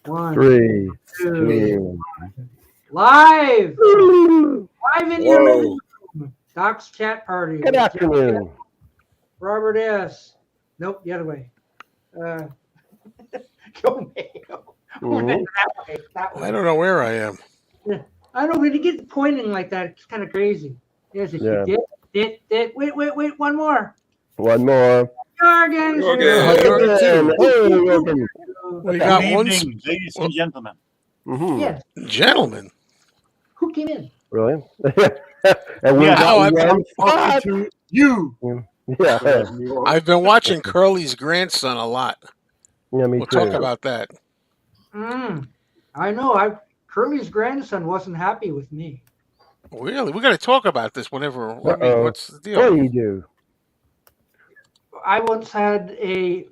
1, 3, 2, 2. live in your living Whoa. room. Doc's chat party. Good with afternoon. Robert S. Nope, the other way. Go Mayo. Mhm. That way. That way. I don't know where I am. Yeah. I don't know, when you get pointing like that, it's kind of crazy. Yes, it Yeah. did. Wait, one more. One more. JorgenS. Jorgen. Jorgen too. Hey, Jorgen. We Good got Good one evening, ladies and gentlemen. Mm-hmm. Yes. gentleman. Who came in? Really? And we Yes, Oh, got I've- one talking spot. to you. Yeah. Whereas New York- I've been watching Curly's grandson a lot. Yeah, me We'll too. talk about that. I know. Curly's grandson wasn't happy with me. Really, we're going to talk about this whenever. I mean, Uh-oh. what's the deal? What do you do? I once had a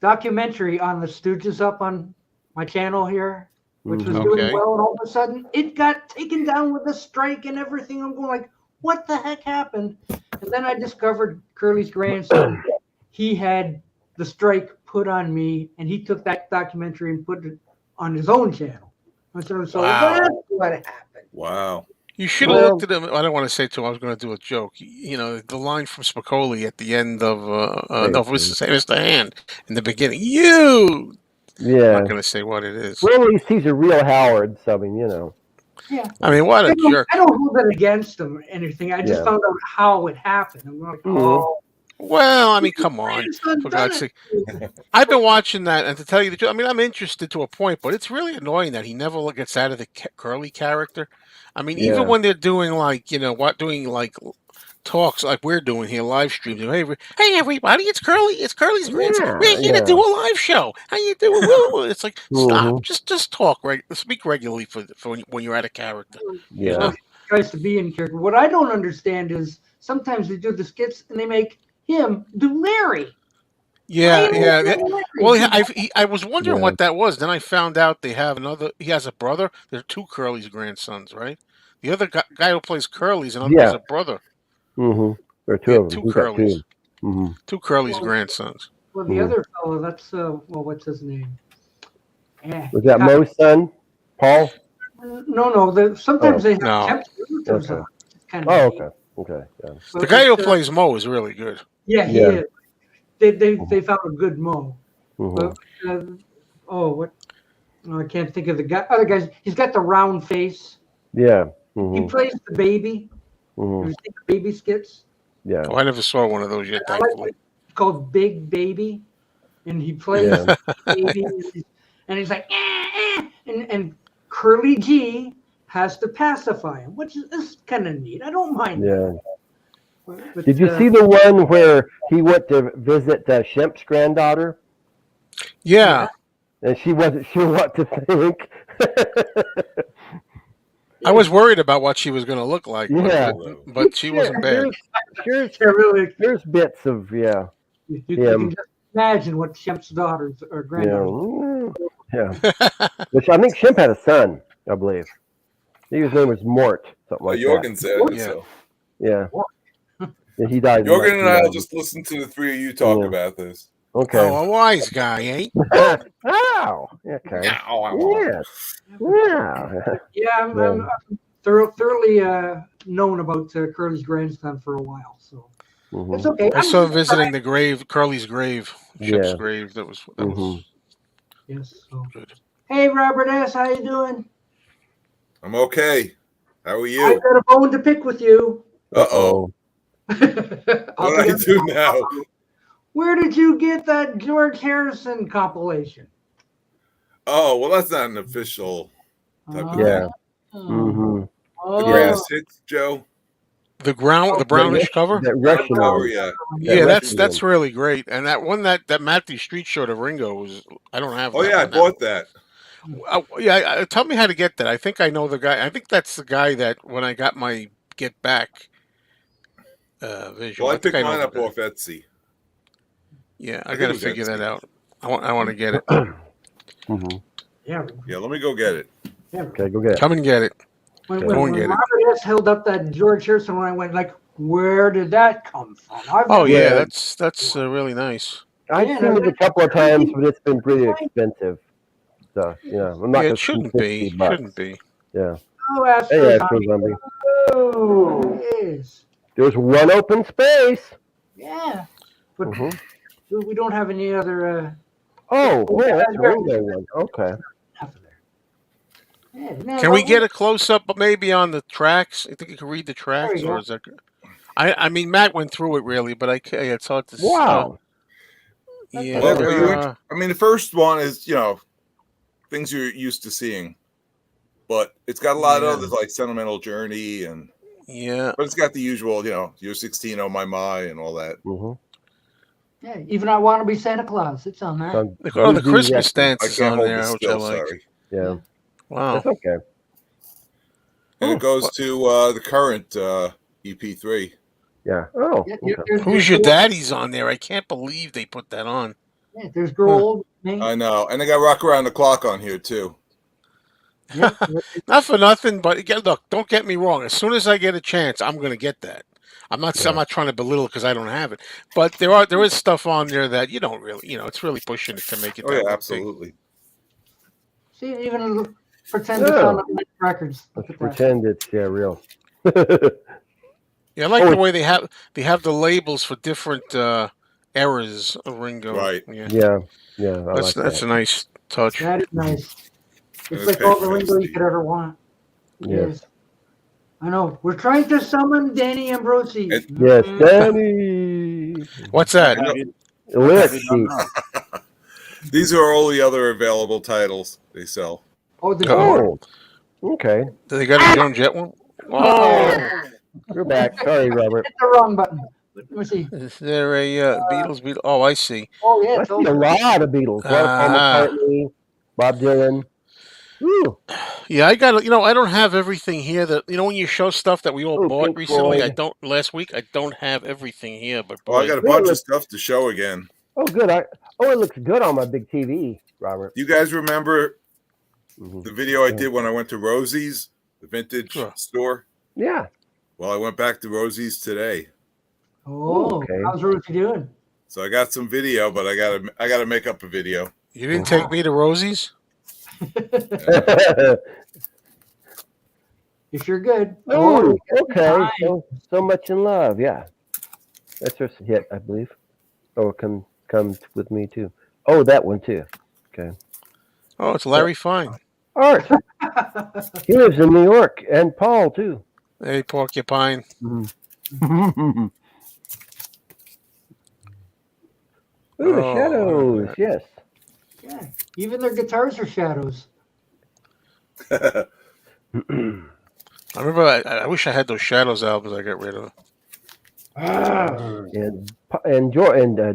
documentary on the Stooges up on my channel here, which was doing Okay. well, and all of a sudden it got taken down with a strike and everything. I'm going like, what the heck happened? And then I discovered Curly's grandson. He had the strike put on me, and he took that documentary and put it on his own channel. So Wow. that's what happened. Wow. You should have Well- looked at him. I don't want to say too. I was going to do a joke. You know, the line from Spicoli at the end of no, it was Mr. Hand in the beginning. You. I'm Yeah. not going to say what it is. Well, at least he's a real Howard, so I mean, you know. Yeah. I mean, what a jerk. I don't hold it against him or anything. I just Yeah. found out how it happened. I'm like, Mhm. oh. Well, I mean, come on. grandson For done God's it. sake. I've been watching that, and to tell you the truth, I mean, I'm interested to a point, but it's really annoying that he never gets out of the Curly character. I mean, Yeah. even when they're doing doing like talks like we're doing here, live streams. Hey, everybody, it's Curly. It's Curly's grandson. Yeah, We're here yeah. to do a live show. How you doing? Woo. It's like, stop. Mhm. Just talk. Speak regularly for when you're out of character. Yeah. Tries to be in character. What I don't understand is sometimes they do the skits and they make him do Larry. Yeah, Why yeah. do they do Larry? Well, I was wondering Yeah. what that was. Then I found out they have another. He has a brother. There are two Curly's grandsons, right? The other guy who plays Curly's and Yeah. has a brother. Mm-hmm. There are two Yeah, of them. two He's got Curlys. two. Mm-hmm. Two Curly's Well, grandsons. Well, the other fellow, that's what's his name? Was that Mo's son? Paul? No. Sometimes they have No. temp relatives Okay. on. It's kind Oh, of neat. okay. Okay. Yeah. The guy who plays Mo is really good. Yeah, he Yeah. is. They found a good Mo. Mm-hmm. But, I can't think of the guy. Other guys. He's got the round face. Yeah. He Mm-hmm. plays the baby. Mm-hmm. You see the baby skits? Yeah. Oh, I never saw one of those yet, I like thankfully. it's called Big Baby, and he plays Yeah. baby, and he's like, and Curly G has to pacify him, which is kind of neat. I don't mind. Yeah. But, Did you see the one where he went to visit Shemp's granddaughter, Yeah, and she wasn't sure what to think? I was worried about what she was going to look like. Yeah. but she wasn't bad. There's bits of You can just imagine what Shemp's daughters or granddaughters. yeah. Which I think Shemp had a son, I believe. I think his name was Mort, something like Jorgen said Yeah. so. that. Yeah. And he died. in Jorgen and I will 1990. just listen to the three of you talk Yeah. about this. Okay. Oh, a wise guy, eh? Oh. Okay. Yeah. Yeah. Yeah, I'm thoroughly known about Curly's grandson for a while, so Mhm. it's okay. I saw him visiting the grave, Curly's grave, Ship's Yeah. grave. That was Mhm. Yes. So. good. Hey, Robert S., how you doing? I'm okay. How are I've you? got a bone to pick with you. Uh-oh. I'll What do I do now? Where did you get that George Harrison compilation? Oh, well, that's not an official type of Yeah. thing. Mhm. The Oh, grass hits, Joe. The brownish cover. That Russian Oh, one. yeah. Yeah, Russian that's one. really great. And that one that Matthew Street showed of Ringo was. I don't have. Oh, that yeah, I one now. bought that. Tell me how to get that. I think I know the guy. I think that's the guy that when I got my Get Back visual. Well, I think picked know mine the up guy. off Etsy. Yeah, I think got it to was figure that Etsy. out. I want to get it. Mhm. yeah. Yeah, let me go get it. Okay, go get it. Come and get it. When, Go when, and when get it. Robert S. held up that George Harrison one, I went like, "Where did that come from?" Oh yeah, Yeah. that's really nice. I've Yeah, seen it a couple of times, but it's been pretty expensive. So I'm not Yeah, gonna it shouldn't spend be. $50. Shouldn't be. Yeah. Oh, Hey, Astros. Astro Zombie. Oh, yes. There's one open space. Yeah. But Mhm. we don't have any other. Oh, that's a Ringo one. Okay. Enough of there. Yeah, Can we get a close up, but maybe on the tracks? I think you can read the tracks, you or go. is that? I mean, Matt went through it really, but it's hard to. Wow. Yeah. Well, Never the first one is things you're used to seeing, but it's got a lot of others like Sentimental Journey Yeah. but it's got the usual, You're 16, oh my, and all that. Mhm. Yeah, even I Want to Be Santa Claus. It's on that. Oh, the Boozy Christmas Records. dance I is can't on hold there, this which I still. like. Sorry. Yeah. Wow. That's okay. And it goes to the current EP3. Yeah. Oh. Yeah, Okay. Who's Your Daddy's on there? I can't believe they put that on. Yeah, there's Grow Old. Me. I know, and they got Rock Around the Clock on here too. Yep. Not for nothing, but look, don't get me wrong. As soon as I get a chance, I'm going to get that. I'm not trying to belittle because I don't have it, but there is stuff on there that you don't really, it's really pushing it to make it. Oh yeah, absolutely. See, even pretend it's on the records. Look Let's at that. pretend it's real. Yeah, I like the way they have the labels for different eras of Ringo. Right. Yeah. That's a nice touch. That is nice. It's It's like all the paper Ringo you based. could ever want. Yes. I know. We're trying to summon Danny Ambrosi. Yes, Danny. What's that? Lyric sheet. These are all the other available titles they sell. Oh, the Oh. Okay. Do they got a Joan Jett one? Oh, We're back. Sorry, Robert. hit the wrong button. Let me see. is there a Beatles? Oh, I see. Oh, yeah. I see a lot of Beatles. A lot of Paul McCartney, Bob Dylan. Woo. Yeah, I got. I don't have everything here. That when you show stuff that we all bought Pink recently. Floyd. I don't. Last week, I don't have everything here. But Well, I got a bunch of stuff to show again. Oh, good. It looks good on my big TV, Robert. You guys remember Mhm. the video I did when I went to Rosie's, the vintage store? Yeah. Well, I went back to Rosie's today, Oh, Okay. how's Ruthie doing? so I got some video, but I gotta make up a video. You didn't take me to Rosie's. If you're good. Oh, okay. So much in love. Yeah. That's her hit, I believe. Oh, come with me too. Oh, that one too. Okay. Oh, it's Larry Fine. Art. He lives in New York, and Paul too. Hey, Porcupine. Ooh, the Oh, shadows. Yes. Yeah, even their guitars are shadows. I remember. I wish I had those Shadows albums. I got rid of. And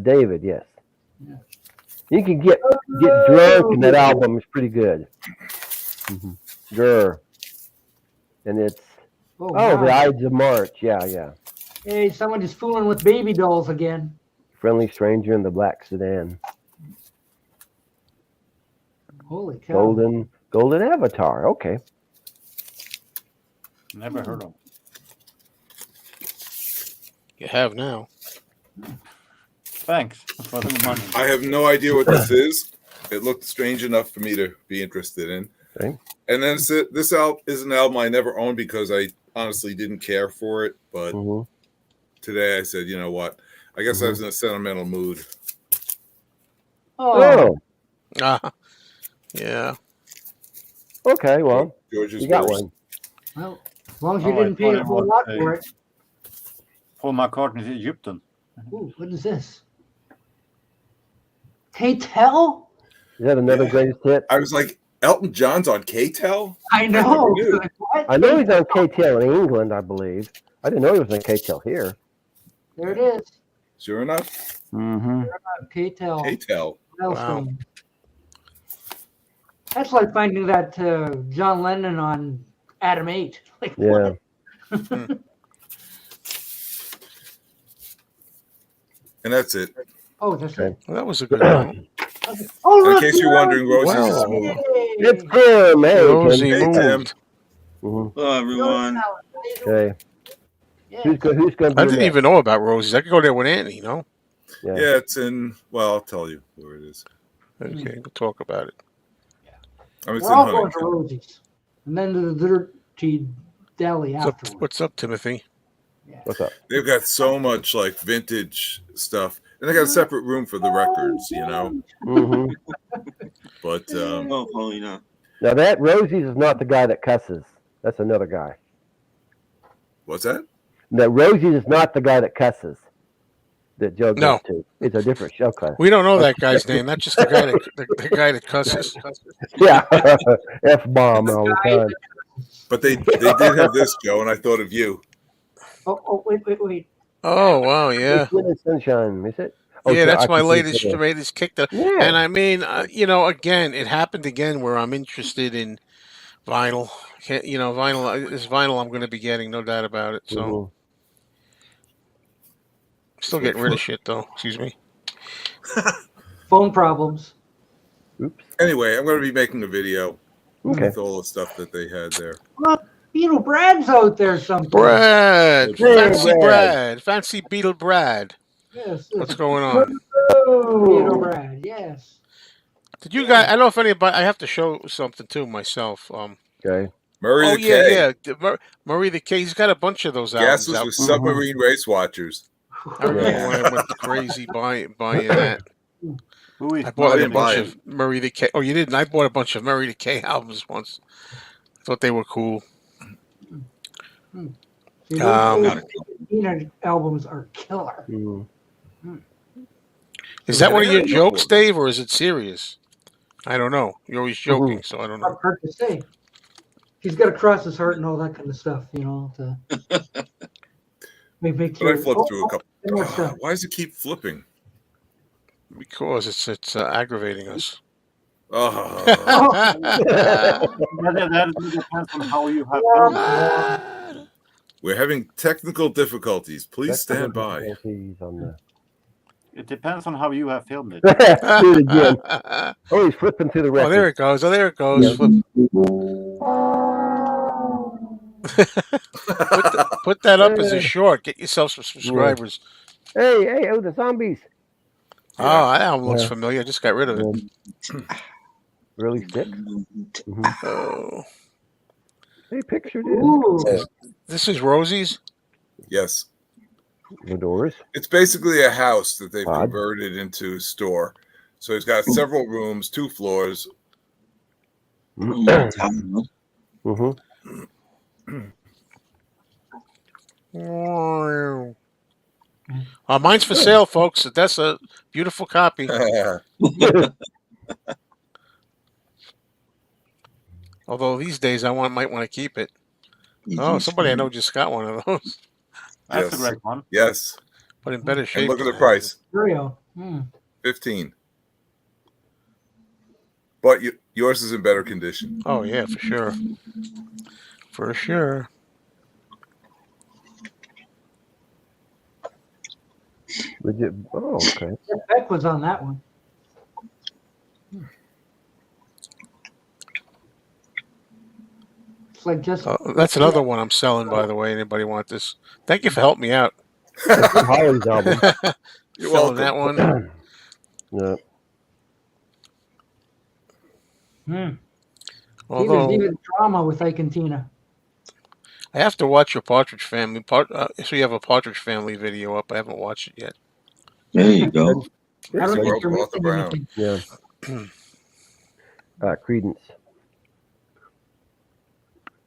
David. Yes. Yeah. You can get drunk, and that album is pretty good. Grr. And it's Oh, the wow. Ides of March. Yeah. Hey, someone is fooling with baby dolls again. Friendly Stranger in the Black Sedan. Holy cow. Golden Avatar. Okay. Never heard of. You have now. Thanks for the money. I have no idea what this is. It looked strange enough for me to be interested in. Okay. And then this album is an album I never owned because I honestly didn't care for it. But today I said, you know what? I guess I was in a sentimental mood. Oh, Yeah. Okay. Well, George's you got verse. one. well, as long as you Oh, I didn't pay thought a it whole was lot a- for it. Paul McCartney's Egyptian. Ooh, what is this? K-Tel? Is that another greatest hit? I was like, Elton John's on K-Tel? I know. never knew. Like, what? I know he's on KTL in England, I believe. I didn't know he was on KTL here. There it is. Sure enough, Mm-hmm. K-Tel. K-Tel. Milestone. That's like finding that John Lennon on Adam 8. Like, Yeah. what? And that's it. Oh, that's Okay. it. Well, that was a good one. Oh, In look, case you're wondering, Rosie's Wow. is Yay. It's Tim. Hey, Rosie Tim. Hey, Tim. moved. Mhm. Hello, everyone. Okay. Yeah. Who's going to be I didn't next? even know about Rosie's. I could go there with Annie. Yeah. Yeah, it's in, well, I'll tell you where it is. Okay, we'll talk about it. I mean, it's We're in all going to Huntington. Rosie's, and then to the Dirty Deli afterwards. What's up, Timothy? Yeah. What's up? They've got so much like vintage stuff, and they got a separate room for the records, you know. Hmm. But Oh, holy no. Now that Rosie's is not the guy that cusses. That's another guy. what's that? That Rosie's is not the guy that cusses. That Joe goes No. to. It's a different show class. We don't know that guy's name. That's just the guy that the guy that cusses. Yeah, F-bomb all the time. But they did have this, Joe, and I thought of you. Oh, wait. Oh wow, yeah, It's Winter Sunshine, is it? Oh, yeah. so That's I my can latest see it. latest kick. Yeah. And I mean, again, it happened again where I'm interested in vinyl. Vinyl. This vinyl I'm going to be getting, no doubt about it. So Mhm. still getting rid of shit though. Excuse me. Phone problems. Oops. Anyway, I'm going to be making a video Okay. with all the stuff that they had there. Look, Beetle Brad's out there sometime. Brad, Hey, fancy Brad. Brad, fancy Beetle Brad. Yes. What's going on? Beetle Brad, yes. Did you guys? I don't know if anybody. I have to show something too myself. Okay. Murray Oh the yeah, K. yeah. Murray the K. He's got a bunch of those albums Gases out. with submarine race watchers. I remember when I went crazy buying that. Who is I bought a didn't buy bunch it. of Murray the K. Oh, you didn't? I bought a bunch of Murray the K albums once. Thought they were cool. See, Um, those Tina albums are killer. Mhm. Is that one of your jokes, Dave, or is it serious? I don't know. You're always joking, so I don't know. Hard to say. He's got to cross his heart and all that kind of stuff, to make But you. I flipped through a couple. more stuff. Why does it keep flipping? Because it's aggravating us. Oh, That depends on how you have filmed it. we're having technical difficulties. Please stand by. Difficulties on the- It depends on how you have filmed it. Do it again. Oh, he's flipping through the record. Oh, there it goes. Oh, there it goes. Yeah. Flip. Put that up as a short. Get yourself some subscribers. Hey, the zombies. Oh, that album looks Yeah. familiar. I just got rid of it. Really sick. Oh, Hey, pictured Ooh. it. this is Rosie's. Yes. The doors. It's basically a house that they've Odd. converted into a store. So it's got several rooms, 2 floors. Mm-hmm. Mine's for sale, folks. That's a beautiful copy. Although these days I might want to keep it. Oh, somebody I know just got one of those, That's a Yes. great one. Yes. but in better And shape. look at than the I price. Stereo. 15. But yours is in better condition. Oh yeah, for sure. For sure. Legit. Oh, okay. Beck was on that one. It's like just That's another one I'm selling, by the way. Anybody want this? Thank you for helping me out. Holly's album. You're Selling welcome. that one. Yeah. Tina's Although even drama with Ike and Tina. I have to watch your Partridge Family. So you have a Partridge Family video up. I haven't watched it yet. There you go. I don't Yes, think Martha you're missing Brown. anything. Yeah. Credence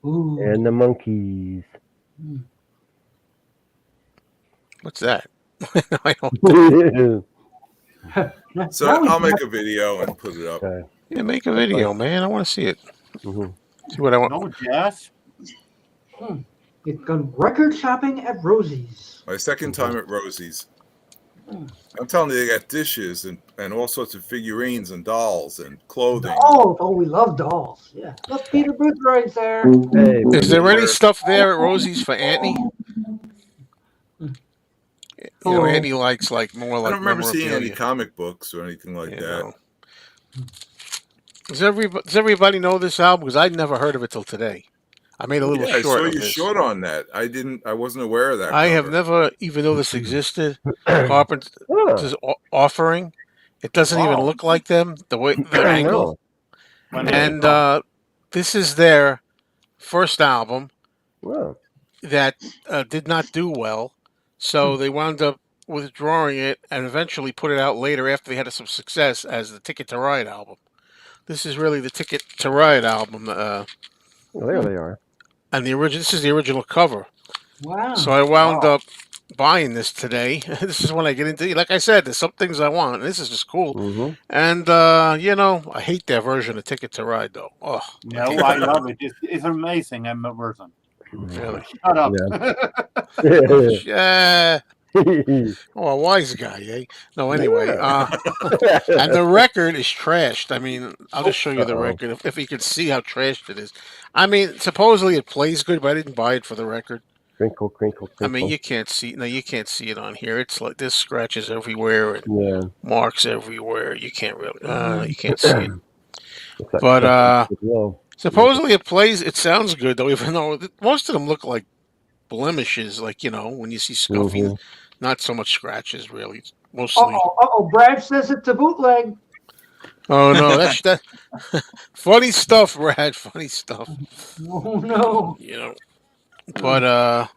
Ooh. and the Monkeys. What's that? No, I don't. So Now we I'll can make a video and put it up. Okay. Yeah, make a video, man. I want to see it. Mhm. See what I want. No jazz. It's gone record shopping at Rosie's. My second time at Rosie's. I'm telling you, they got dishes and all sorts of figurines and dolls and clothing. Oh, we love dolls. Yeah. Look, Peter Boothroyd's there. Hey, Is there any stuff there at Rosie's for Anthony? You know, Oh. Anthony likes more I like don't remember seeing any memorabilia. comic books or anything like You that. know. Does everybody know this album? Because I'd never heard of it till today. I made a little Yeah, I short saw of you this. short on that. I wasn't aware of that. I have cover. never even though this existed. Carpenter's Oh, offering. It doesn't even Wow. look like them. The way I their don't angle. know. And this is their first album Wow. that did not do well. So they wound up withdrawing it and eventually put it out later after they had some success as the Ticket to Ride album. This is really the Ticket to Ride album. Well, there they are. And this is the original cover. Wow. So I wound up buying this today. This is when I get into, like I said, there's some things I want. And this is just cool. Mm-hmm. And, I hate their version of Ticket to Ride, though. Oh, No, I love it. It's amazing, Emma version. really? Shut up. Yeah. Oh, a wise guy, eh? No, anyway. And the record is trashed. I mean, I'll just show you the record if you can see how trashed it is. I mean, supposedly it plays good, but I didn't buy it for the record. Crinkle, crinkle, crinkle. I mean, you can't see it on here. It's like there's scratches everywhere and marks everywhere. You can't really, you can't see it. But supposedly it plays. It sounds good though, even though most of them look like blemishes, like when you see scuffing. Not so much scratches, really. Mostly. Brad says it's a bootleg. Oh no, that's that. Funny stuff, Brad. Funny stuff. Oh no. But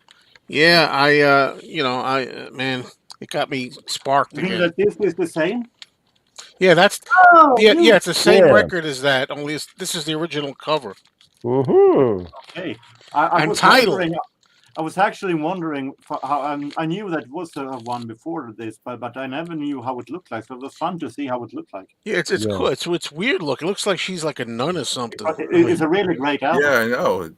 man, it got me sparked You mean again. that this is the same? Yeah, it's the same record as that. Only this is the original cover. Mm-hmm. Okay. I was title. I was actually wondering how I knew that was the one before this, but I never knew how it looked like. So it was fun to see how it looked like. Yeah, it's cool. It's weird looking. It looks like she's like a nun or something. But it's a really great album. Yeah, I know.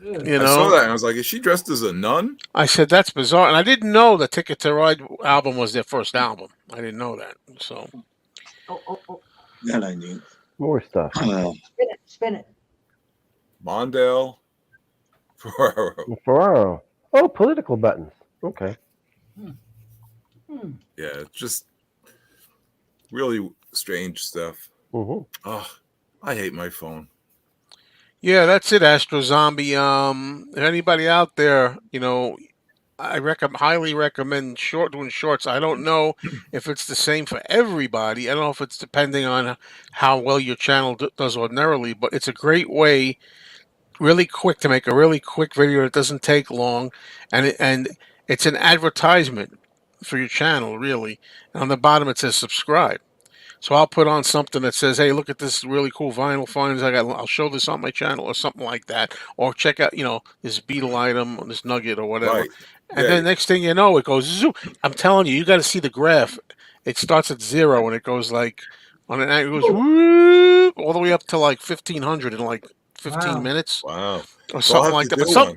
I saw that and I was like, is she dressed as a nun? I said, that's bizarre. And I didn't know the Ticket to Ride album was their first album. I didn't know that. So. That I knew. More stuff. Spin it. Mondale. Ferraro. Oh, political buttons. Okay. Yeah, it's just really strange stuff. Mm-hmm. Oh, I hate my phone. Yeah, that's it, Astro Zombie. If anybody out there, I highly recommend doing shorts. I don't know if it's the same for everybody. I don't know if it's depending on how well your channel does ordinarily, but it's a great way, really quick, to make a really quick video that doesn't take long, and it's an advertisement for your channel, really. And on the bottom it says subscribe. So I'll put on something that says, "Hey, look at this really cool vinyl finds I got. I'll show this on my channel," or something like that. Or check out, this beetle item, or this nugget, or whatever. Right. And then next thing you know, it goes zoom. I'm telling you, you got to see the graph. It starts at 0 and it goes like on an it goes whoop, all the way up to like 1500 in like 15 minutes. Wow. Or something like that. But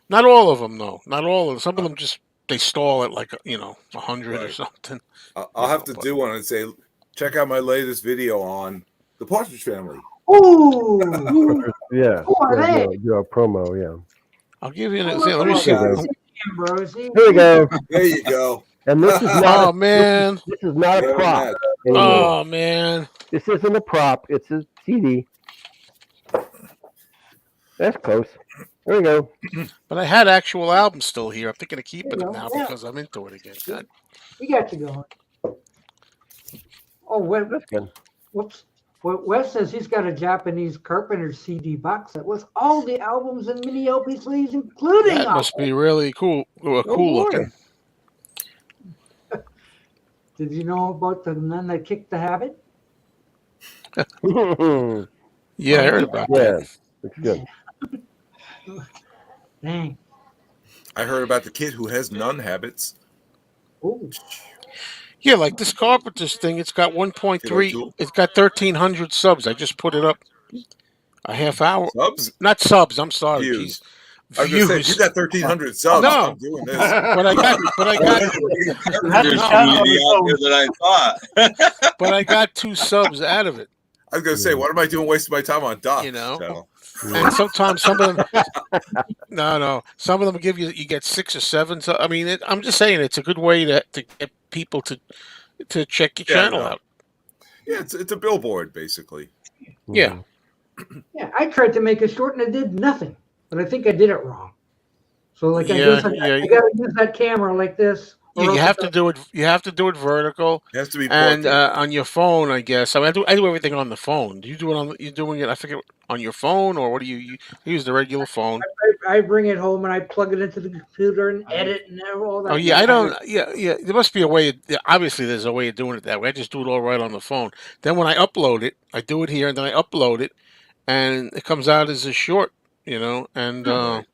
not all of them, though. Not all of them. Some of them just they stall at like 100 or something. I'll have to do one and say, check out my latest video on the Partridge Family. Ooh. Yeah. Who are they? Do a promo, yeah. I'll give you an example. Let me see. Here we go. There you go. And this is not man. This is not a prop. Oh man. This isn't a prop. It's a CD. That's close. There we go. Mm-hmm. But I had actual albums still here. I'm thinking of keeping them now because I'm into it again. God. We got you going. Oh, wait. That's good. Whoops. Well, Wes says he's got a Japanese Carpenter CD box set with all the albums and mini LP sleeves, including. That must be really cool. Cool looking. Did you know about the nun that kicked the habit? Yeah, I heard about that. It's good. Dang. I heard about the kid who has nun habits. Ooh. Yeah, like this Carpenter's thing, it's got 1.3, it's got 1,300 subs. I just put it up a half hour. Subs? Not subs, I'm sorry. Views. Jeez. I was going to say, you got 1,300 subs. No. I'm doing this. But I got but I got 2 subs out of it. I was going to say, what am I doing wasting my time on Doc? And sometimes some of them, some of them give you get 6 or 7. So I mean, I'm just saying it's a good way to get people to check your channel out. Yeah, it's a billboard basically. Yeah. Yeah, I tried to make it short and it did nothing, but I think I did it wrong. So like I got to use that camera like this Or You else have it's to do it. You have to do it vertical, It has to be and portrait. on your phone, I guess. I do everything on the phone. Do you do it on? You're doing it. I forget on your phone, or what do you use the regular phone? I bring it home and I plug it into the computer and edit and all that. Oh yeah, I don't. Yeah, yeah. There must be a way. Obviously, there's a way of doing it that way. I just do it all right on the phone. Then when I upload it, I do it here, and then I upload it, and it comes out as a short. And Right.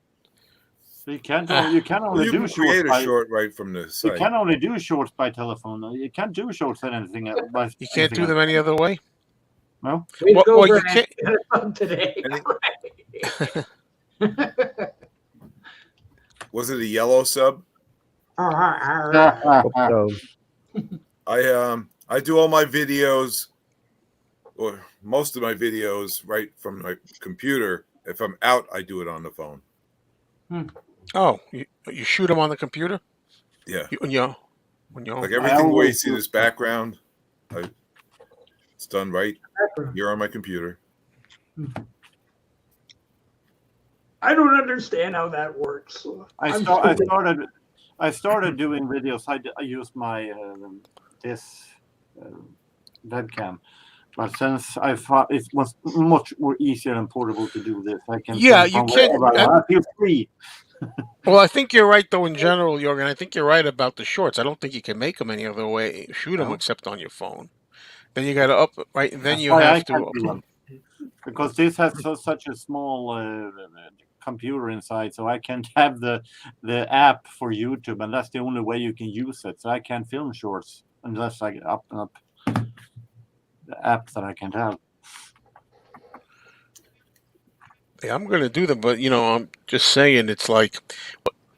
So you can't. uh, You can Well, only you do can shorts create a by. short right from the You site. can only do shorts by telephone. You can't do shorts by anything by. you can't anything do them else. any other way. No. Way to go, Well, you Brad. can't. Fun today. Any- Was it a yellow sub? Hope so. I do all my videos, or most of my videos, right from my computer. If I'm out, I do it on the phone. Oh, you shoot them on the computer? Yeah. When you're Like everything the way you see this background, it's done right here on my computer. I don't understand how that works. I started doing videos. I used my this webcam, but since I thought it was much more easier and portable to do this, I can. Yeah, film you from can. wherever I feel free. Well, I think you're right, though, in general, Jorgen. I think you're right about the shorts. I don't think you can make them any other way, shoot them No. except on your phone. Then you got to right, and then That's you why I have to can't do upload. them. Because this has such a small computer inside, so I can't have the app for YouTube, and that's the only way you can use it. So I can't film shorts unless I up the app that I can't have. Yeah, I'm going to do them, but I'm just saying it's like,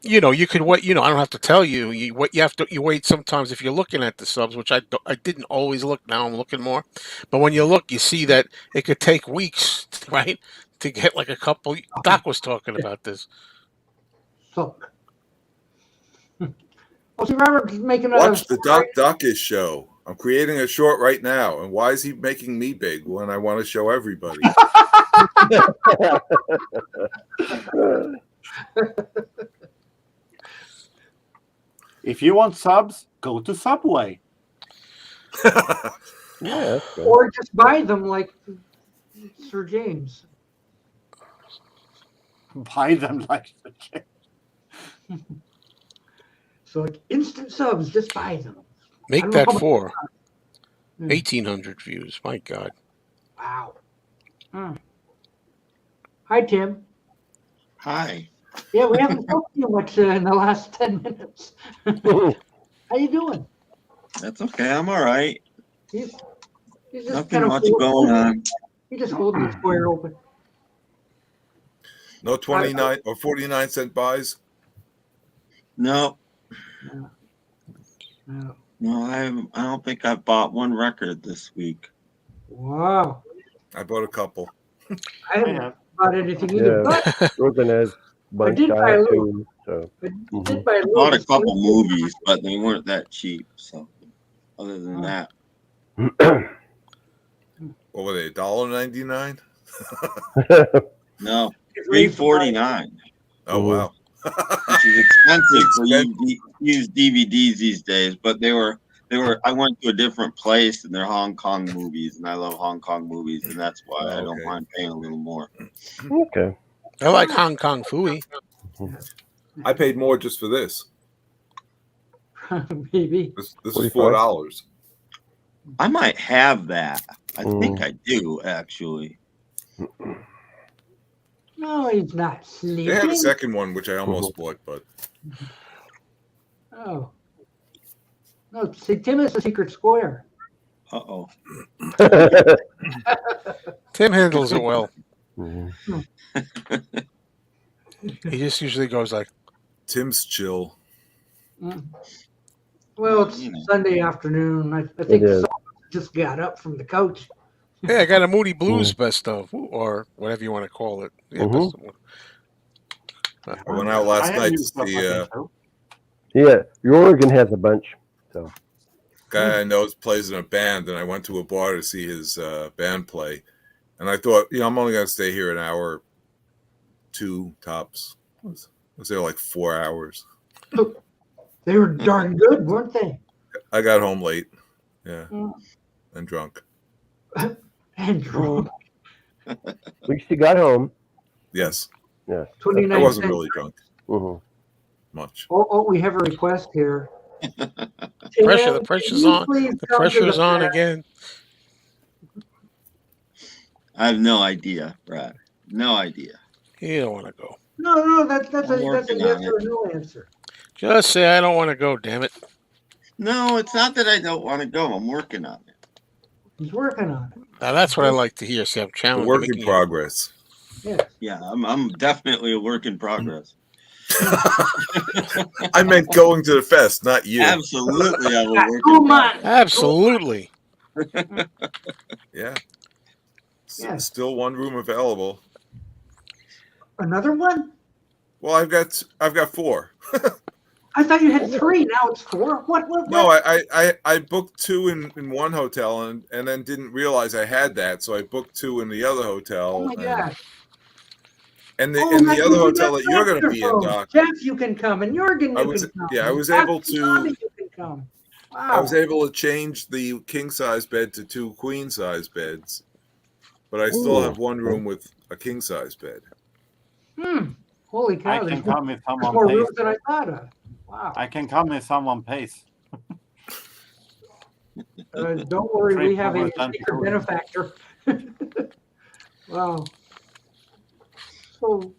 you could wait. I don't have to tell you. You wait. You wait sometimes if you're looking at the subs, which I didn't always look. Now I'm looking more, but when you look, you see that it could take weeks, right, to get like a couple. Doc was talking about this. So, see, Robert's making a Watch the Doc Duckish show. I'm creating a short right now. And why is he making me big when I want to show everybody? If you want subs, go to Subway. Yeah, that's good. or just buy them like Sir James. Buy them like So like instant subs, just buy them. Make I don't know that how much- for Hmm. 1,800 views. My God. Wow. Hi, Tim. Hi. Yeah, we haven't talked to you much in the last 10 minutes. How you doing? That's okay. I'm all right. He's just Nothing kind of much going on. He just holding the square open. No 29 or 49-cent buys? No, No. no, I don't think I bought one record this week. Wow. I bought a couple. I haven't bought anything either, Yeah. but Jorgen has bunch did buy a little. too, so I Mhm. did buy a I little. bought a couple movies, but they weren't that cheap. So, other than that, What were they? $1.99? no, $3.49, Oh, wow. which is expensive for used DVDs these days. But they were. I went to a different place, and they're Hong Kong movies, and I love Hong Kong movies, and that's why I don't Okay. mind paying a little more. okay. I like Hong Kong Fooey. I paid more just for this. Maybe. This is 45? $4. I might have that. I think Mm. I do actually. No, he's not They had a sleeping. second one, which I almost bought, but Oh. No, see, Tim is a secret square. Uh-oh. Tim handles it well. Mhm. He just usually goes like, Tim's chill. Well, it's You know. Sunday afternoon. I think is. someone just got up from the couch. "Hey, I got a Moody Blues best of," or whatever you want to call it. Yeah, best of. I went out last have night to used stuff see like a that, too. Yeah, Jorgen has a bunch. So guy I know plays in a band, and I went to a bar to see his band play. And I thought, I'm only going to stay here an hour, 2 tops. I was there like 4 hours. They were darn good, weren't they? I got home late. Yeah. Mm. And drunk. And drunk. At least you got home. Yes. Yes. 29 I wasn't cents. really drunk Mhm. much. Oh, we have a request here. Pressure. Tim, The can pressure's you on. please The come to pressure's on back? again. I have no idea, Brad. No idea. You don't want to go. No, that's I'm a working yes on or it. no answer. Just say I don't want to go. Damn it. No, it's not that I don't want to go. I'm working on it. He's working on it. Now that's what I like to hear. See, I'm A challenging. work in making you- progress. Yes. Yeah, I'm definitely a work in progress. I meant going to the fest, not you. Absolutely, I'm a Got work 2 in months. Absolutely. Yeah. Yes. Still one room available. Another one? Well, I've got 4. I thought you had 3. Now it's 4. What? No, I booked 2 in one hotel and then didn't realize I had that, so I booked 2 in the other hotel. Oh my gosh. And the Oh, in that's the other what we hotel got that you're going to be in, from. Doc, Jeff, you can come, and Jorgen, I you was- can come. yeah, I was Dr. able to- Tommy, you can come. Wow. I was able to change the king size bed to 2 queen size beds, but I still Ooh. have one room with a king size bed. Holy cow! I There's can come if more someone pays. rooms than I thought of. Wow. I can come if someone pays. Don't worry, we have a Straightforward secret and benefactor. Wow. So,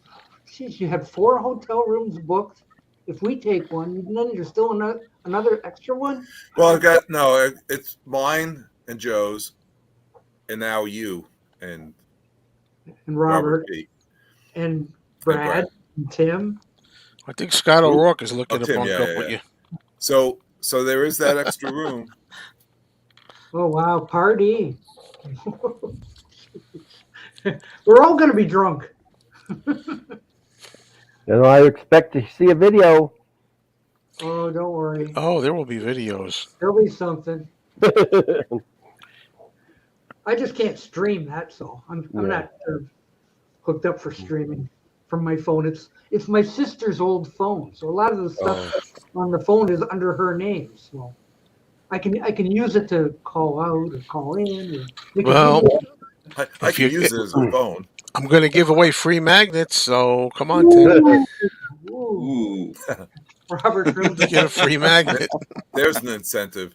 geez, you have 4 hotel rooms booked. If we take one, then there's still another extra one? Well, it's mine and Joe's, and now you and And Robert, P. and Brad, and Tim. I think Scott O'Rourke is looking to Tim, bunk yeah, up yeah, with yeah. you. So there is that extra room. Oh, wow, party. We're all going to be drunk. I expect to see a video. Oh, don't worry. Oh, there will be videos. There'll be something. I just can't stream that, so I'm not hooked up for streaming from my phone. It's my sister's old phone, so a lot of the stuff on the phone is under her name. So I can use it to call out or call in. Or Well, I can use it as a phone. I'm going to give away free magnets, so come on, Tim. Ooh. Ooh, Robert Cruz. Get a free magnet. There's an incentive.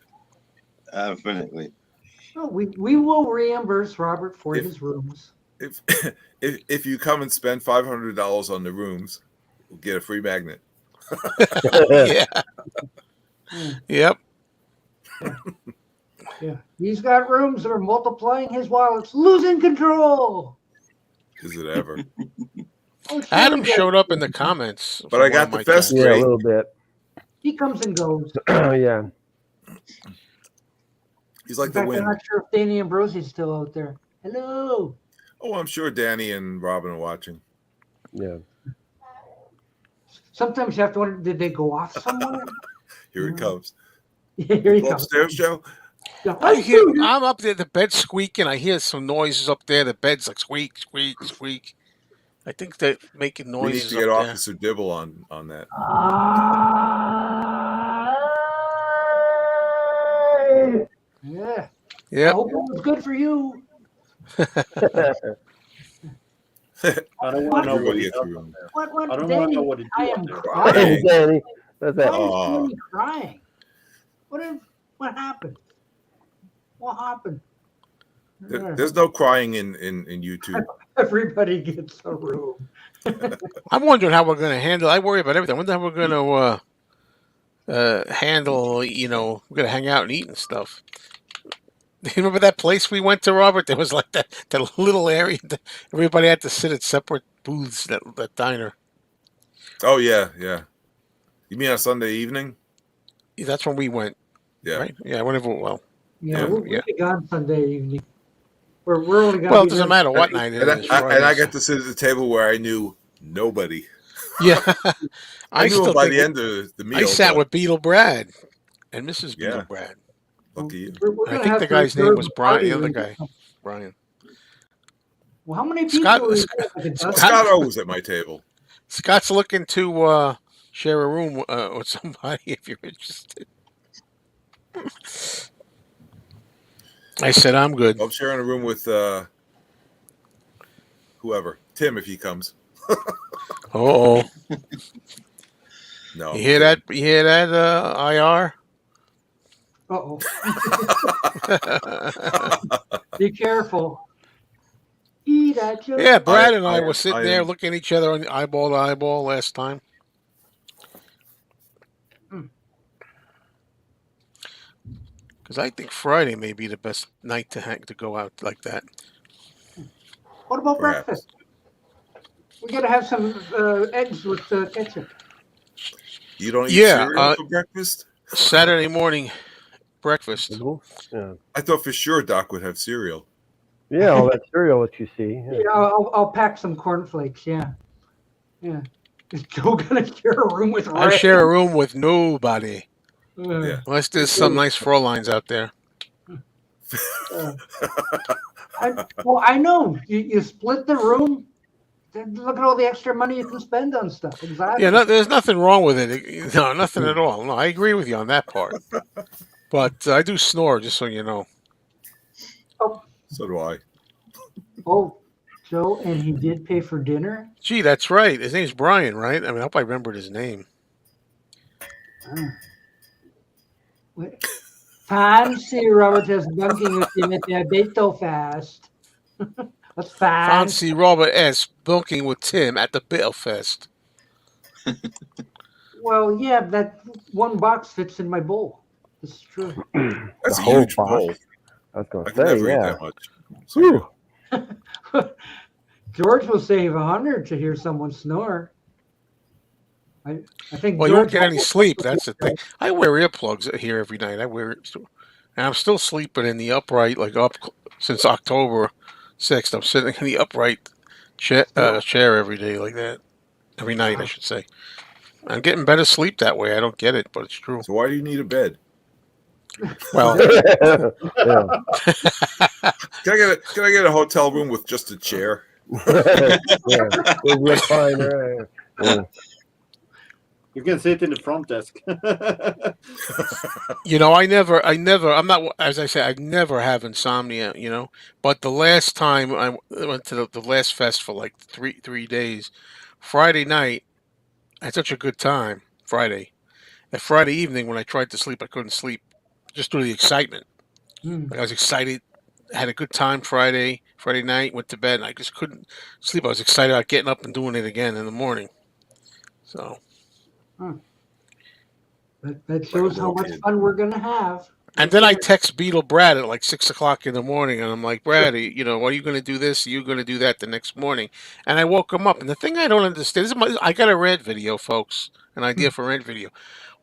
definitely. Oh, we will reimburse Robert for his rooms. If you come and spend $500 on the rooms, we'll get a free magnet. Yeah. Yep. Yeah, he's got rooms that are multiplying his wallet's losing control. Is it ever? Oh, sure Adam he does. showed up in the comments. But for I one got of the my fest chats. Yeah, a rate. little bit. He comes and goes. Yeah. He's like In the fact, I'm wind. not sure if Danny Ambrosie's still out there. Hello. Oh, I'm sure Danny and Robin are watching. Yeah. Sometimes you have to wonder, did they go off somewhere? Here it comes. Yeah, here he Go comes. upstairs, Joe. Yeah. I'm up there, the bed's squeaking. I hear some noises up there. The bed's like squeak, squeak, squeak. I think they're making We need noises to get up there. Officer Dibble on that. Yeah. I Yep. hope it was good for you. I don't want to know what Everybody he gets does through. up there. What, I don't want Danny, to know what he I does am up there. crying. Danny, that's Why that. Aw. is Danny crying? What happened? What happened? There's no crying in YouTube. Everybody gets a room. I'm wondering how we're going to handle. I worry about everything. I wonder how we're going to handle. We're going to hang out and eat and stuff. You remember that place we went to, Robert? There was like that little area. Everybody had to sit at separate booths. That diner. Oh yeah. You mean on Sunday evening? Yeah, that's when we went. Yeah. Right? Yeah. Whenever. Well. Yeah, Yeah, we'll yeah. be gone Sunday evening. We're only gonna Well, it be doesn't there- matter what night it And is. I Friday, got to sit at the table where I knew nobody. Yeah. I knew him still by think the end of the meal. I sat but with Beetle Brad and Mrs. Yeah. Beetle Brad. lucky you. we're I gonna think have the to guy's name reserve was a Brian. party The other room. guy, Brian. Well, how many people? Scott- are we Scott- like a dozen? Scott O was at my table. Scott's looking to share a room with somebody if you're interested. I said I'm good. I'm sharing a room with whoever. Tim, if he comes. Oh, No. you hear that? You hear that? IR. Uh-oh. Be careful. Eat at your... Yeah, Brad and I were I sitting there am- looking at each other on eyeball to eyeball last time. Because I think Friday may be the best night to go out like that. What about Perhaps. breakfast? We got to have some eggs with ketchup. You don't eat Yeah, cereal for breakfast? Saturday morning breakfast. Yeah. I thought for sure Doc would have cereal. Yeah, all that cereal that you see. Yeah. Yeah, I'll pack some cornflakes. Yeah. Yeah. Is Joe going to share a room with Ray? I share a room with nobody. Yeah. Unless there's some nice Fräuleins out there. I know. You split the room. Then look at all the extra money you can spend on stuff. Exactly. Yeah, there's nothing wrong with it. No, nothing at all. No, I agree with you on that part. But I do snore, just so you know. So do I. Oh, Joe, and he did pay for dinner? Gee, that's right. His name's Brian, right? I mean, I hope I remembered his name. Fancy Robert is bunking with him at the Beto Fest. What's fancy? Fancy Robert S. bunking with Tim at the Bitterfest. Well, yeah, that one box fits in my bowl. This is true. That's The a whole huge box. bowl. I was going I to can say, never eat yeah. that much. So, Whew. George will save 100 to hear someone snore. I think. Well, you won't George get any sleep. That's the thing. I wear earplugs here every night. And I'm still sleeping in the upright, up since October 6th. I'm sitting in the upright chair every day like that. Every night, I should say. I'm getting better sleep that way. I don't get it, but it's true. so why do you need a bed? Well, Yeah. Can I get a hotel room with just a chair? Yeah. Big recliner. Yeah. You can sit in the front desk. I'm not, as I say, I never have insomnia, but the last time I went to the last fest for like three days, Friday night, I had such a good time, Friday. That Friday evening when I tried to sleep, I couldn't sleep just due to the excitement. Like I was excited, had a good time Friday night, went to bed, and I just couldn't sleep. I was excited about getting up and doing it again in the morning. So. That shows how much fun we're going to have. And then I text Beetle Brad at like 6 o'clock in the morning, and I'm like, Brad, are you going to do this? Are you going to do that the next morning? And I woke him up. And the thing I don't understand I got a rant video, folks, an idea for a rant video.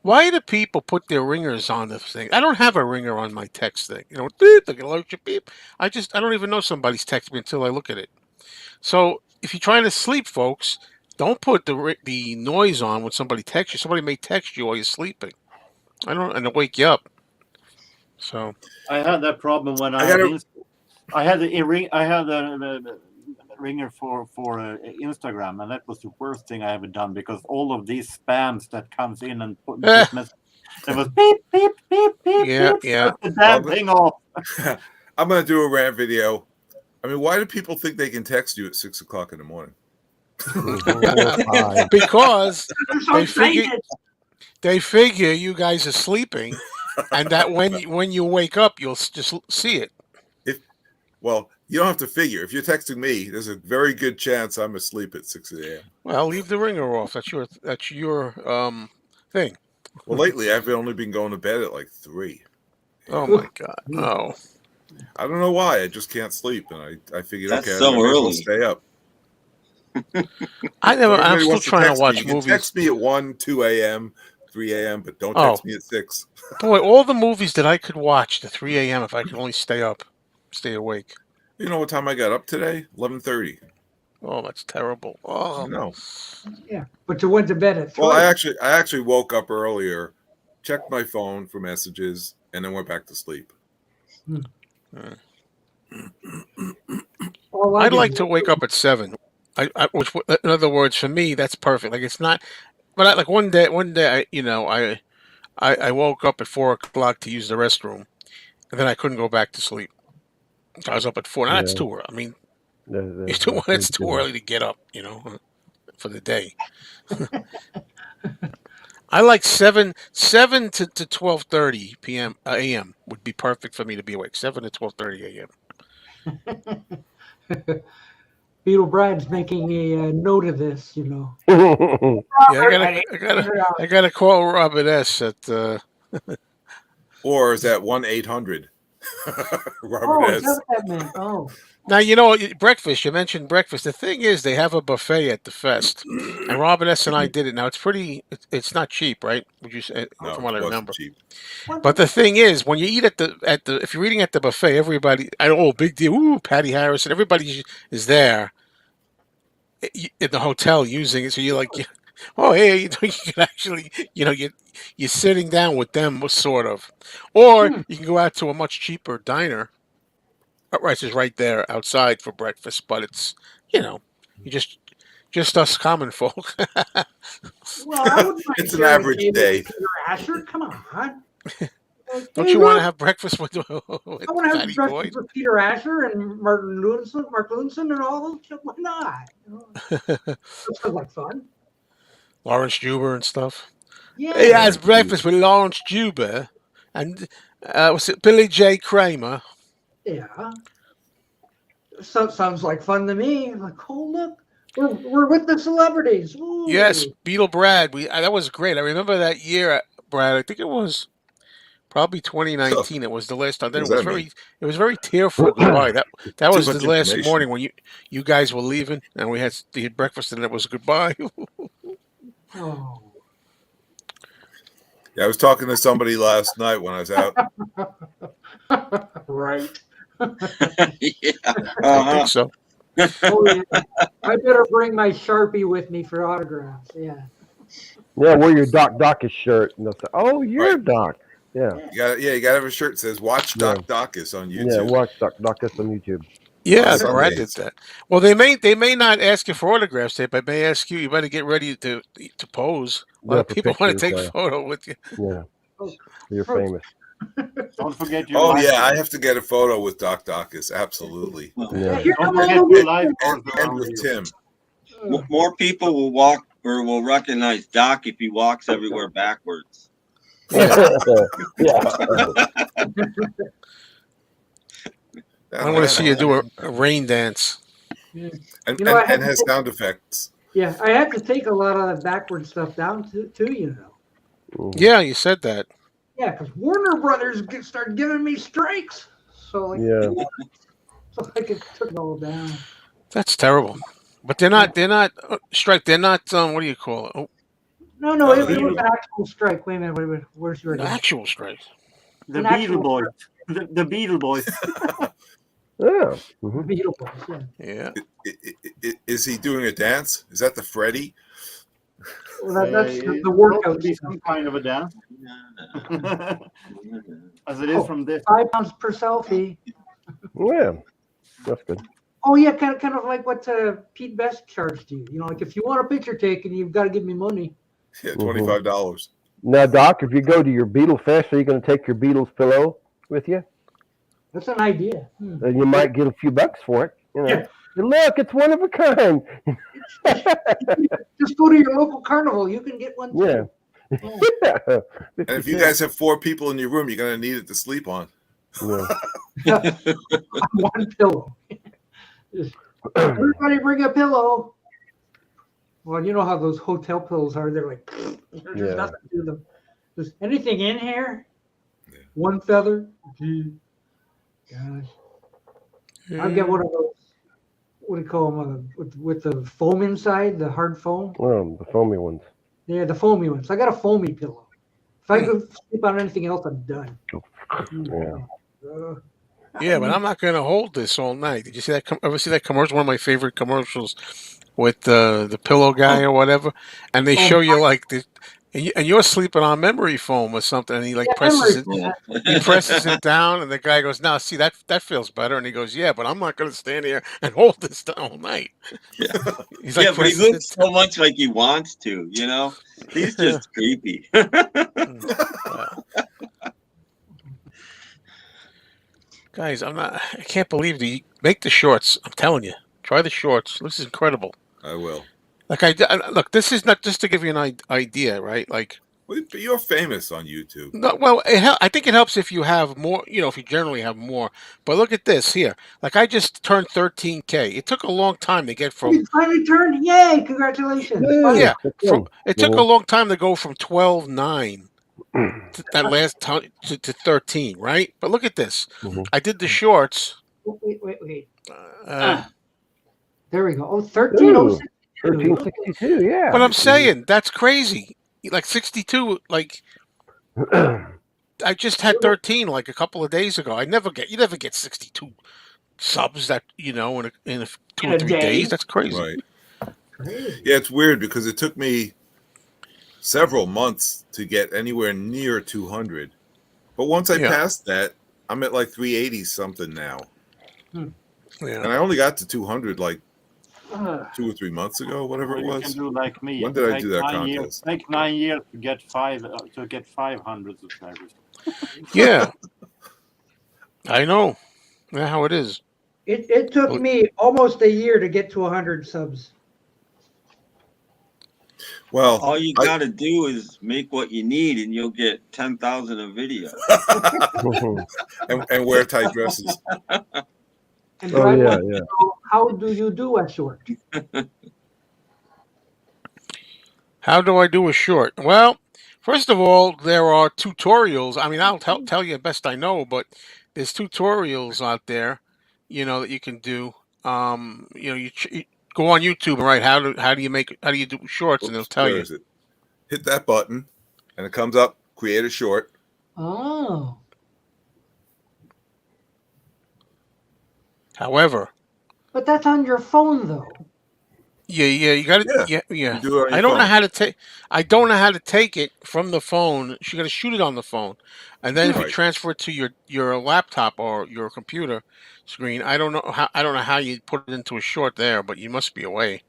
Why do people put their ringers on this thing? I don't have a ringer on my text thing. Beep, like alert you, beep. I don't even know somebody's texted me until I look at it. So if you're trying to sleep, folks, don't put the noise on when somebody texts you. Somebody may text you while you're sleeping. And it'll wake you up. So I had that problem when I had the ringer for Instagram, and that was the worst thing I ever done because all of these spams that comes in and put messages, it was beep beep beep beep. Yeah, beep, yeah. the damn thing off. I'm gonna do a rant video. I mean, why do people think they can text you at 6 o'clock in the morning? Because So they figure you guys are sleeping, and that when you wake up, you'll just see it. Well, you don't have to figure. If you're texting me, there's a very good chance I'm asleep at 6 a.m. Well, leave the ringer off. That's your thing. Well, lately I've only been going to bed at like 3. Oh my God! Oh, I don't know why. I just can't sleep, and I figured, That's okay, so I might as well early. stay up. I'm still trying to watch you can movies. text me at 1, 2 a.m., 3 a.m., but don't text me at 6. Boy, all the movies that I could watch at 3 a.m. if I could only stay awake. You know what time I got up today? 11:30. Oh, that's terrible. Oh No. Yeah, but you went to bed at 3. Well, I actually woke up earlier, checked my phone for messages, and then went back to sleep. I'd like to wake up at 7. Which, in other words, for me, that's perfect. Like it's not But like one day, I woke up at 4 o'clock to use the restroom, and then I couldn't go back to sleep. I was up at 4. Now that's too early. I mean, it's too early to get up, for the day. I like 7 to 12:30 p.m. a.m. would be perfect for me to be awake. 7 to 12:30 a.m. Beetle Brad's making a note of this, Yeah, I gotta call Robert S. at. Or is that 1-800? Robert S. Is that what that meant? Oh. Now, breakfast. You mentioned breakfast. The thing is, they have a buffet at the fest, and Robert S. and I did it. Now, it's pretty. It's not cheap, right? Would you say? No, from what I remember. Cheap. But the thing is, when you eat at the if you're eating at the buffet, everybody, big deal. Ooh, Patty Harrison. Everybody is there in the hotel using it. So you're like, oh, hey, you can actually, you're sitting down with them, sort of, or you can go out to a much cheaper diner. Rice is right there outside for breakfast, but it's you just us common folk. Well, I wouldn't mind it's an average day. Peter Asher, come on. Don't you want to have breakfast with I want to have breakfast with Peter Asher and Mark Lewinson, and all those. Why not? That sounds like fun. Lawrence Juber and stuff. Yeah. He has breakfast with Lawrence Juber and was it Billy J. Kramer? Yeah. So sounds like fun to me. Like, oh look, we're with the celebrities. Ooh. Yes, Beetle Brad. That was great. I remember that year, Brad. I think it was probably 2019. It was the last time. Then it was very tearful goodbye. That was the last morning when you guys were leaving, and we had breakfast, and it was goodbye. Oh. Yeah, I was talking to somebody last night when I was out. Right. Yeah. I think so. Oh, yeah. I better bring my Sharpie with me for autographs. Yeah. Yeah, wear your Doc Dacus shirt, and they'll say, "Oh, you're Doc." Yeah. You gotta have a shirt that says "Watch Doc Dacus" on YouTube. Yeah, watch Doc Dacus on YouTube. Yeah, Brad did that. Well, they may not ask you for autographs, but may ask you. You better get ready to pose. A lot of people want to take a photo with you. Yeah, you're famous. Don't forget your. Oh yeah, I have to get a photo with Doc Dacus. Absolutely. Yeah. Don't forget your live and with Tim. More people will walk or will recognize Doc if he walks everywhere backwards. Yeah. I want to see you do a rain dance. Yeah. And has sound effects. Yeah, I had to take a lot of that backward stuff down too. Yeah, you said that. Yeah, because Warner Brothers started giving me strikes. So so I took it all down. That's terrible. But they're not strike. They're not what do you call it? Oh. No, it was an actual strike. Wait a minute. Where's your actual strike? The Beetle Boys. The Beetle Boys. Yeah. The Beetle Boys. Yeah. Is he doing a dance? Is that the Freddy? Well, that's the workout. Be some kind of a dance. As it is from this. £5 per selfie. Yeah, that's good. Oh yeah, kind of like what Pete Best charged you. Like if you want a picture taken, you've got to give me money. Yeah, $25. Now, Doc, if you go to your Beatle Fest, are you going to take your Beatles pillow with you? That's an idea. And you might get a few bucks for it. Yeah. Look, it's one of a kind. Just go to your local carnival. You can get one too. Yeah. And if you guys have 4 people in your room, you're going to need it to sleep on. Yeah. One pillow. Everybody bring a pillow. Well, you know how those hotel pillows are. They're like, there's nothing to them. There's anything in here? Yeah. One feather? Gee. Gosh. I'll get one of those. What do you call them? With the foam inside, the hard foam? Well, the foamy ones. Yeah, the foamy ones. I got a foamy pillow. If I could sleep on anything else, I'm done. Yeah. Yeah, but I'm not going to hold this all night. Did you see that? Ever see that commercial? One of my favorite commercials with the pillow guy or whatever, and they show you like this, and you're sleeping on memory foam or something, and he presses it down, and the guy goes, "Now, see that feels better," and he goes, "Yeah, but I'm not going to stand here and hold this all night." Yeah, he's like, but he looks so much like he wants to, He's just creepy. Wow. Guys, I can't believe you make the shorts. I'm telling you, try the shorts. This is incredible. I will. Like look, this is not just to give you an idea, right? Like, Well, but you're famous on YouTube. no, well, I think it helps if you have more, if you generally have more. But look at this here. Like, I just turned 13K. It took a long time to get from. You finally turned. Yay! Congratulations. Woo, Yeah, good thing. it took a long time to go from 12.9 to that last time to 13, right? But look at this. Mhm. I did the shorts. Wait. Uh, There we go. Oh, 1306. 1362, yeah. but I'm saying that's crazy. Like 62, like I just had 13 like a couple of days ago. You never get 62 subs that in a 2 In or a 3 day. days. That's crazy. Right. Crazy. Yeah, it's weird because it took me several months to get anywhere near 200. But once I passed that, I'm at like 380 something now. And Yeah. I only got to 200 like 2 or 3 months ago, whatever it You was. can do like me. When did I Take do that 9 contest? years, take 9 years to get 500 subscribers. Yeah. I know. That's how it is. It took me almost a year to get to 100 subs. Well, All you got to do is make what you need, and you'll get 10,000 a video. and wear tight dresses. And Oh, I yeah, want to yeah. know, how do you do a short? How do I do a short? Well, first of all, there are tutorials. I mean, I'll tell you best I know, but there's tutorials out there, that you can do. You go on YouTube and write how do you do shorts, and they'll tell Where you. is it? Hit that button, and it comes up. Create a short. Oh. However, But that's on your phone, though. yeah, you got to, yeah. You do it on your I don't know phone. how to take. I don't know how to take it from the phone. You got to shoot it on the phone, and then if you Right. transfer it to your laptop or your computer screen, I don't know how you put it into a short there, but you must be a way.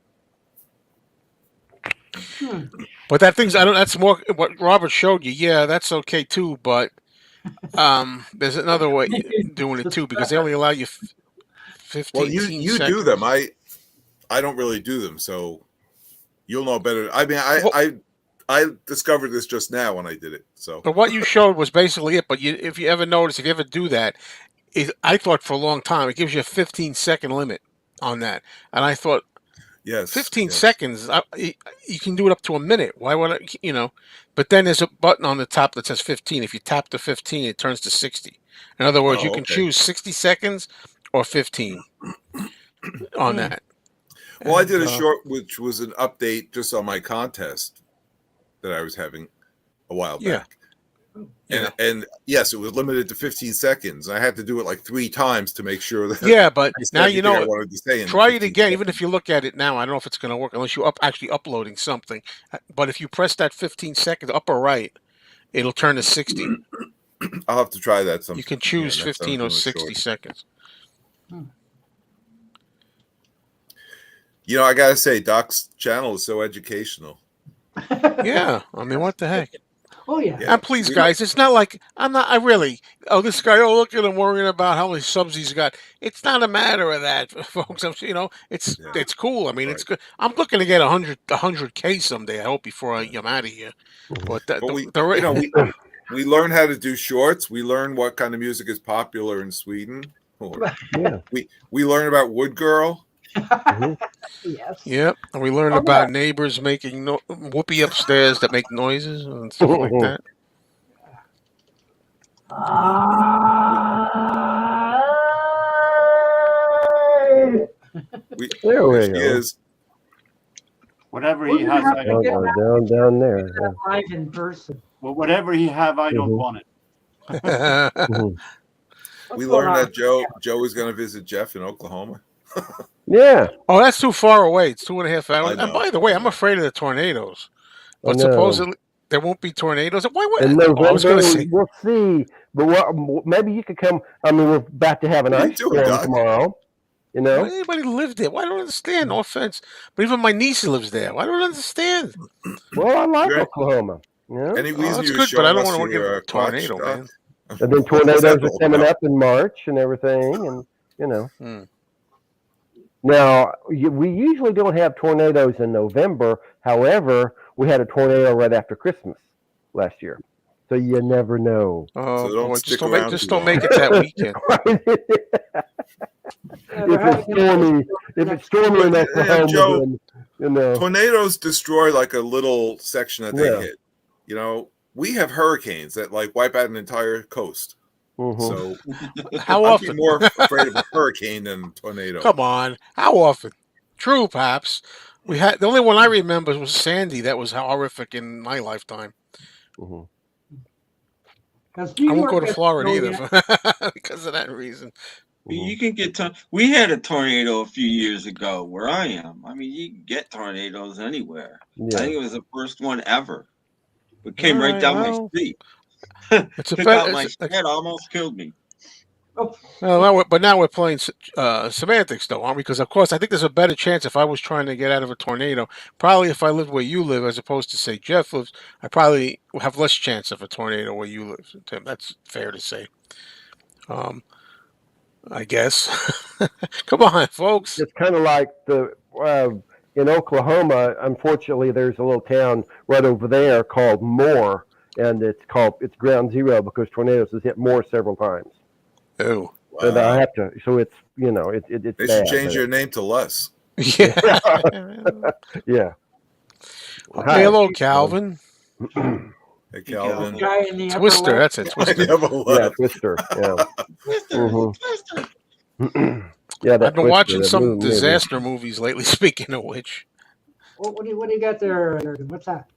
But that's more what Robert showed you. Yeah, that's okay too. But there's another way doing it too, because they only allow you 15 Well, you seconds. do them. I don't really do them, so you'll know better. I mean, I discovered this just now when I did it. So, But what you showed was basically it. But if you ever do that, I thought for a long time it gives you a 15-second limit on that, and I thought, yes, 15 seconds, you can do it up to a minute. Why would I, But then there's a button on the top that says 15. If you tap the 15, it turns to 60. In other words, you can choose 60 seconds or 15 on that. Well, I did a short, which was an update just on my contest that I was having a while back. Yeah. And yes, it was limited to 15 seconds. I had to do it like 3 times to make sure that. Yeah, but now I wanted to say. Try it again. Even if you look at it now, I don't know if it's going to work unless you actually uploading something. But if you press that 15 seconds upper right, it'll turn to 60. I'll have to try that sometime. You can choose 15 or 60 seconds. I gotta say, Doc's channel is so educational. Yeah, I mean, what the heck? Oh yeah. And please, guys, it's not like this guy, look at him worrying about how many subs he's got. It's not a matter of that, folks. It's cool. I mean, it's good. I'm looking to get 100K someday. I hope before I'm out of here. But we learn how to do shorts. We learn what kind of music is popular in Sweden. We learn about Wood Girl. Yes. Yep. And we learn about neighbors making whoopee upstairs that make noises and stuff like that. There we She go. is. Whatever he has, I don't want it. Down there. Live in person. Well, whatever he have, I don't want it. We learned that Joe is going to visit Jeff in Oklahoma. Yeah. Oh, that's too far away. It's 2.5 hours. I And know. by the way, I'm afraid of the tornadoes. But I know. supposedly there won't be tornadoes. Why would In I was going November, to say. we'll see. But maybe you could come. I mean, we're about to have an What are you ice doing, storm Doc? tomorrow. You Why know? does anybody live there? Why I don't understand. No offense, but even my niece lives there. Why don't I understand? Well, I like Sure. Oklahoma. You know? Any Oh, reason that's you were good, but I showing don't us want to get your a crotch, tornado, Doc? man. And then What was that tornadoes are all coming about? up in March and everything, and you know. Hmm. Now we usually don't have tornadoes in November. However, we had a tornado right after Christmas last year, so you never know. Oh So don't boy, stick around just too don't long. make it that weekend. If it's stormy in Oklahoma, Joe, then you know. tornadoes destroy like a little section that they Yeah. hit. You know, we have hurricanes that like wipe out an entire coast. Mhm. So How I'd be often? more afraid of a hurricane than a tornado. Come on, how often? True, perhaps. We had the only one I remember was Sandy. That was horrific in my lifetime. Mhm. Has New I won't go York to got Florida snow either yet? because of that reason. You can get we had a tornado a few years ago where I am. I mean, you can get tornadoes anywhere. I Yeah. think it was the first one ever. It came All right right, down well, my street. it's a Took bet. out my It's like, shed, almost killed me. Oh, well, now we're playing semantics, though, aren't we? Because of course, I think there's a better chance if I was trying to get out of a tornado. Probably if I lived where you live, as opposed to say Jeff lives, I probably have less chance of a tornado where you live, Tim. That's fair to say. I guess. Come on, folks. It's kind of like in Oklahoma. Unfortunately, there's a little town right over there called Moore, and it's ground zero because tornadoes has hit Moore several times. Oh, And I Wow. have to. So it's it's They bad. should change your name to Les. yeah. Yeah. Okay, hello, Calvin. Hey, Calvin. guy in the upper Twister. left. That's it. I Twister. never Yeah, left. Twister. Yeah. Twister, Mhm. Twister. Yeah, that I've been Twister, watching that some movie. disaster movies lately. Speaking of which, What do you got there, Jurgen? What's that?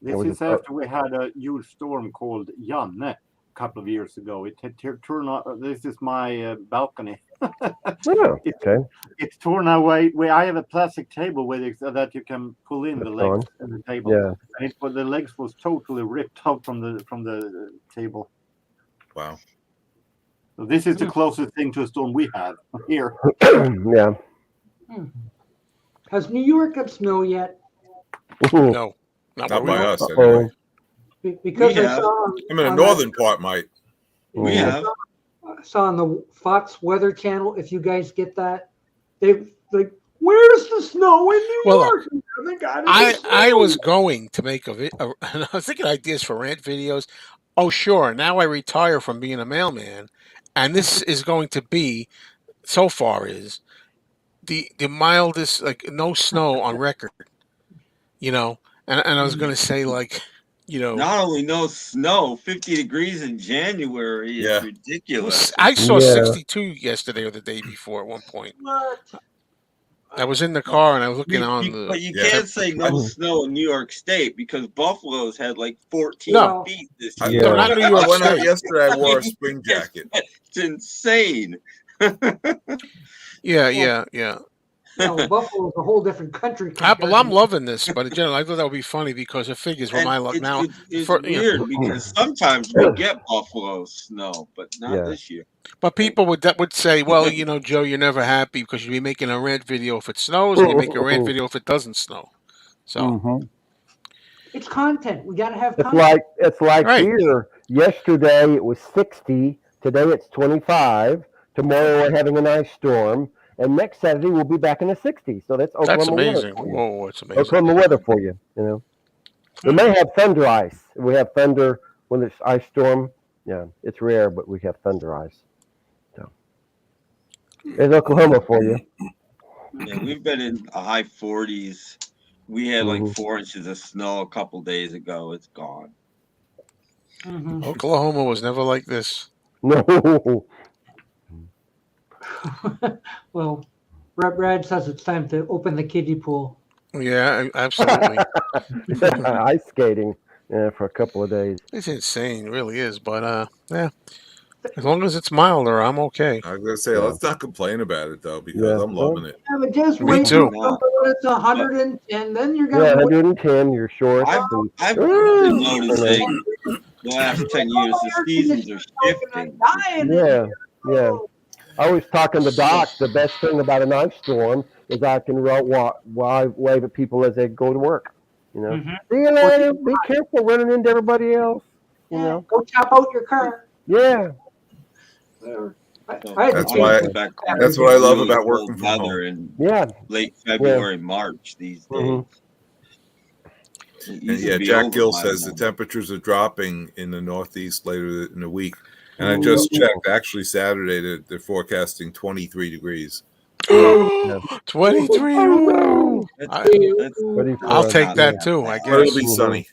This was is it- after we had a huge storm called Janne a couple of years ago. It had turned out. This is my balcony. Oh, okay. It's torn away. I have a plastic table with it so that you can pull in the That's legs fine. in the table. Yeah. And the legs was totally ripped out from the table. Wow. So this is the closest thing to a storm we have here. Yeah. Has New York got snow yet? no, not Not where by we are. us, Uh-oh. anyway. Because We I have. saw I'm in the on northern part, might. We have. I saw on the Fox Weather Channel. If you guys get that, they like, where's the snow in New Well, York? We haven't got any I snow was yet. going to make and I was thinking ideas for rant videos. Oh, sure. Now I retire from being a mailman, and this is going to be so far is the mildest, like no snow on record. You know, and I was going to say like, you know, Not only no snow, 50 degrees in January is Yeah. ridiculous. I saw Yeah. 62 yesterday or the day before at one point. What? I was in the car and I was looking on the. But you Yeah. can't say no snow in New York State because Buffalo's had like 14 No. feet this I, year. No, not New York I went out State. yesterday. I wore a spring jacket. It's insane. Yeah. No, Buffalo's a whole different country. But compared I'm to- loving this. But in general, I thought that would be funny because it figures with And my luck it's, now. it's for- you know. weird because sometimes we get Buffalo snow, but not Yeah. this year. But people would say, well, you know, Joe, you're never happy because you'll be making a rant video if it snows, and you make a rant video if it doesn't snow. So Mhm. It's content. We got to have It's content. like Right. here. Yesterday it was 60. Today it's 25. Tomorrow we're having a nice storm, and next Saturday we'll be back in the 60s. So that's Oklahoma that's amazing. weather for you. Whoa, it's amazing. Oklahoma weather for you. You know, we may have thunder ice. We have thunder when there's ice storm. Yeah, it's rare, but we have thunder ice. So there's Oklahoma for you. Yeah, we've been in a high 40s. We had like Mhm. 4 inches of snow a couple days ago. It's gone. Mhm. Oklahoma was never like this. No. Well, Brad says it's time to open the kiddie pool. Yeah, absolutely. Ice skating for a couple of days. It's insane, it really is. But yeah, as long as it's milder, I'm okay. I was gonna say, Yeah. let's not complain about it though, because Yeah. I'm loving it. Yeah, but just Me wait too. till it's 110, then you're Yeah, gonna. 110. You're short. I've been noticing the last 10 years the seasons are shifting. Dying. Yeah, yeah. I was talking to Doc. The best thing about an ice storm is I can wave at people as they go to work. You know, Mhm. see you later. Be careful running into everybody else. You know, Go chop out your car. yeah. Whatever. So I had to That's change why- my expect That's what I love really about cold working from weather home. in Yeah. late February, March these days. Mhm. It And used to yeah, be Jack over Gill by says the now. temperatures are dropping in the Northeast later in the week. And I just checked. Actually, Saturday they're forecasting 23 degrees. 23. Ooh. That's I'll Pretty take not that bad. too, I But it'll guess. be sunny.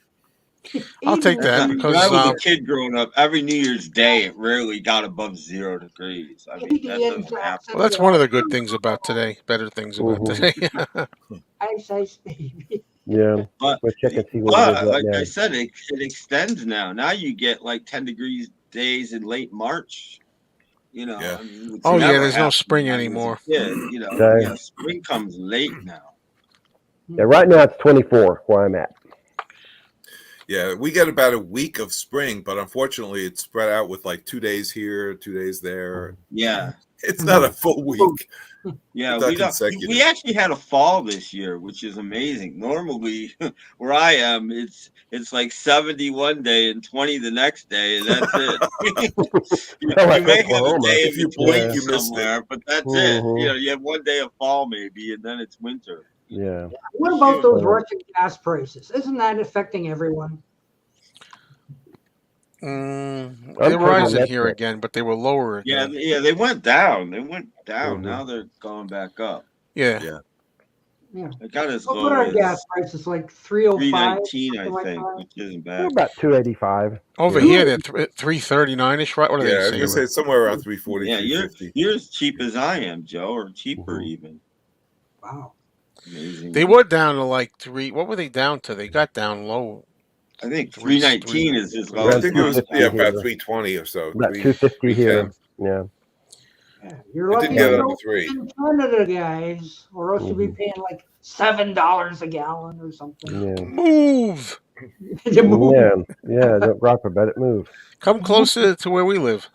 I'll take that When because I was a kid growing up, every New Year's Day it rarely got above 0 degrees. I mean, that doesn't happen. well, that's one of the good things about today. Better things about Mhm. today. Ice, baby. Yeah. But, Let's check and see what it is right like now. I said, it extends now. Now you get like 10 degrees days in late March. You know, Yeah. I mean, it's Oh, yeah, never there's no happened spring when I was a anymore. kid, you know, Okay. yeah, spring comes late now. Yeah, right now it's 24 where I'm at. Yeah, we get about a week of spring, but unfortunately it's spread out with like 2 days here, 2 days there. Yeah. It's not a full week. Yeah, It's not we don't. consecutive. We actually had a fall this year, which is amazing. Normally, where I am, it's like 70 one day and 20 the next day, and that's it. you Like may have a Oklahoma. day If in you blink, between you missed it. somewhere, but that's it. Mhm. You know, you have one day of fall maybe, and then it's winter. Yeah. What about those Russian gas prices? Isn't that affecting everyone? They're rising here again, but they were lower again. Yeah, they went down. They went down. Mhm. Now they're going back up. Yeah. It got as What low are as gas prices? Like 305? 319, I something like think, that? which isn't We're bad. about 285. Over Yeah. here, they're 339-ish, right? What are Yeah, I they was saying? gonna say it's somewhere around 340, Yeah, 350. you're as cheap as I am, Joe, or cheaper Mhm. even. Wow. Amazing. They were down to like 3. What were they down to? They got down low. I think 319 319 is as low Around as I think it was mine. about 320 or so. About 250 here. 310. Yeah. Yeah, you're It lucky didn't get you're under 3. in Canada, guys, or else you'll be paying like $7 a gallon or something. Yeah. Move. You move. Yeah. Don't rock about it. Move. Come closer to where we live.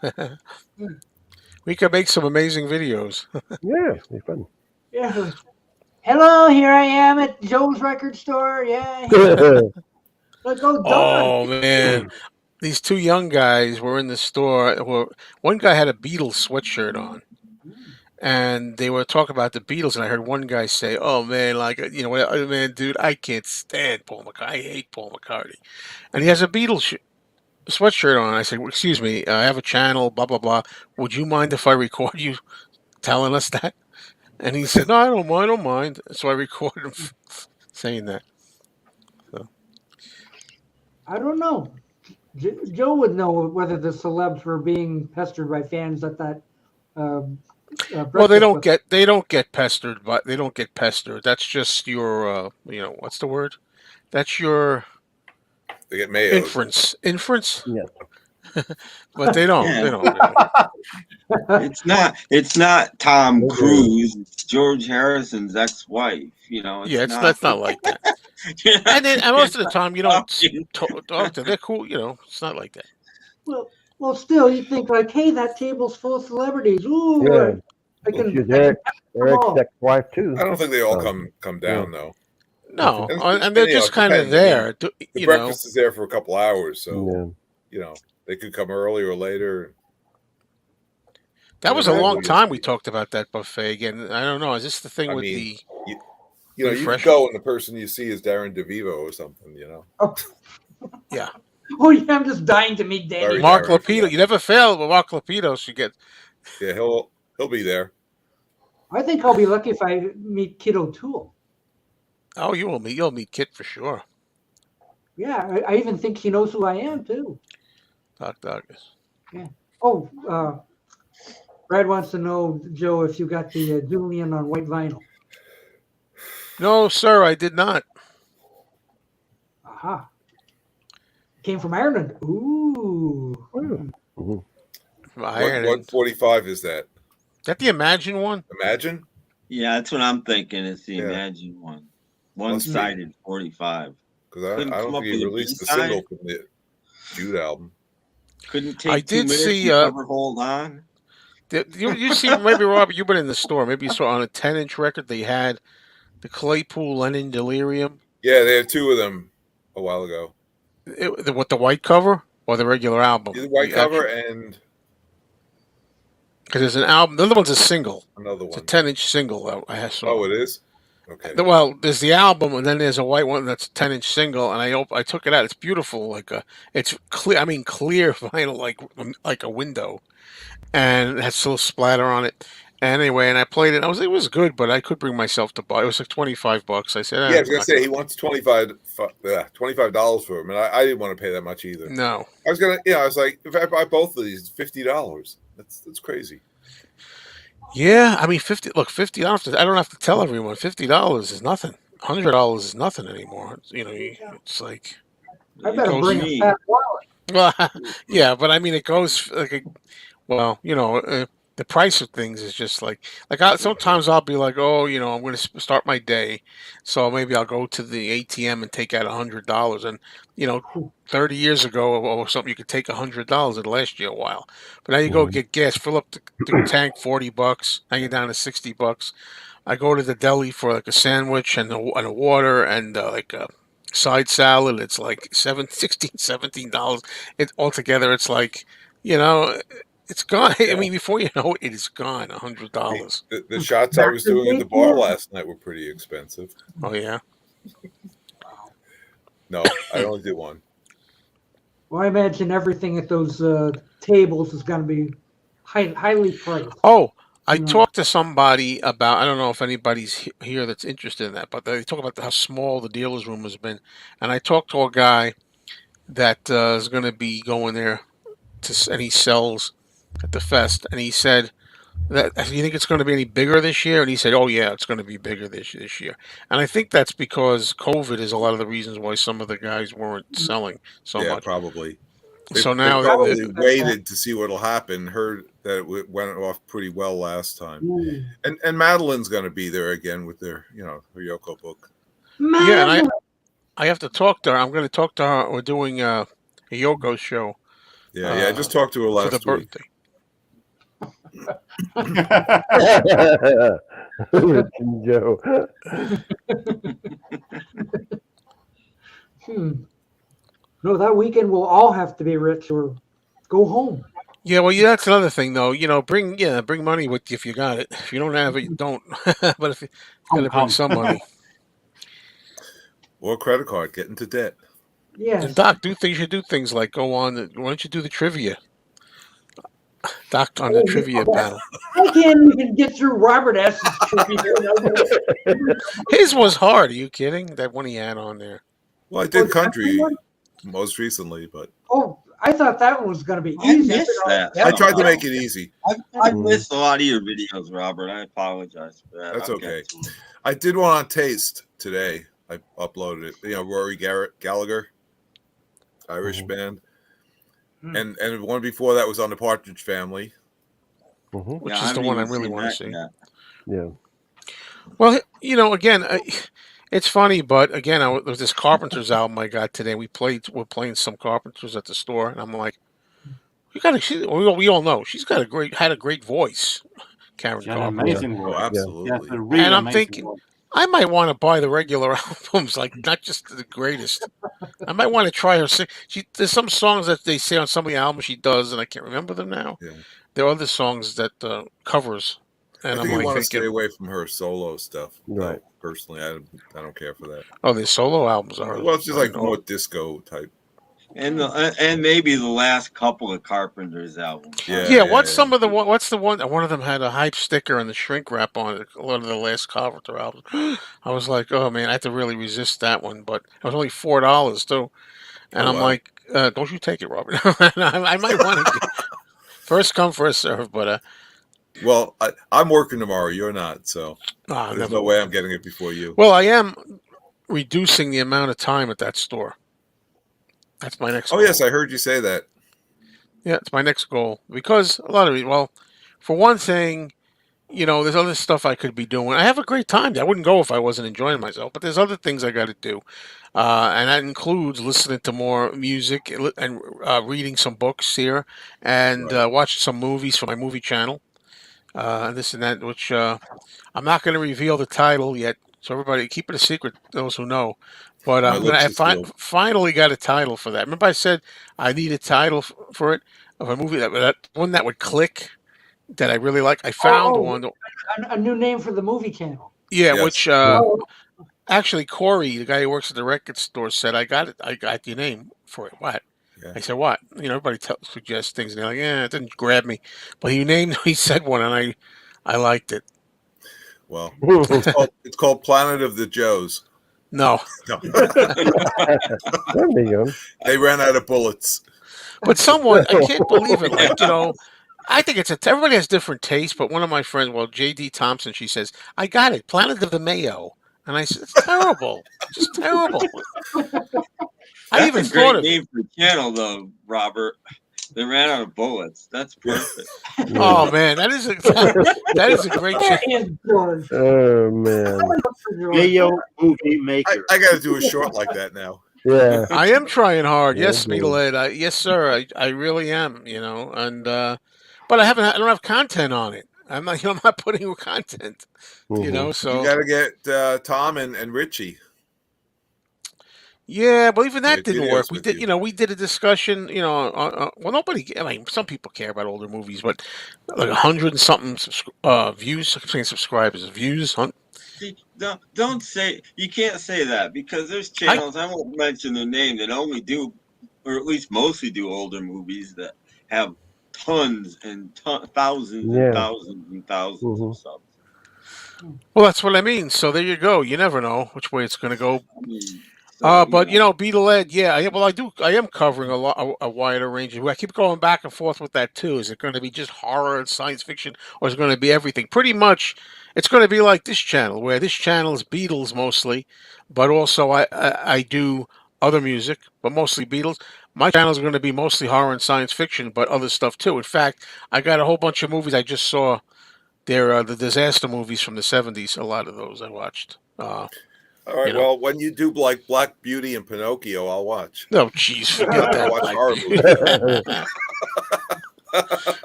We could make some amazing videos. Yeah. It'd be fun. Yeah. Hello, here I am at Joe's record store. Yeah. Let's go, Oh, man. These two young guys were in the store. One guy had a Beatles sweatshirt on. And they were talking about the Beatles, and I heard one guy say, "Oh man, like man, dude, I can't stand Paul McCartney. I hate Paul McCartney." And he has a Beatles sweatshirt on. I said, "Excuse me, I have a channel, blah blah blah. Would you mind if I record you telling us that?" And he said, "No, I don't mind." So I recorded him saying that. So. I don't know. Joe would know whether the celebs were being pestered by fans at that. Well, they don't get pestered, but they don't get pestered. That's just your, what's the word? That's your They get Mayo. inference. Yeah. But they don't. Yeah. They don't really. It's not Tom Cruise. It's George Harrison's ex-wife. You know. That's not like that. And most of the time, you don't talk to. They're cool. It's not like that. Well, still, you think like, hey, that table's full of celebrities. Ooh, Yeah. I can. She's Eric's ex-wife too. I don't think they all come down though. No, and they're just kind of there. The breakfast is there for a couple hours, so Yeah. they could come early or later. That was a long time we talked about that buffet again. I don't know. Is this the thing with the? You could go and the person you see is Darren DeVivo or something. Oh. Yeah. Oh yeah, I'm just dying to meet Danny. Mark Lapito. You never fail with Mark Lapito. Should get. Yeah, he'll be there. I think I'll be lucky if I meet Kid O'Toole. Oh, you will meet. You'll meet Kit for sure. Yeah, I even think he knows who I am too. Doc Douglas. Yeah. Oh, Brad wants to know, Joe, if you got the Julian on white vinyl. No, sir, I did not. Aha. Came from Ireland. Ooh. Mm-hmm. Ireland. 145 is that? Is that the Imagine one? Imagine? Yeah, that's what I'm thinking. It's the Imagine one. One-sided 45. Because I don't think he released the single from the Jude album. Couldn't take 2 minutes to cover Hold On. You see, maybe Robert, you've been in the store. Maybe you saw on a 10-inch record they had the Claypool Lennon Delirium. Yeah, they had two of them a while ago. With the white cover or the regular album? The white cover and because there's an album. The other one's a single. another It's a one. 10-inch single. I saw. Oh, it is. Okay. Well, there's the album, and then there's a white one that's a 10-inch single, and I took it out. It's beautiful, it's clear. I mean, clear vinyl, like a window, and it has a little splatter on it. And anyway, and I played it. It was good, but I could bring myself to buy. It was like $25. I said, yeah, I was gonna say he wants $25 for him, and I didn't want to pay that much either. No, I was like, if I buy both of these, $50. That's crazy. Yeah, I mean, 50. Look, 50. I don't have to tell everyone. $50 is nothing. $100 is nothing anymore. It's like I better goes- bring a fat wallet. well, yeah, but I mean, it goes the price of things is just sometimes I'll be like, oh, I'm going to start my day, so maybe I'll go to the ATM and take out $100, and 30 years ago or something, you could take $100. It'd last you a while, but now you go get gas, fill up the tank, $40. Now you're down to $60. I go to the deli for like a sandwich and a water and like a side salad. It's like $17. It altogether, it's like it's gone. I mean, before you know it, it's gone. $100. The shots I was doing at the bar last night were pretty expensive. Oh yeah. No, I only did one. Well, I imagine everything at those tables is going to be highly priced. Oh, I talked to somebody about. I don't know if anybody's here that's interested in that, but they talk about how small the dealer's room has been. And I talked to a guy that is going to be going there and he sells at the fest, and he said that, do you think it's going to be any bigger this year? And he said, oh yeah, it's going to be bigger this year. And I think that's because COVID is a lot of the reasons why some of the guys weren't selling so much. Probably. So now they probably waited to see what'll happen. Heard that it went off pretty well last time. And Madeline's going to be there again with her Yoko book. Yeah, and I have to talk to her. I'm going to talk to her. We're doing a Yoko show. Yeah, I just talked to her last for the week. birthday. Joe. No, that weekend we'll all have to be rich or go home. Yeah, well, that's another thing, though. Bring money with you if you got it. If you don't have it, you don't. But if you got to bring some money. Or credit card, get into debt. Yes. And Doc, you should do things like go on. Why don't you do the trivia? Doc on the trivia panel. I can't even get through Robert S.'s trivia. His was hard. Are you kidding? That one he had on there. Well, I did country most recently, but I thought that one was going to be I easy. missed that. I tried to make it easy. I've missed a lot of your videos, Robert. I apologize for that. That's okay. I did one on Taste today. I uploaded it. Rory Gallagher, Irish band. And one before that was on the Partridge Family. Which is the one I really want to see. Yeah. Well, again, it's funny, but again, there was this Carpenters album I got today. We're playing some Carpenters at the store, and I'm like, we all know she's got had a great voice, Karen Carpenter. Amazing voice. Oh, absolutely. Yeah, really and I'm thinking, voice. I might want to buy the regular albums, like not just the greatest. I might want to try her sing. There's some songs that they say on some of the albums she does, and I can't remember them now. Yeah. There are other songs that covers, and I think I want to stay away from her solo stuff. Right. No, personally, I don't care for that. Oh, the solo albums are. Well, it's just like more disco type. And maybe the last couple of Carpenter's albums. Yeah. What's the one? One of them had a hype sticker and the shrink wrap on it. A lot of the last Carpenter albums. I was like, oh man, I had to really resist that one, but it was only $4 too. And I'm like, don't you take it, Robert? I might want to. First come, first serve, but. Well, I'm working tomorrow. You're not, so there's no way I'm getting it before you. Well, I am reducing the amount of time at that store. That's my next goal. Yes, I heard you say that. Yeah, it's my next goal. Because a lot of it, well, for one thing, there's other stuff I could be doing. I have a great time. I wouldn't go if I wasn't enjoying myself, but there's other things I got to do. And that includes listening to more music and reading some books here and watching some movies for my movie channel. and this and that, which I'm not going to reveal the title yet, so everybody keep it a secret. Those who know, but My I'm gonna. lips I are sealed. finally got a title for that. Remember, I said I need a title for it of a movie that one that would click that I really like. I found Oh, one. a new name for the movie channel. Yeah, Yes. which Oh, actually Corey, the guy who works at the record store, said I got it. I got your name for it. What? Yeah. I said what? You know, everybody suggests things, and they're like, "Yeah, it didn't grab me," but he named. He said one, and I liked it. Well, it's called Planet of the Joes. No, No. There you go. They ran out of bullets. but someone I can't believe it. Like I think everybody has different tastes, but one of my friends, well, J.D. Thompson, she says, "I got it, Planet of the Mayo," and I said, "It's terrible, just terrible." I That's even a thought great of it. name for channel, though, Robert. They ran out of bullets. That's perfect. Oh man, that is a that is a great there channel. he is, George. Oh man. George. Mayo movie maker. I got to do a short like that now. Yeah. I am trying hard. Yeah, Yes, dude. Beetlehead. Yes, sir. I really am. You know, and but I don't have content on it. I'm not. I'm not putting content. You know, You so got to get Tom and Richie. yeah. But even that Make didn't videos work. We with did. you. You know, we did a discussion. You know, well, nobody. I mean, some people care about older movies, but like 100 and something views. I'm saying subscribers, views. See, don't say you can't say that because there's I channels I won't mention their name that only do, or at least mostly do older movies that have tons and thousands and Yeah. thousands and 1000s Mhm. of subs. Well, that's what I mean. So there you go. You never know which way it's going to go. I mean, so But you know, Beetlehead, yeah. Well, I do. I am covering a wider range. I keep going back and forth with that too. Is it going to be just horror and science fiction, or is it going to be everything? Pretty much, it's going to be like this channel, where this channel is Beatles mostly, but also I do other music, but mostly Beatles. My channel is going to be mostly horror and science fiction, but other stuff too. In fact, I got a whole bunch of movies I just saw. They're the disaster movies from the '70s. A lot of those I watched. All right. You know. Well, when you do like Black Beauty and Pinocchio, I'll watch. No, jeez, forget I that. watch Black horror Beauty.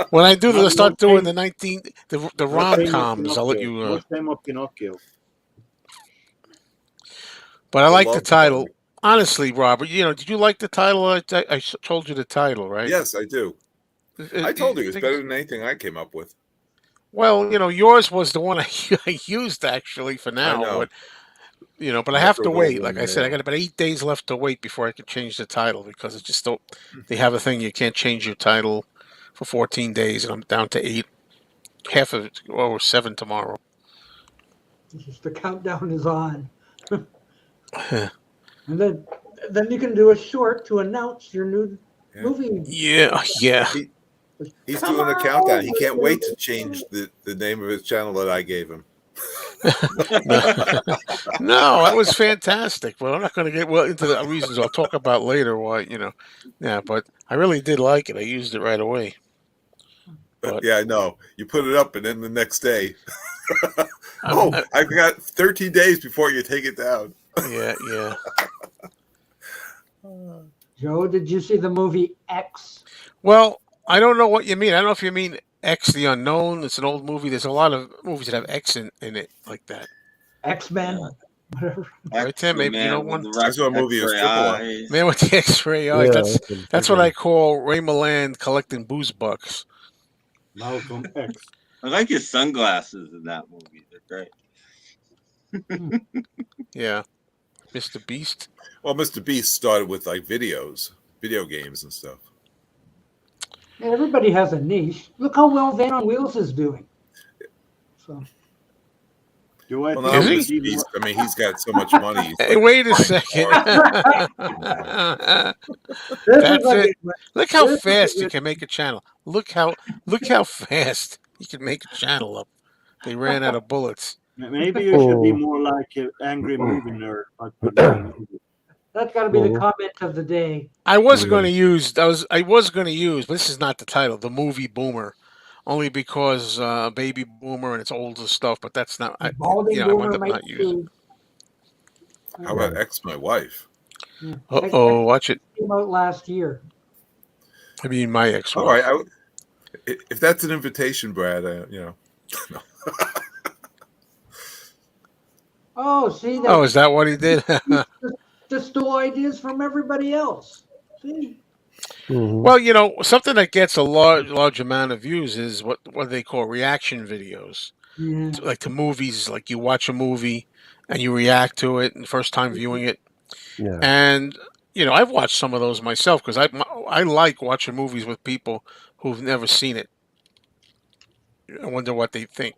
When I do this, I start doing the the rom coms. I'll let you. What's the name of Pinocchio? But I The like the Love title. Department. Honestly, Robert, you know, did you like the title? I told you the title, right? Yes, I do. I told you it's think better than anything I came up with. Well, you know, yours was the one I used actually for I now, know. but you know, but I have to Metro wait. Goldwyn Like I said, I Mayo. got about 8 days left to wait before I can change the title because it's just don't. They have a thing you can't change your title for 14 days, and I'm down to 8. Half of it, or 7 tomorrow. The countdown is on. And then you can do a short to announce your new Yeah. movie. Yeah, yeah. He's Come doing a on countdown. He over can't to- wait to change the name of his channel that I gave him. No, that was fantastic. But I'm not going to get into the reasons I'll talk about later. Why, you know, yeah. But I really did like it. I used it right away. But Yeah, I know. You put it up, and then the next day, I'm- I've got 13 days before you take it down. yeah, yeah. Joe, did you see the movie X? Well, I don't know what you mean. I don't know if you mean X the Unknown. It's an old movie. There's a lot of movies that have X in it like that. X-Men? Whatever. Right, Tim? Maybe you know one. I saw a movie as Triple R. Man with the X-ray eyes. Yeah, That's what I call Ray Milland collecting booze bucks. Malcolm X. I like his sunglasses in that movie. They're great. Yeah, Mr. Beast. Well, Mr. Beast started with like video games and stuff. Yeah, everybody has a niche. Look how well Van on Wheels is doing. So Do I Well, think now Is he? Mr. Beast, I mean, he's got so much money. He's Hey, like wait a fighting second. hard. this That's is a it. good one. Look how This is fast a you good- can make a channel. Look how fast you can make a channel up. They ran out of bullets. Maybe you should be more like an angry movie nerd. That's got to be the comment of the day. I was going to use, but this is not the title. The movie Boomer, only because Baby Boomer and it's older stuff. But that's not. I Balding wound Boomer up might not using. too. How about X My Wife? Uh-oh, watch it. Came out last year. I mean, my ex. All right. If that's an invitation, Brad, you know. Oh, see that? Oh, is that what he did? Just stole ideas from everybody else. See? Mhm. Well, something that gets a large amount of views is what they call reaction videos. Yeah. Like to movies, like you watch a movie and you react to it, and the first time viewing it. Yeah. And I've watched some of those myself because I like watching movies with people who've never seen it. I wonder what they think.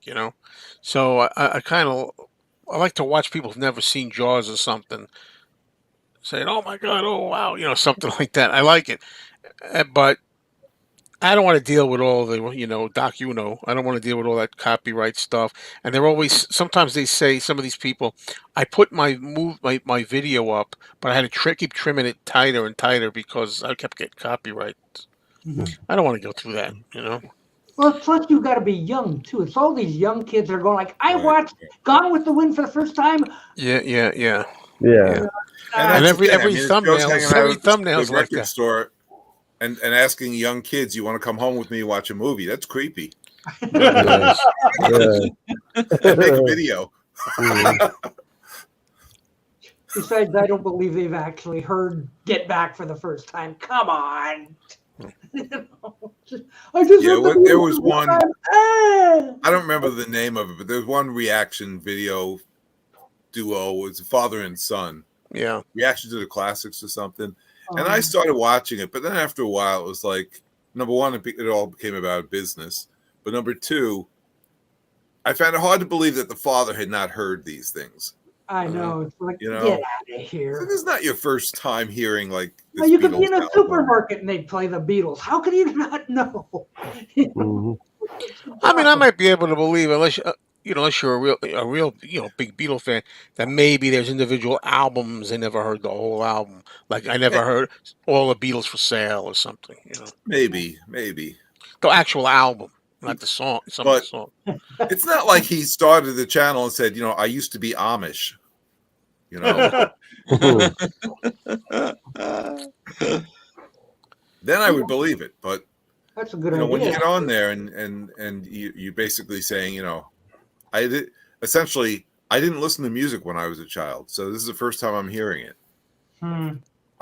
So I kind of I like to watch people who've never seen Jaws or something saying, "Oh my God, oh wow," something like that. I like it, but I don't want to deal with all the doc. I don't want to deal with all that copyright stuff. And they're always sometimes they say some of these people, I put my video up, but I had to keep trimming it tighter and tighter because I kept getting copyright. I don't want to go through that. Well, plus you've got to be young too. It's all these young kids that are going like, I Right. watched Gone with the Wind for the first time. Yeah. Yeah. And And that's the every thing. It's Joe's hanging out every at the thumbnails like record that. store and asking young kids, "You want to come home with me and watch a movie?" That's creepy. Yeah. And make a video. Mhm. Besides, I don't believe they've actually heard Get Back for the first time. Come on. I just Yeah, heard the there Beatles was for the one. first time. Ah! I don't remember the name of it, but there's one reaction video duo. It was a father and son. Yeah. Reaction to the classics or something. And I started watching it, but then after a while, it was like, number one, it all became about business. But number two, I found it hard to believe that the father had not heard these things. I know. It's like, You know? get out of So here. this is not your first time hearing like this. Well, you could be Beatles in a album. supermarket and they'd play the Beatles. How could you not know? Mhm. I mean, I might be able to believe unless you're a real big Beatle fan that maybe there's individual albums I never heard the whole album. Like I never heard all the Beatles for sale or something. Maybe. The actual album, not the song. Some of the But song. it's not like he started the channel and said, I used to be Amish. Then I would believe it. But That's a good when you idea. get on there and you basically saying, I didn't listen to music when I was a child, so this is the first time I'm hearing it. I'm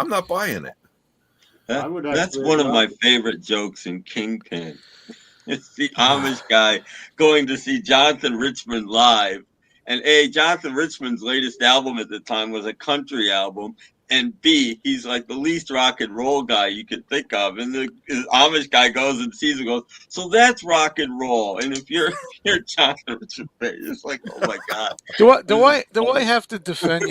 not buying it. That's one of my favorite jokes in Kingpin. It's the Amish guy going to see Jonathan Richman live. And A, Jonathan Richman's latest album at the time was a country album. And B, he's like the least rock and roll guy you could think of. And the Amish guy goes and sees him and goes, so that's rock and roll. And if you're Jonathan Richman, it's like, oh my God. Do I have to defend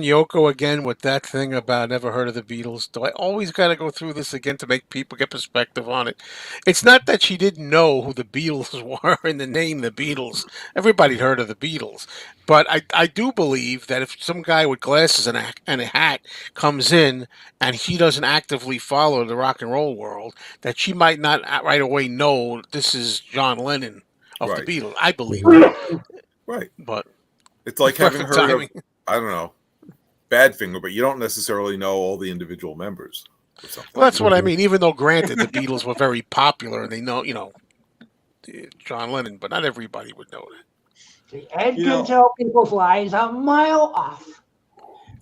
Yoko again with that thing about never heard of the Beatles? Do I always got to go through this again to make people get perspective on it? It's not that she didn't know who the Beatles were and the name the Beatles. Everybody'd heard of the Beatles. But I do believe that if some guy with glasses and a hat comes in and he doesn't actively follow the rock and roll world, that she might not right away know this is John Lennon of Right. the Beatles. I believe that. Right. But it's like having perfect heard timing. of, I don't know, Badfinger, but you don't necessarily know all the individual members or something. Well, that's what I mean. Even though, granted, the Beatles were very popular and they know, John Lennon, but not everybody would know that. See, Ed can tell people's lives a mile off.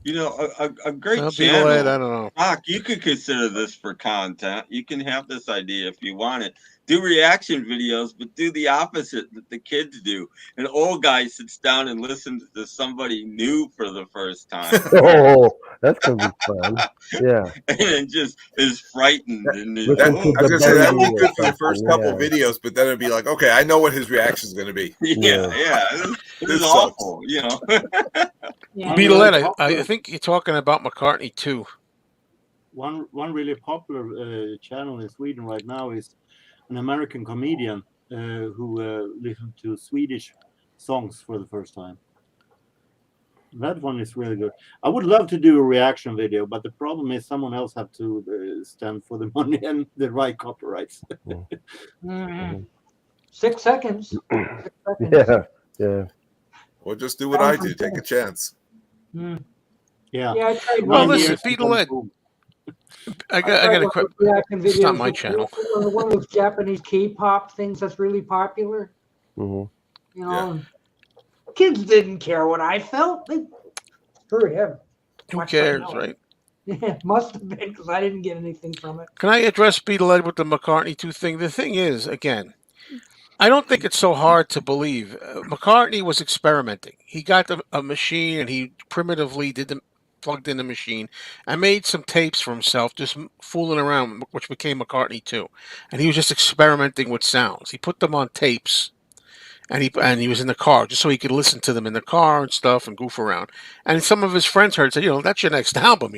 A great Beatle channel. Ed, I don't know. Doc, you could consider this for content. You can have this idea if you want it. Do reaction videos, but do the opposite that the kids do. An old guy sits down and listens to somebody new for the first time. Oh, that's gonna be fun. Yeah. And just is frightened. And I was gonna say that'd be good for the first couple videos, but then it'd be like, okay, I know what his reaction is gonna be. Yeah. This is awful, Beatle Ed, I think you're talking about McCartney too. One really popular channel in Sweden right now is an American comedian who listens to Swedish songs for the first time. That one is really good. I would love to do a reaction video, but the problem is someone else have to stand for the money and the right copyrights. 6 seconds. 6 seconds. Yeah. Or just do what I do. Take a chance. Yeah. Yeah, I tried Well, one. listen, Beatle Ed. I got a quick. Reaction It's not videos my with channel. one of those Japanese K-pop things that's really popular. Mhm. You know, kids didn't care what I felt. They screw him. Who Watch cares, something else. right? Yeah, must have been because I didn't get anything from it. Can I address Beatlehead with the McCartney 2 thing? The thing is, again, I don't think it's so hard to believe. McCartney was experimenting. He got a machine and he primitively plugged in the machine and made some tapes for himself, just fooling around, which became McCartney 2. And he was just experimenting with sounds. He put them on tapes and he was in the car just so he could listen to them in the car and stuff and goof around. And some of his friends heard said, that's your next album.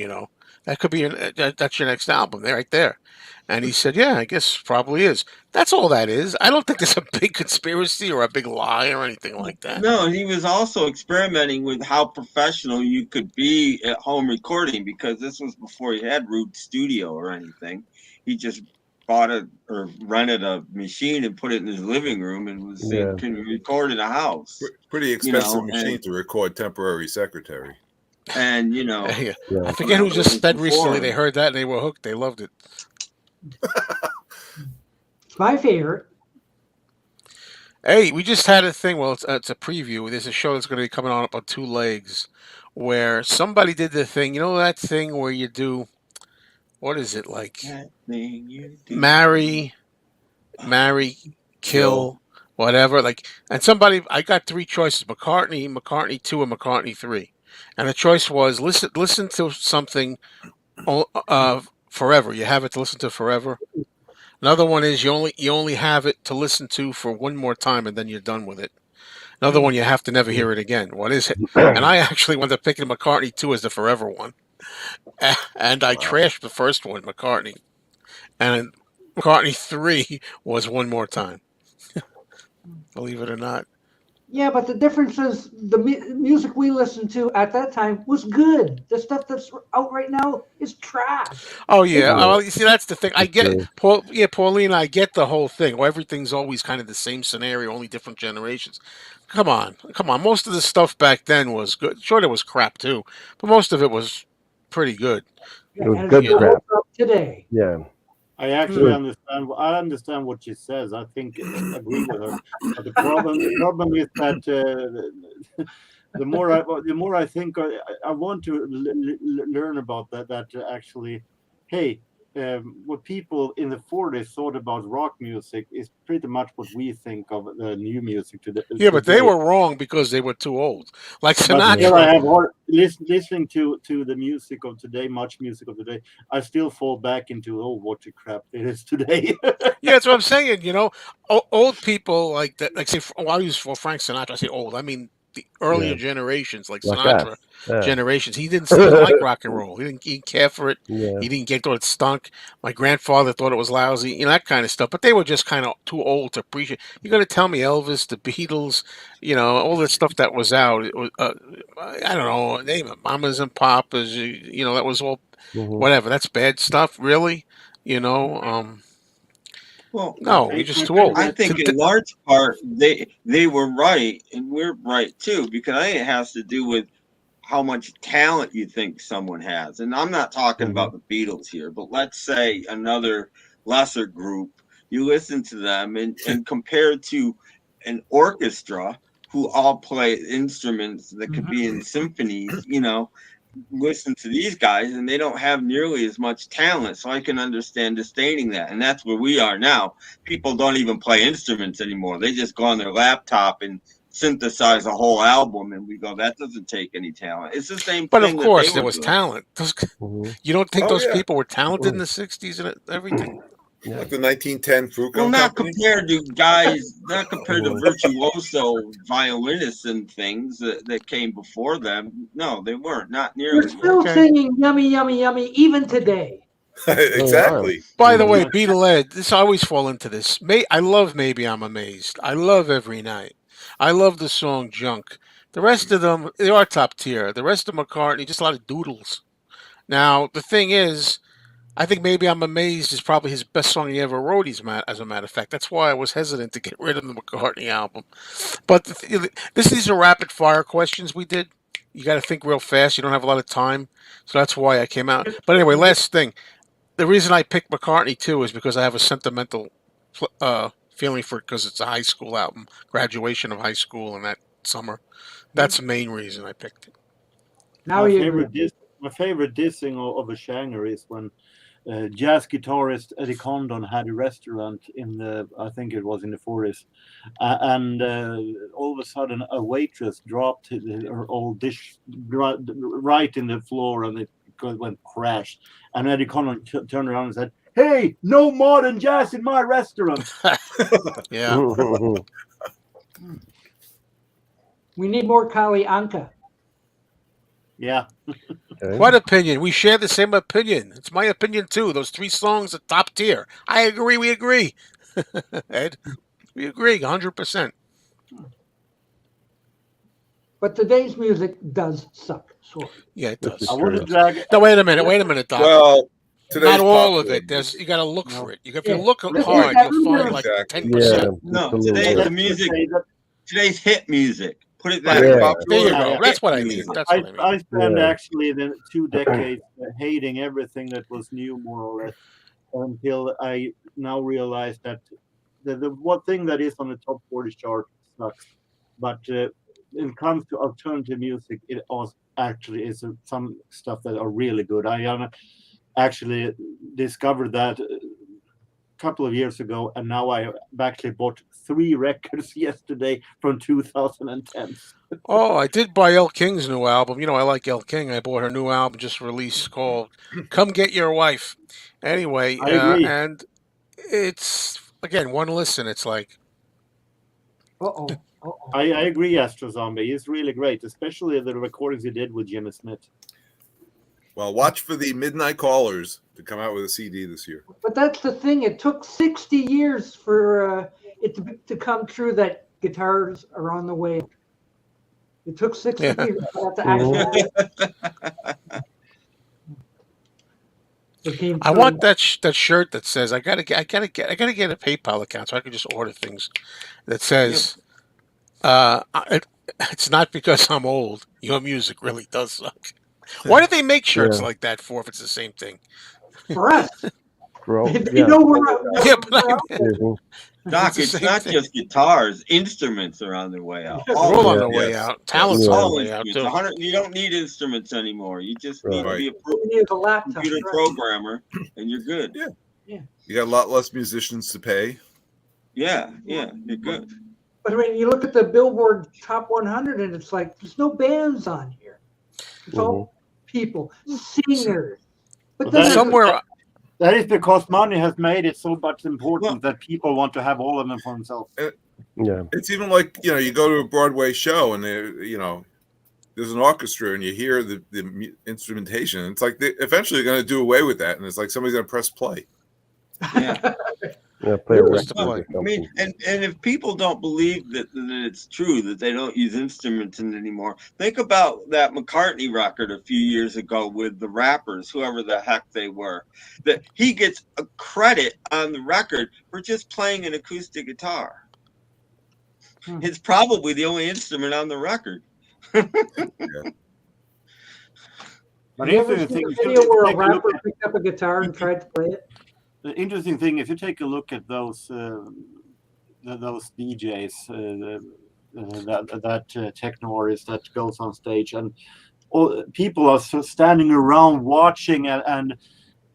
That could be that's your next album, right there. And he said, yeah, I guess probably is. That's all that is. I don't think it's a big conspiracy or a big lie or anything like that. No, he was also experimenting with how professional you could be at home recording, because this was before he had Root Studio or anything. He just bought or rented a machine and put it in his living room and was saying, can you record in a house? Pretty expensive machine to record Temporary Secretary. And, I forget who just said recently they heard that and they were hooked. They loved it. It's my favorite. Hey, we just had a thing. Well, it's a preview. There's a show that's going to be coming on up on 2 legs where somebody did the thing. You know that thing where you do, what is it like? Marry, kill, whatever. And I got 3 choices: McCartney 2, and McCartney 3. And the choice was listen to something forever. You have it to listen to forever. Another one is you only have it to listen to for one more time and then you're done with it. Another one, you have to never hear it again. What is it? And I actually wound up picking McCartney 2 as the forever one. And I trashed the first one, McCartney. And McCartney 3 was one more time. Believe it or not. Yeah, but the difference is the music we listened to at that time was good. The stuff that's out right now is trash. Oh yeah, well, you see, that's the thing. I get, Pauline, I get the whole thing. Well, everything's always kind of the same scenario, only different generations. Come on. Most of the stuff back then was good. Sure, there was crap too, but most of it was pretty good. It was good crap. Today. Yeah. I actually understand. I understand what she says. I think I agree with her. But the problem is that the more I think, I want to learn about that. That actually, hey, what people in the 40s thought about rock music is pretty much what we think of the new music today. Yeah, but they were wrong because they were too old. Like Sinatra. But still, I have listening to the music of today, much music of today. I still fall back into what a crap it is today. Yeah, that's what I'm saying. Old people like that. Like say, I use for Frank Sinatra. I say old. I mean the earlier generations, like Sinatra generations. He didn't like rock and roll. He didn't care for it. Yeah. He didn't get it stunk. My grandfather thought it was lousy. That kind of stuff. But they were just kind of too old to appreciate. You're going to tell me Elvis, the Beatles, all the stuff that was out. It was, I don't know, name it, Mamas and Papas. That was all whatever. That's bad stuff, really. Well, no, you're just too old. I think in large part they were right, and we're right too, because I think it has to do with how much talent you think someone has. And I'm not talking about the Beatles here, but let's say another lesser group. You listen to them and compared to an orchestra who all play instruments that could be in symphonies, listen to these guys and they don't have nearly as much talent. So I can understand disdaining that. And that's where we are now. People don't even play instruments anymore. They just go on their laptop and synthesize a whole album, and we go, that doesn't take any talent. It's the same but thing. But of course there was talent. You don't think those people were talented in the 60s and everything? Yeah. Like the 1910 Fruco Well, not Company? compared to guys, not compared to virtuoso violinists and things that came before them. No, they weren't. Not nearly. They're still singing "Yummy, Yummy, Yummy" even today. Exactly. By the way, Beatlehead, this I always fall into this. I love Maybe I'm Amazed. I love Every Night. I love the song Junk. The rest of them, they are top tier. The rest of McCartney, just a lot of doodles. Now, the thing is, I think Maybe I'm Amazed is probably his best song he ever wrote, as a matter of fact. That's why I was hesitant to get rid of the McCartney album. But these are rapid fire questions we did. You got to think real fast. You don't have a lot of time. So that's why I came out. But anyway, last thing. The reason I picked McCartney, too, is because I have a sentimental feeling for it because it's a high school album, graduation of high school, and that summer. That's the main reason I picked it. Now my you favorite agree. my favorite dissing of a Shanger is when jazz guitarist Eddie Condon had a restaurant in I think it was in the forest, and all of a sudden a waitress dropped her old dish right in the floor, and it went crash. And Eddie Condon turned around and said, "Hey, no modern jazz in my restaurant." Yeah. We need more Kali Anka. Yeah. Okay. What opinion? We share the same opinion. It's my opinion too. Those 3 songs are top tier. I agree. We agree. Ed, we agree 100%. But today's music does suck. Sorry. Yeah, it does. I want to drag it. No, wait a minute, Doc. Well, today's Not all of popular it. You got to look No. for it. If Yeah. you look This is hard, that you'll find little- like Exactly. 10%. Yeah. No, just a little today bit. the music, today's hit music. Put it Yeah. that way. There you Yeah. go. That's what I Hit mean. music. That's what I mean. I spent Yeah. actually the 2 decades hating everything that was new, more or less, until I now realize that the one thing that is on the top 40 chart sucks. But when it comes to alternative music, it also actually is some stuff that are really good. I actually discovered that a couple of years ago, and now I actually bought 3 records yesterday from 2010. Oh, I did buy Elle King's new album. I like Elle King. I bought her new album just released called "Come Get Your Wife." Anyway, I agree. and it's again one listen. It's like Uh-oh. Uh-oh. I agree, Astro Zombie. He's really great, especially the recordings he did with Jimmy Smith. Well, watch for the Midnight Callers to come out with a CD this year. But that's the thing. It took 60 years for it to come true that guitars are on the way. It took 60 Yeah. years for that to actually. I want that shirt that says I gotta get a PayPal account so I can just order things. That says, it's not because I'm old. Your music really does suck. Why do they make shirts like that for if it's the same thing? For us. Bro, They know we're Yeah, but I Mhm. Doc, the it's same not thing. just guitars. Instruments are on their way out. They're all on Yeah. their way Yes. out. Talent's Yeah. on All the way out instruments. too. 100, you don't need instruments anymore. You just need to Right. be a we need a laptop. computer right? programmer, and you're good. You got a lot less musicians to pay. Yeah, you're good. But I mean, you look at the Billboard Top 100, and it's like there's no bands on here. It's all people, singers. But Well, then that is- Somewhere, That is because money has made it so much important that people want to have all of them for themselves. Yeah. It's even like, you go to a Broadway show and there's an orchestra and you hear the instrumentation. It's like eventually they're going to do away with that, and it's like somebody's going to press play. Yeah. Yeah. Play a What's record the or point? I mean, something. and if people don't believe that it's true that they don't use instruments anymore, think about that McCartney record a few years ago with the rappers, whoever the heck they were, that he gets a credit on the record for just playing an acoustic guitar. It's probably the only instrument on the record. But Have you ever seen a video where a rapper picked up a guitar and tried to play it? The interesting thing, if you take a look at those DJs, that techno artist that goes on stage, and all, people are so standing around watching, and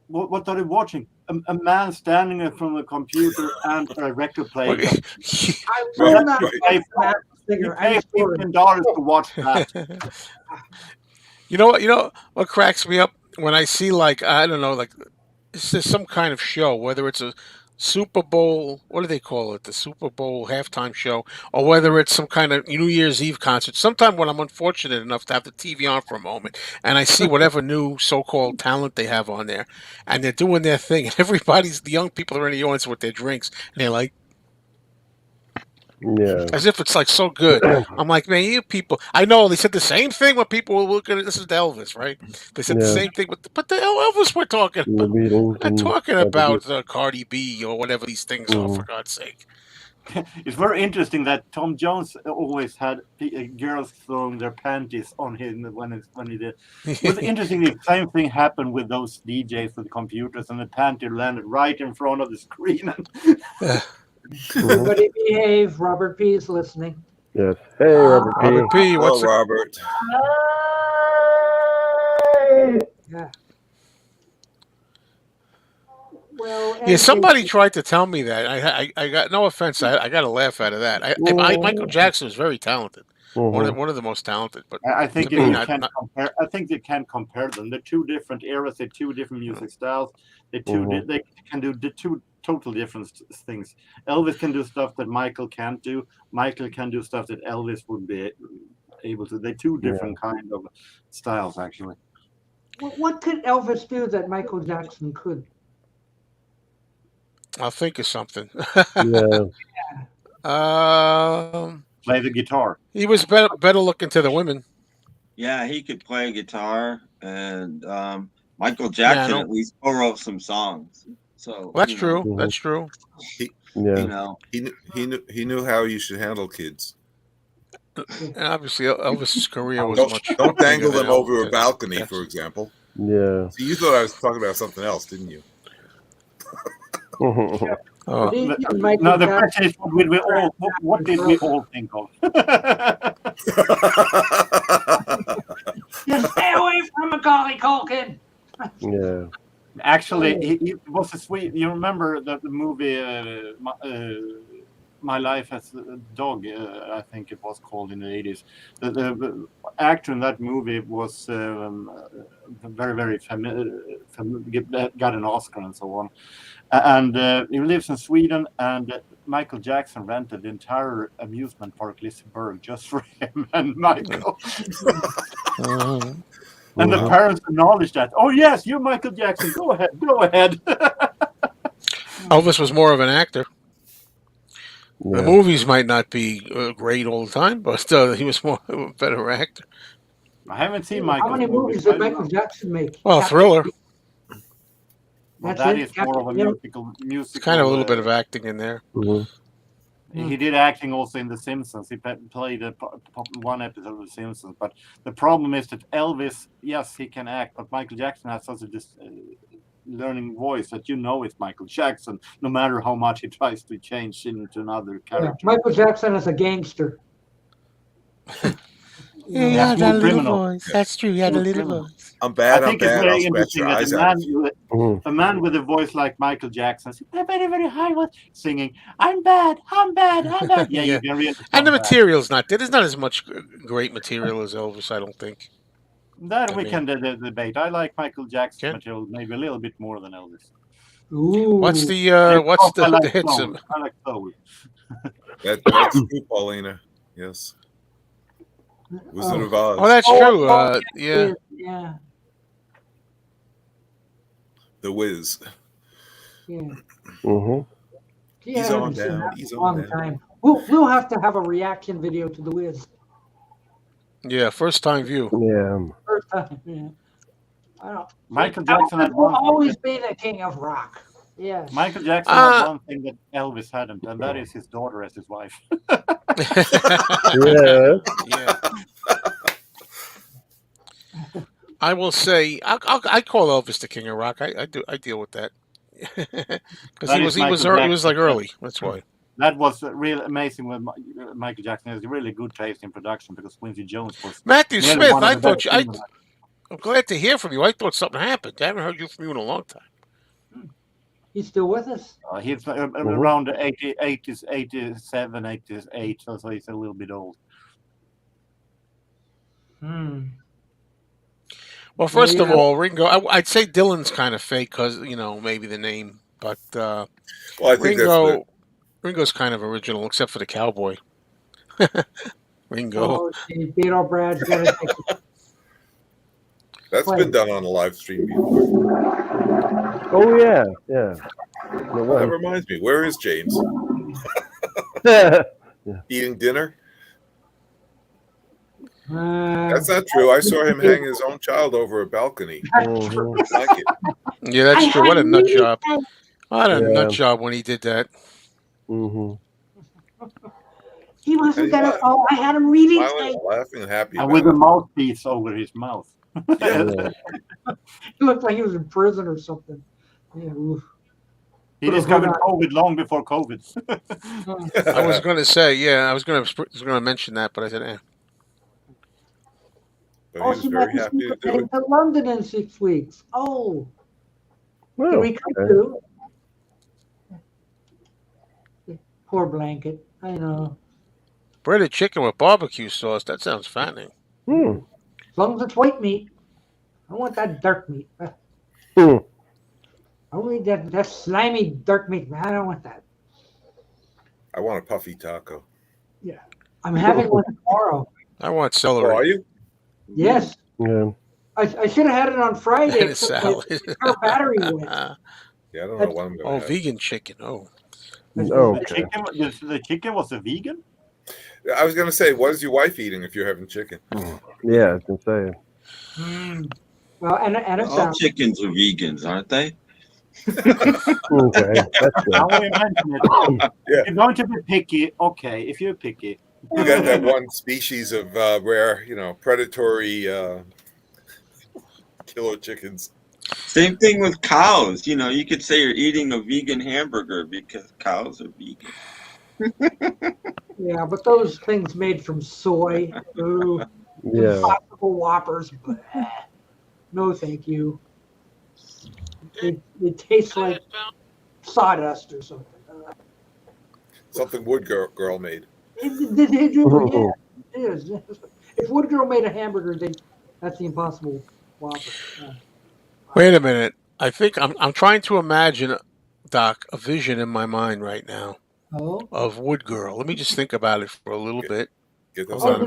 what are they watching? A man standing in front of a computer and a record player. I'm not Right. a singer. I'm Pay sorry. $15 to watch that. You know what cracks me up when I see I don't know it's just some kind of show, whether it's a Super Bowl, what do they call it, the Super Bowl halftime show, or whether it's some kind of New Year's Eve concert. Sometime when I'm unfortunate enough to have the TV on for a moment and I see whatever new so-called talent they have on there, and they're doing their thing, and the young people are in the audience with their drinks, and they're like, Yeah. as if it's so good. I'm like, man, you people. I know they said the same thing when people were looking at this is Elvis, right? They said the Yeah. same thing, but the Elvis we're talking The about. Beatles We're and talking other about Cardi B or whatever these things are, for Mhm. God's sake. It's very interesting that Tom Jones always had girls throwing their panties on him when he did. It was interesting. The same thing happened with those DJs with the computers, and the panty landed right in front of the screen. Everybody behave. Robert P. is listening. Yes. Hey, Robert P. Robert P. What's Hello, Robert. Yeah. Well, Yeah, and somebody tried to tell me that. I got no offense. I got a laugh out of that. Michael Jackson was very talented. One of the most talented. But I think to you me, can't compare. I think you can't compare them. They're two different eras. They're two different music styles. They can do the two total different things. Elvis can do stuff that Michael can't do. Michael can do stuff that Elvis would be able to. They're two different kind of styles, actually. What could Elvis do that Michael Jackson could? I'll think of something. Yeah. Play the guitar. He was better looking to the women. Yeah, he could play guitar, and Michael Jackson at least wrote some songs. So that's true. That's true. He knew how you should handle kids. And obviously, Elvis's career was much. Don't dangle them over a balcony, for example. Yeah. So you thought I was talking about something else, didn't you? The question is, what did we all think of? Just stay away from Macaulay Culkin. Yeah. Actually, he was a sweet. You remember the movie My Life as a Dog? I think it was called in the 80s. The actor in that movie was very, very got an Oscar and so on. And he lives in Sweden, and Michael Jackson rented the entire amusement park Liseberg just for him and Michael. And the parents acknowledged that. Oh yes, you're Michael Jackson. Go ahead. Elvis was more of an actor. Yeah. The movies might not be great all the time, but he was more of a better actor. I haven't seen Michael. How many movies did Michael Jackson make? Well, Thriller. Well, that is more of a musical. It's kind of a little bit of acting in there. He did acting also in The Simpsons. He played one episode of The Simpsons. But the problem is that Elvis, yes, he can act, but Michael Jackson has such a learning voice that it's Michael Jackson, no matter how much he tries to change into another character. Yeah, Michael Jackson is a gangster. He had a little voice. That's true. He had a little voice. I'm bad. I think it's very interesting that a man with a voice like Michael Jackson, a very, very high voice, singing, I'm bad. Yeah, you can really. And the material's not there. There's not as much great material as Elvis, I don't think. That we can debate. I like Michael Jackson material maybe a little bit more than Elvis. Ooh. What's the hits? I like soul. That's true, Paulina. Yes. Wizard of Oz. Oh, that's true. Yeah. Yeah. The Wiz. Yeah. He's on down. He's on down. Time. We'll have to have a reaction video to The Wiz. Yeah, first time view. Yeah. First time. Yeah. I don't. Michael Jackson will always be the king of rock. Yeah. Michael Jackson had one thing that Elvis hadn't, and that is his daughter as his wife. Yeah. I will say I call Elvis the king of rock. I deal with that because he was like early. That's why. That was really amazing with Michael Jackson. He has a really good taste in production because Quincy Jones was Matthew Smith. I'm glad to hear from you. I thought something happened. I haven't heard from you in a long time. He's still with us. He's around 87, 88, so he's a little bit old. Well, first of all, Ringo, I'd say Dylan's kind of fake because, maybe the name. But I think Ringo's kind of original, except for the cowboy. Ringo. Oh, Beetle Brad's got to That's been done on a live stream before. Oh, yeah. Yeah. That reminds me. Where is James? Eating dinner? That's not true. I saw him hang his own child over a balcony. Yeah, that's true. What a nut job. What a nut job when he did that. He wasn't going to fall. I had him really tight. Laughing and happy. And with a mouthpiece over his mouth. He looked like he was in prison or something. Yeah, oof. He discovered COVID long before COVID. I was going to say, I was going to mention that, but I said, But he was very happy to do it. To London in 6 weeks. Oh, Well, can we come too? Poor blanket. I know. breaded chicken with barbecue sauce. That sounds fattening. Hmm. As long as it's white meat. I want that dark meat. Hmm. I want that slimy dark meat. I don't want that. I want a puffy taco. Yeah. I'm having one tomorrow. I want Oh, celery. are you? Yes. Yeah. I should have had it on Friday. And a salad. Our battery went. Yeah, I don't know what I'm going to have. Vegan chicken. Oh. Okay. The chicken was a vegan? I was going to say, what is your wife eating if you're having chicken? Yeah, I was gonna say. Well, and it All sounds. chickens are vegans, aren't they? Okay, that's good. I want to mention it. Yeah. If you're going to be picky, okay. If you're picky, You got that one species of rare, predatory killer chickens. Same thing with cows. You could say you're eating a vegan hamburger because cows are vegan. Yeah, but those things made from soy. Ooh, Yeah. Impossible Whoppers. Bleh. No, thank you. It tastes like sawdust or something. Something Wood Girl made. Yeah, it is. If Wood Girl made a hamburger, that's the Impossible Whopper. Yeah. Wait a minute. I think I'm trying to imagine, Doc, a vision in my mind right now of Wood Girl. Let me just think about it for a little bit. Get those Oh, on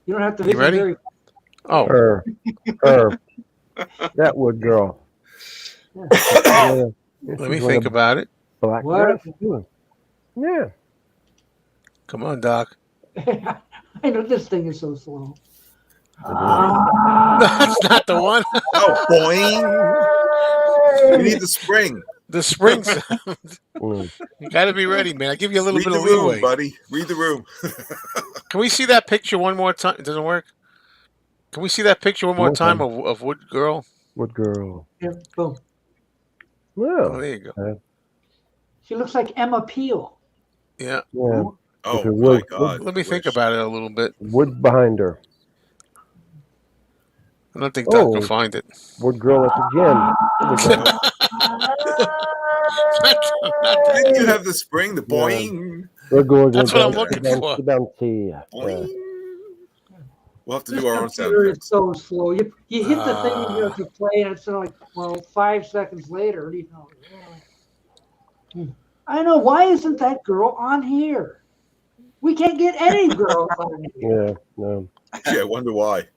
you don't have to the visit ready? very. Oh, Her. That Wood Girl. Yeah. let me think about it. Black What? dress. Yeah. Come on, Doc. I know this thing is so slow. That's not the one. Oh, boing! You need the spring. The spring sound. Mm. You got to be ready, man. I give you a little Read bit the of room, leeway. buddy. Read the room. Can we see that picture one more time? It doesn't work. Can we see that picture one more time of Wood Girl? Wood Girl. Yeah, boom. Oh, Well. there you go. She looks like Emma Peel. Yeah. Yeah. Oh, Okay, my Wood. God. Let me think about it a little bit. Wood behind her. I don't think Doc Oh. can find it. Wood Girl at the gym. Wood Girl. Didn't you have the spring? The boing? We're going That's what I'm down, looking down, for. down to, Boing. We'll have to This do our own sound computer is effects. so slow. You hit the thing to play, and it's like 5 seconds later. I know. Why isn't that girl on here? We can't get any girls on here. Yeah, no. Gee, I wonder why.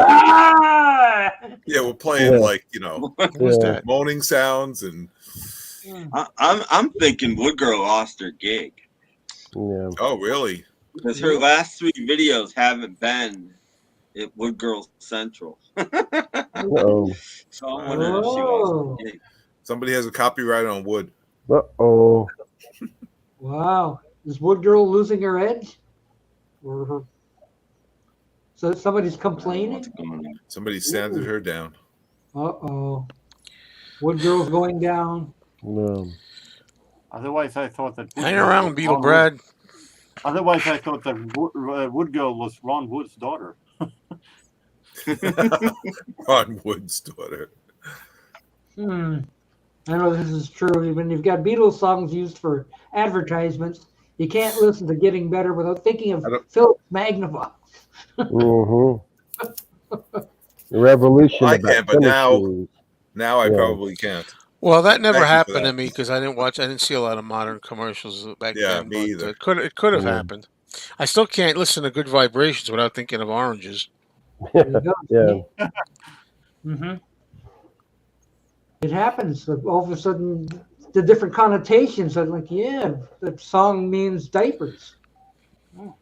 Ah! Yeah, we're playing What's that? moaning sounds and. I'm thinking Wood Girl lost her gig Yeah. Oh, really? because her last 3 videos haven't been at Wood Girl Central. Uh-oh. So I'm wondering if she lost her gig. Somebody has a copyright on Wood. Uh-oh. Wow. Is Wood Girl losing her edge? Or her... So somebody's complaining? What's going on? Somebody sanded her down. Uh-oh. Wood Girl's going down. No. Otherwise, I thought that. Hang around, Beetle Brad. Otherwise, I thought that Wood Girl was Ron Wood's daughter. Ron Wood's daughter. I know this is true. When you've got Beatles songs used for advertisements, you can't listen to Getting Better without thinking of Philip Magnavox. Mm-hmm. Revolution. I about can, but chemistry. now I probably can't. Well, that never Thank you for happened that. to me because I didn't see a lot of modern commercials back Yeah, then. me either. It could have happened. I still can't listen to Good Vibrations without thinking of oranges. There you go. Yeah. Mm-hmm. It happens. Like, all of a sudden, the different connotations are like, yeah, the song means diapers. Oh.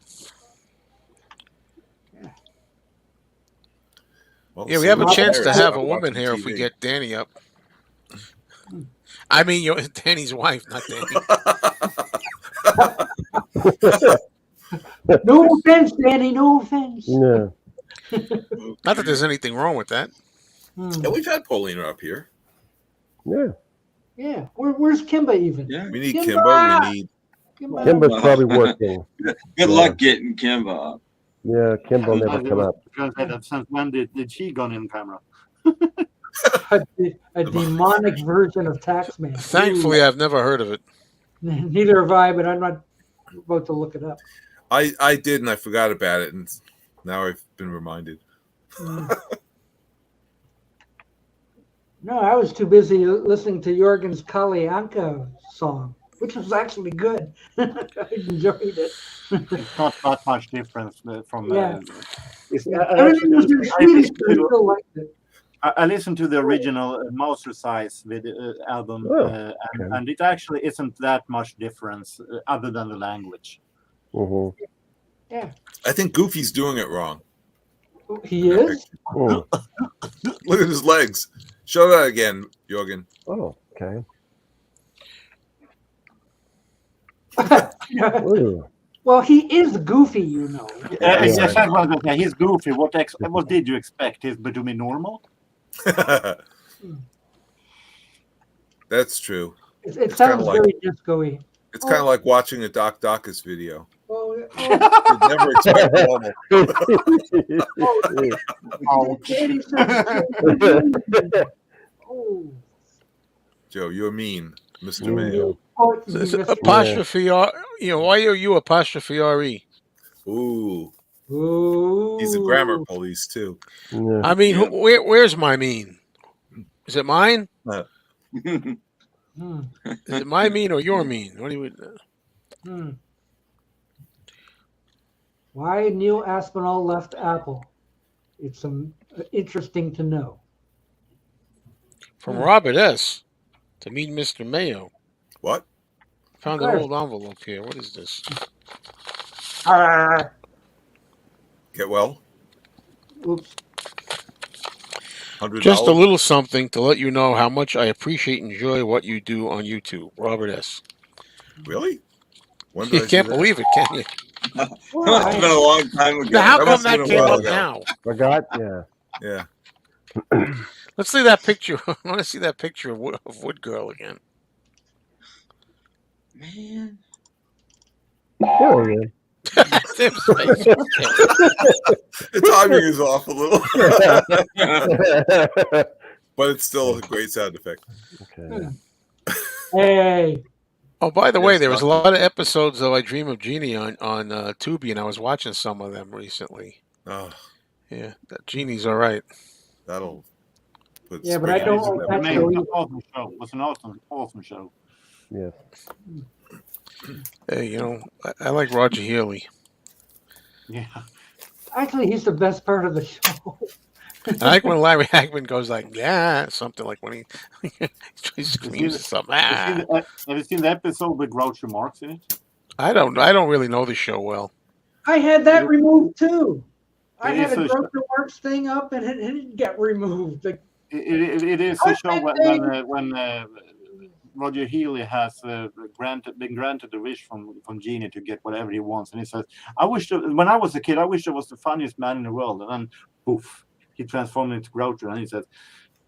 Well, Yeah, we have a see, chance to Paris, have a I'm woman watching here if we TV. get Danny up. I mean, Danny's wife, not Danny. No offense, Danny. No offense. Yeah. Not that there's anything wrong with that. Yeah, we've had Paulina up here. Yeah. Yeah. Where's Kimba even? Yeah. We need Kimba! Kimba. We need. Kimba. Kimba's probably working. Good luck getting Kimba up. Yeah, Kimba will never come up. Since when did she gone in camera? A demonic version of Taxman. Thankfully, I've never heard of it. Neither have I, but I'm not about to look it up. I did, and I forgot about it, and now I've been reminded. No, I was too busy listening to JorgenS Kalianka song, which was actually good. I enjoyed it. It's not that much difference from. Yeah. Everything was in Swedish, but I still liked it. I listened to the original Master Size album, and it actually isn't that much difference other than the language. Mm-hmm. Yeah. I think Goofy's doing it wrong. He is? Look at his legs. Show that again, Jorgen. Oh, okay. Well, he is goofy, you know. He's goofy. What did you expect? He's to be normal? That's true. It sounds very disco-y. It's kind of like watching a Doc Dacus video. You'd never expect normal. Joe, you're mean, Mr. Mayo. Apostrophe R. Why are you apostrophe RE? Ooh. He's a grammar police too. Yeah. I mean, where's my mean? Is it mine? Is it my mean or your mean? What do you? Why Neil Aspinall left Apple? It's interesting to know. From Robert S. to meet Mr. Mayo. What? Found an old envelope here. What is this? Get well. Oops. $100. Just a little something to let you know how much I appreciate and enjoy what you do on YouTube. Robert S. Really? When You can't believe it, can you? That must have been a long time ago. Now, how come that came up now? Forgot? Yeah. Yeah. Let's see that picture. I want to see that picture of Wood Girl again. Man. There he is. The timing is off a little. But it's still a great sound effect. Okay. Hey. Oh, by the way, there was a lot of episodes of I Dream of Jeannie on Tubi, and I was watching some of them recently. Oh. Yeah, that Jeannie's all right. That'll put but I don't like that show. Awesome show. It was an awesome show. Yes. Hey, I like Roger Healy. Yeah. Actually, he's the best part of the show. I like when Larry Hagman goes like, yeah, something like when he screams or something. Have you seen the episode with Groucho Marx in it? I don't really know the show well. I had that removed too. I had a a Groucho Marx thing up and it didn't get removed. Like, it is a show when Roger Healy has been granted a wish from Genie to get whatever he wants, and he says, when I was a kid, I wish I was the funniest man in the world, and then poof, he transformed into Groucho, and he says,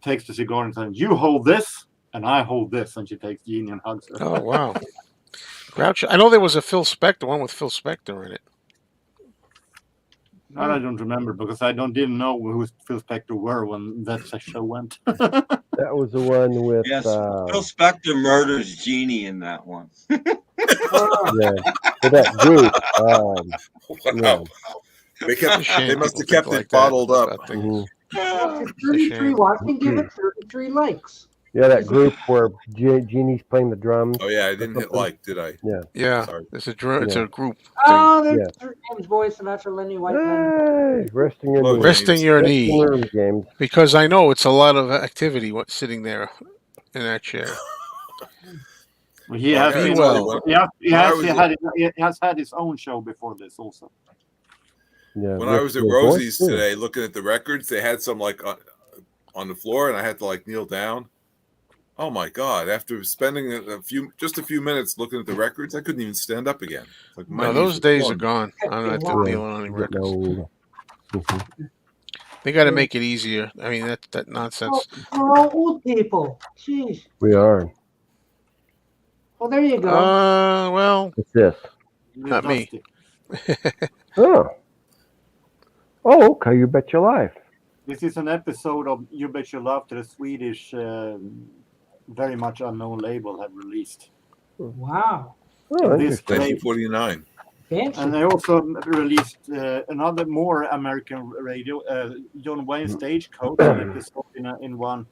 takes the cigar and says, "You hold this, and I hold this," and she takes Genie and hugs her. Oh wow, Groucho! I know there was a Phil Spector one with Phil Spector in it. I don't remember because I didn't know who Phil Spector were when that show went. That was the one with. Yes, Phil Spector murders Genie in that one. Yeah, with that group. Wow. They must have kept it bottled up. 33 watching, give it 33 likes. Yeah, that group where Genie's playing the drums. Oh yeah, I didn't hit like, did I? Yeah. Yeah. Sorry. It's a group. Oh, there's James Boyce and Sinatra, Lenny Whiteman. Hey, resting your knee. Resting your knee. James. Because I know it's a lot of activity sitting there in that chair. He has had his own show before this also. Yeah, when I was at Rosie's today looking at the records, they had some like on the floor, and I had to like kneel down. Oh my God! After spending a few minutes looking at the records, I couldn't even stand up again. Like, no, those days are gone. I don't have to kneel on any records. They got to make it easier. I mean, that nonsense. We're all old people. Jeez. We are. Well, there you go. Well, What's this? not me. Oh. Oh, okay. You bet your life. This is an episode of You Bet Your Love to the Swedish, very much unknown label have released. Wow. Oh, This 1949. And they also released another more American radio, John Wayne Stagecoach episode in one.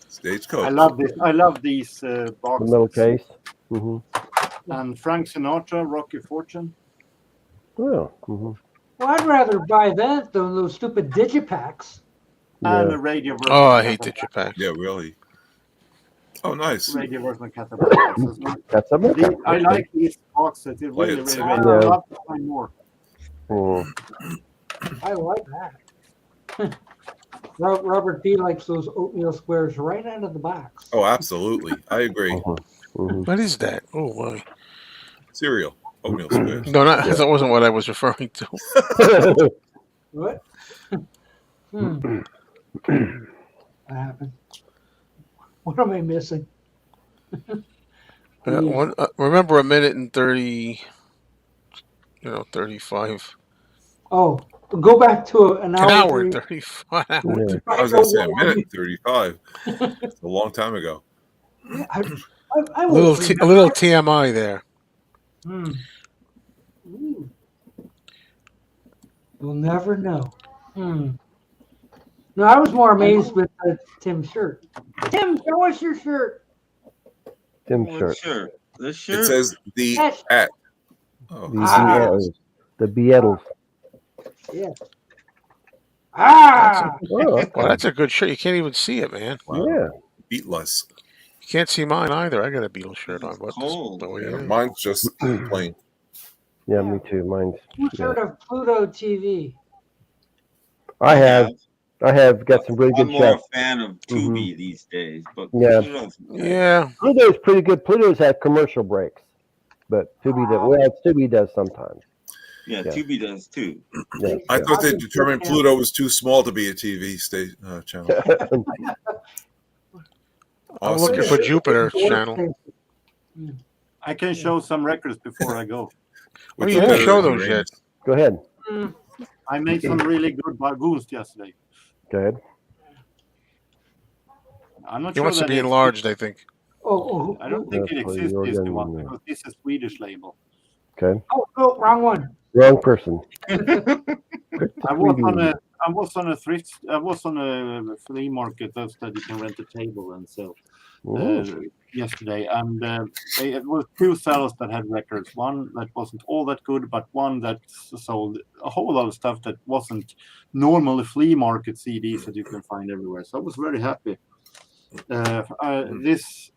Stagecoach. I love this. I love these boxes. The metal case. Mm-hmm. And Frank Sinatra, Rocky Fortune. Oh. Mm-hmm. Well, I'd rather buy that than those stupid digipacks. And a radio version. Oh, I hate digipacks. Yeah, really. Oh, nice. Radio version of Casablanca. I like these boxes. It really, really, I I'd love to find more. I like that. Robert D likes those oatmeal squares right out of the box. Oh, absolutely. I agree. What is that? Oh, my. Cereal. Oatmeal squares. No, that wasn't what I was referring to. What? What happened? What am I missing? Remember 1:30, 35. Oh, go back to an hour. An hour and 35. I was going to say a minute and 35. It's a long time ago. Yeah, a little TMI there. You'll never know. No, I was more amazed with Tim's shirt. Tim, show us your shirt. Tim's shirt. Sure. The shirt. It says the at. Oh. The Beatles. Yeah. Ah! Well, that's a good shirt. You can't even see it, man. Wow. Yeah. Beatless. You can't see mine either. I got a Beatles shirt on. But mine's just plain. Yeah, me too. Mine's. Who's heard of Pluto TV? I have got some really good I'm more a fan of Tubi these days, but yeah, Pluto's pretty good. Pluto's had commercial breaks, but Tubi does sometimes. Yeah, Tubi does too. Yeah, I thought they determined Pluto was too small to be a TV channel. I'm looking for Jupiter's channel. I can show some records before I go. Well, you didn't show those yet. Go ahead. I made some really good bagoons yesterday. Go ahead. I'm not He sure wants to be enlarged, I think. I don't think it exists, this one, because this is a Swedish label. Okay. Oh, wrong one. Wrong person. I was on a flea market that you can rent a table and sell yesterday, and it was two sellers that had records. One that wasn't all that good, but one that sold a whole lot of stuff that wasn't normally flea market CDs that you can find everywhere. So I was very happy. This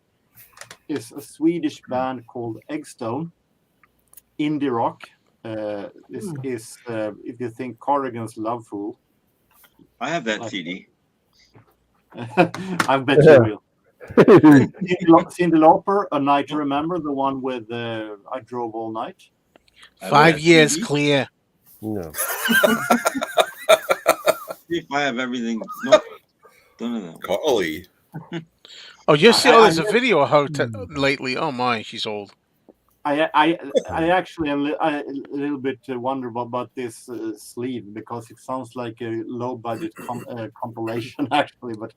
is a Swedish band called Eggstone, indie rock. This is if you think Corrigan's Love Fool. I have that CD. I bet you will. Cyndi Lauper, A Night to Remember, the one with I Drove All Night. 5 years CD. Clear. No. See if I have everything. Nope. None of that. Golly. Oh, there's a video of her lately. Oh my, she's old. I actually am a little bit wonder about this sleeve, because it sounds like a low budget compilation actually, but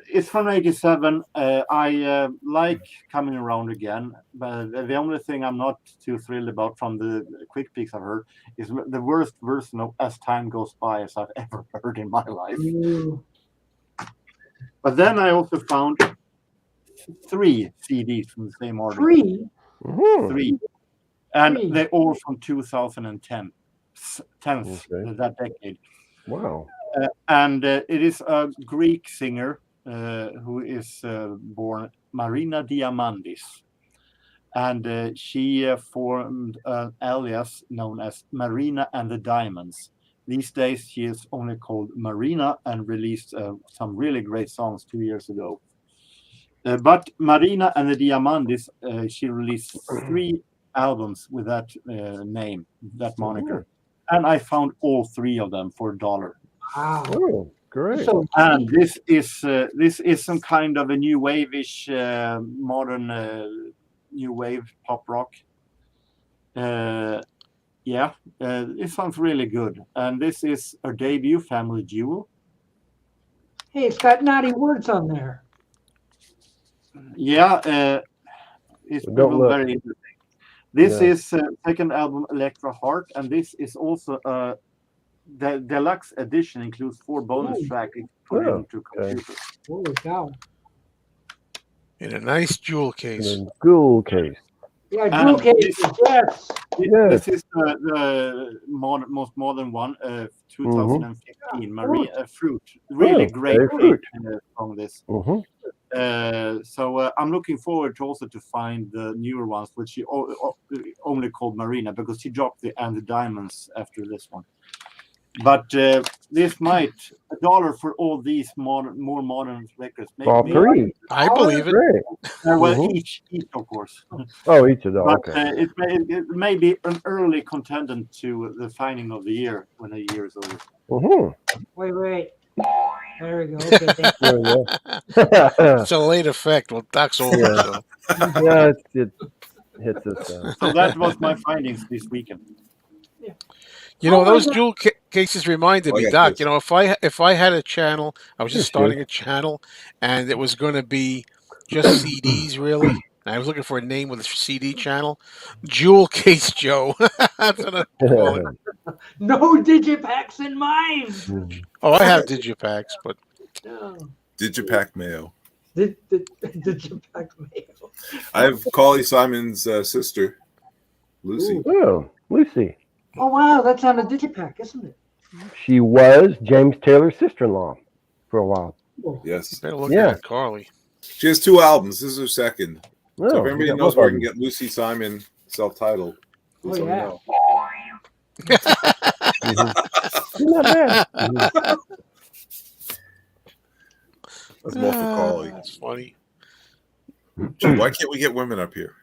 it's from '87. I like Coming Around Again, but the only thing I'm not too thrilled about from the quick peeks I've heard is the worst version of As Time Goes By as I've ever heard in my life. But then I also found 3 CDs from the same artist. 3? 3. And they're all from 2010. 10th that decade. Wow. And it is a Greek singer who is born Marina Diamandis. And she formed an alias known as Marina and the Diamonds. These days, she is only called Marina and released some really great songs 2 years ago. But Marina and the Diamandis, she released 3 albums with that name, that moniker. and I found all 3 of them for $1. Wow. Oh, great. So And this is some kind of a new wave-ish, modern new wave pop rock. It sounds really good. And this is a debut family duo. hey, it's got naughty words on there. Yeah, it's Don't look. very interesting. This Yeah. is second album, Electra Heart, and this is also the deluxe edition includes 4 bonus Ooh. tracks put Oh, into okay. computer. Holy cow. In a nice jewel And case. then Ghoul case. Yeah, jewel cases, yes. Yes. This is the most modern one, 2015, Maria Fruit. Really great Fruit. on this. Mm-hmm. So I'm looking forward to also to find the newer ones, which she only called Marina, because she dropped the And the Diamonds after this one. But this might $1 for all these more modern records. All 3. I believe it. Great. Well, each of course. Oh, each of them. But Okay. it may be an early contender to the finding of the year when the year is over. Mm-hmm. Wait. There we go. Okay, thank you. Yeah. It's a late effect. Well, Doc's older, Yeah. so. Yeah, it hits us. So that was my findings this weekend. You know, Oh, those my jewel cases reminded Oh, me, yeah, Doc. yes. You know, if I had a channel, I was just Yes, starting a channel, and it was going to be just CDs, really. And I was looking for a name with a CD channel. Jewel Case Joe. That's what I call it. No digipacks in mine. Oh, I have digipacks, but No. Digipack Mayo. Digipack Mayo. I have Carly Simon's sister, Lucy. Ooh. Oh, Lucy. Oh wow, that's on a digipack, isn't it? She was James Taylor's sister-in-law for a while. Yes. better look Yeah. at it, Carly. She has 2 albums. This is her second. So Oh, if anybody yeah, knows both where I of can them. get Lucy Simon self-titled, please Oh, let me yeah. know. Not bad. Mhm. That's more for Carly. That's funny. Gee, why can't we get women up here?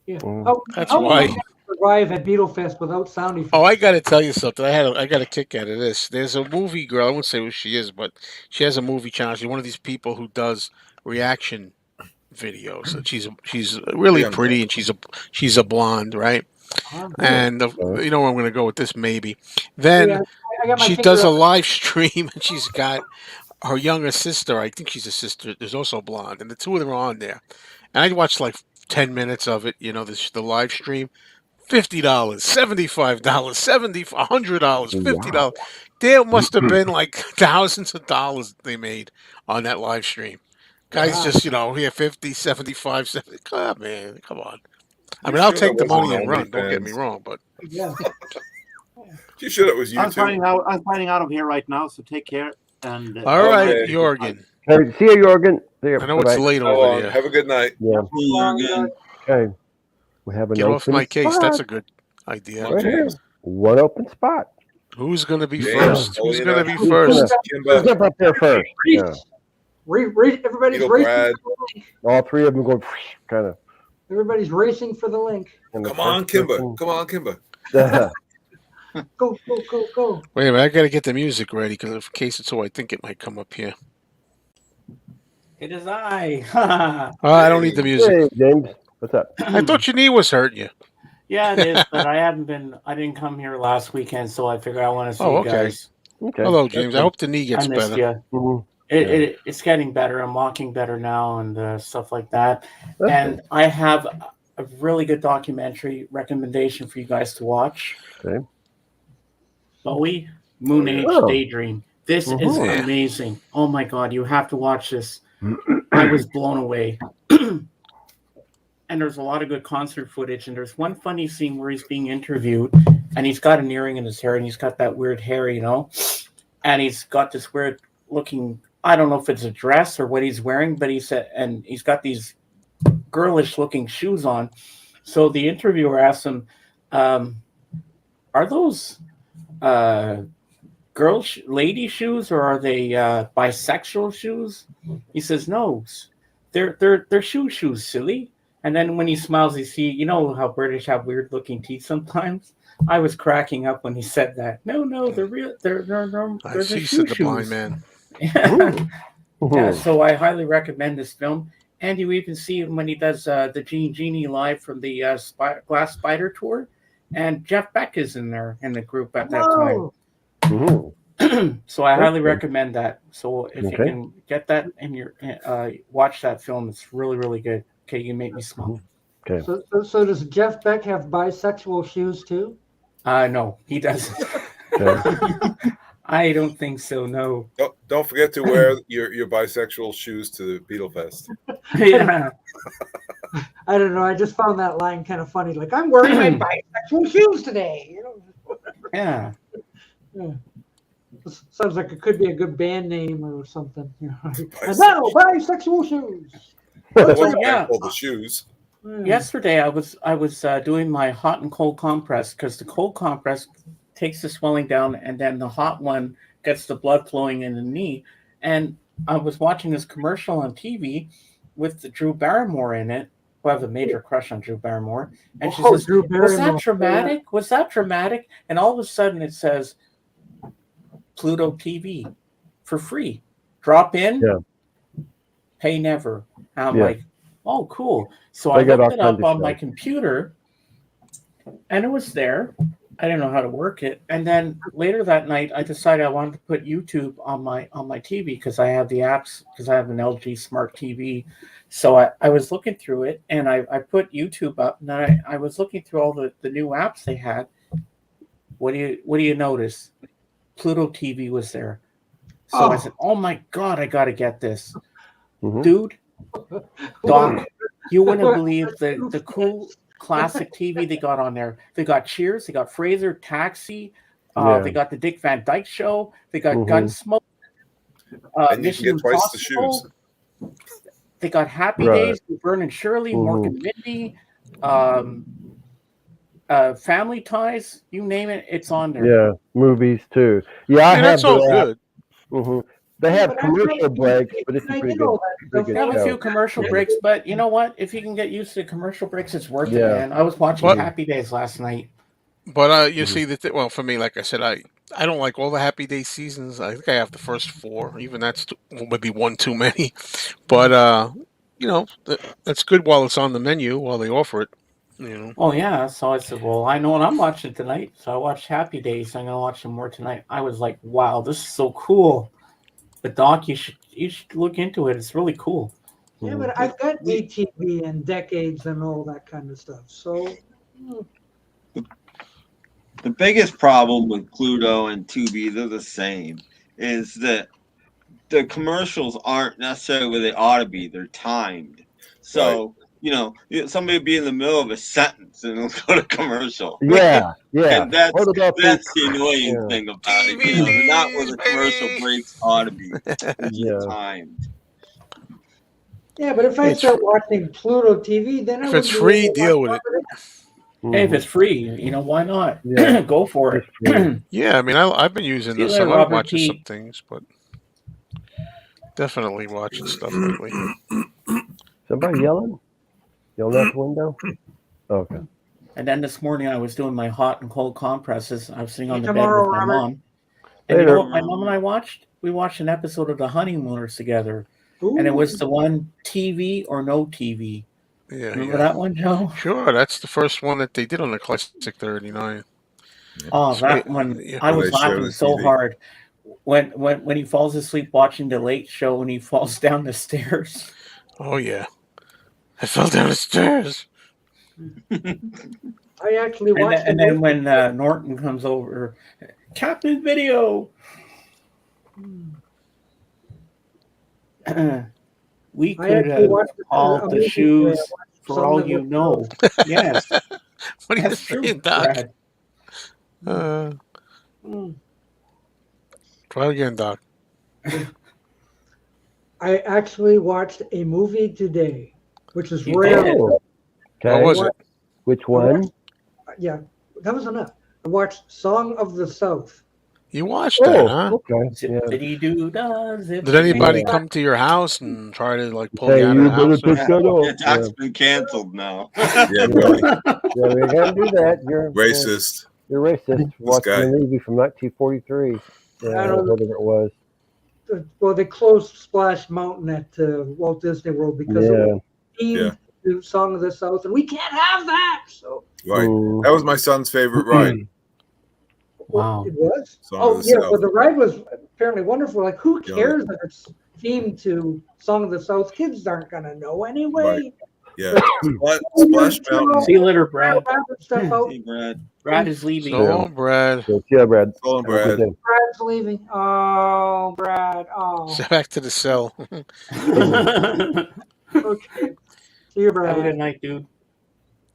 Yeah. Mm. Oh, That's how why. will we survive at Beetlefest without sound effects? Oh, I got to tell you something. I got a kick out of this. There's a movie girl. I won't say who she is, but she has a movie channel. She's one of these people who does reaction videos. And she's really Young pretty, and she's a blonde, right? Huh? And you know where I'm going to go with this, maybe. Then Yeah, I got my she finger does a up. live stream, and she's got her younger sister. I think she's a sister. There's also blonde, and the 2 of them are on there. And I watched like 10 minutes of it. You know, the live stream. $50, $75, $100, $50. There must have been like thousands of dollars they made on that live stream. Guys Wow. just, here 50, 75, 70. Come on, man. Come on. I You mean, I'll sure take that the money wasn't and run. Don't get me OnlyFans? wrong, but Yeah. You sure it was you I'm too? finding out of here right now. So take care. And all right, Okay. Jorgen. Hey, see you, Jorgen. See you. I know it's Bye-bye. late So over long. there. Have a good night. Yeah. Jürgen. Okay. We have an Get off open my case. spot. That's a good idea. Come on, Right here. James. One open spot. Who's going to be James, first? oh, Who's you going to know, be Who's first? Let's Kimba, jump up there first. Yeah. Everybody's Eagle racing. Brad. For the link. All 3 of them going kind of. Everybody's racing for the link. come on, Kimba. Come on, Kimba. Go, go, go, go. Wait a minute. I got to get the music ready because in case it's so, I think it might come up here. It is I. Oh, I don't need the music. Hey, James. What's up? I thought your knee was hurting you. Yeah, it is, but I didn't come here last weekend, so I figured I want to see Oh, you okay. guys. Okay. Hello, James. I hope the knee I gets missed better. you. Mhm. It's getting better. I'm walking better now and stuff like that. That's And I have a really good documentary recommendation for you guys to watch. Okay. Bowie, Moon Age Oh. Daydream. This is Mhm. amazing. Oh my God, you have to watch this. I was blown away. And there's a lot of good concert footage. And there's one funny scene where he's being interviewed and he's got an earring in his hair and he's got that weird hair, and he's got this weird looking, I don't know if it's a dress or what he's wearing, but he said, and he's got these girlish looking shoes on. So the interviewer asked him, are those lady shoes or are they bisexual shoes? He says, no, they're shoes, silly. And then when he smiles, you see, you know how British have weird looking teeth sometimes. I was cracking up when he said that. No, they're real. They're I see, said the blind man. Yeah, so I highly recommend this film. And you even see him when he does the Genie live from the Glass Spider tour. And Jeff Beck is in there in the group at that time. So I highly recommend that. So if you can get that in your watch that film, it's really, really good. Okay, you make me smile. Okay. So does Jeff Beck have bisexual shoes too? No, he doesn't. I don't think so. No. Don't forget to wear your bisexual shoes to Beetlefest. Yeah. I don't know. I just found that line kind of funny. Like, I'm wearing my bisexual shoes today. You know? Yeah. Sounds like it could be a good band name or something. You know? And now, bisexual shoes. The shoes. Yesterday, I was doing my hot and cold compress because the cold compress takes the swelling down, and then the hot one gets the blood flowing in the knee. And I was watching this commercial on TV with Drew Barrymore in it. Who have a major crush on Drew Barrymore, and she says, "Was that dramatic? Was that dramatic?" And all of a sudden, it says, "Pluto TV for free. Drop in, pay never." And I'm like, "Oh, cool!" So I looked it up on my computer, and it was there. I didn't know how to work it, and then later that night, I decided I wanted to put YouTube on my TV because I have the apps because I have an LG Smart TV. So I was looking through it, and I put YouTube up, and I was looking through all the new apps they had. What do you notice? Pluto TV was there. So I said, "Oh my God, I got to get this." Dude, Doc, you wouldn't believe the cool classic TV they got on there. They got Cheers, they got Fraser, Taxi, they got the Dick Van Dyke Show, they got Gunsmoke, and you can get twice the shoes. They got Happy Days, Vern and Shirley, Morgan Mindy, Family Ties, you name it, it's on there. Yeah, movies too. Yeah, I have that's all good. They have commercial breaks, but it's a pretty good. They have a few commercial breaks, but you know what? If you can get used to commercial breaks, it's worth it, man. I was watching Happy Days last night. But you see that. Well, for me, like I said, I don't like all the Happy Day seasons. I think I have the first 4. Even that's would be one too many. But you know, that's good while it's on the menu, while they offer it. You know. Oh yeah. So I said, well, I know what I'm watching tonight. So I watched Happy Days. I'm gonna watch some more tonight. I was like, wow, this is so cool. But Doc, you should look into it. It's really cool. Yeah, but I've got ATV and decades and all that kind of stuff. So. The biggest problem with Pluto and Tubi, they're the same, is that the commercials aren't necessarily where they ought to be. They're timed. So, you know, somebody will be in the middle of a sentence and it'll go to commercial. Yeah. And that's the annoying thing about it. You know, they're not where the commercial breaks ought to be. It's timed. Yeah, but if I start watching Pluto TV, then if it's free, deal with it. Hey, if it's free, you know, why not? Go for it. Yeah, I mean, I've been using this. I'm watching some things, but definitely watching stuff lately. Somebody yelling? Yelling out the window? Okay. And then this morning I was doing my hot and cold compresses. I was sitting on the bed with my mom. And you know what my mom and I watched? We watched an episode of The Honeymooners together. Ooh. And it was the one TV or no TV. Yeah, remember that one, Joe? Sure, that's the first one that they did on the Classic 39. Oh, that one! I was laughing so hard when he falls asleep watching the Late Show and he falls down the stairs. Oh yeah, I fell down the stairs. I actually watched. And then when Norton comes over, Captain Video. We could have called the shoes for all you know. Yes. What are you saying, Doc? Try again, Doc. I actually watched a movie today, which is rare. Okay. What was it? Which one? Yeah, that was enough. I watched Song of the South. You watched that, huh? Okay. Did anybody come to your house and try to like pull you out of the house? Doc's been canceled now. Yeah, really. Yeah, we gotta do that. You're racist. You're racist. Watching guy. the movie from 1943. I don't know. Whatever it was. Well, they closed Splash Mountain at Walt Disney World because it was themed to Song of the South, and we can't have that. So Right. That was my son's favorite ride. Wow. it was. Song of the Yeah, South. but the ride was apparently wonderful. Like, who cares if it's themed to Song of the South? Kids aren't gonna know anyway. Right. Yeah. Splash Mountain. See you later, Brad. See, Brad. Brad is leaving. So long, Brad. Yeah, Brad. So long, Have a good Brad. day. Brad's leaving. Oh, Brad. Oh. Back to the cell. Okay. See you, Brad. Have a good night, dude.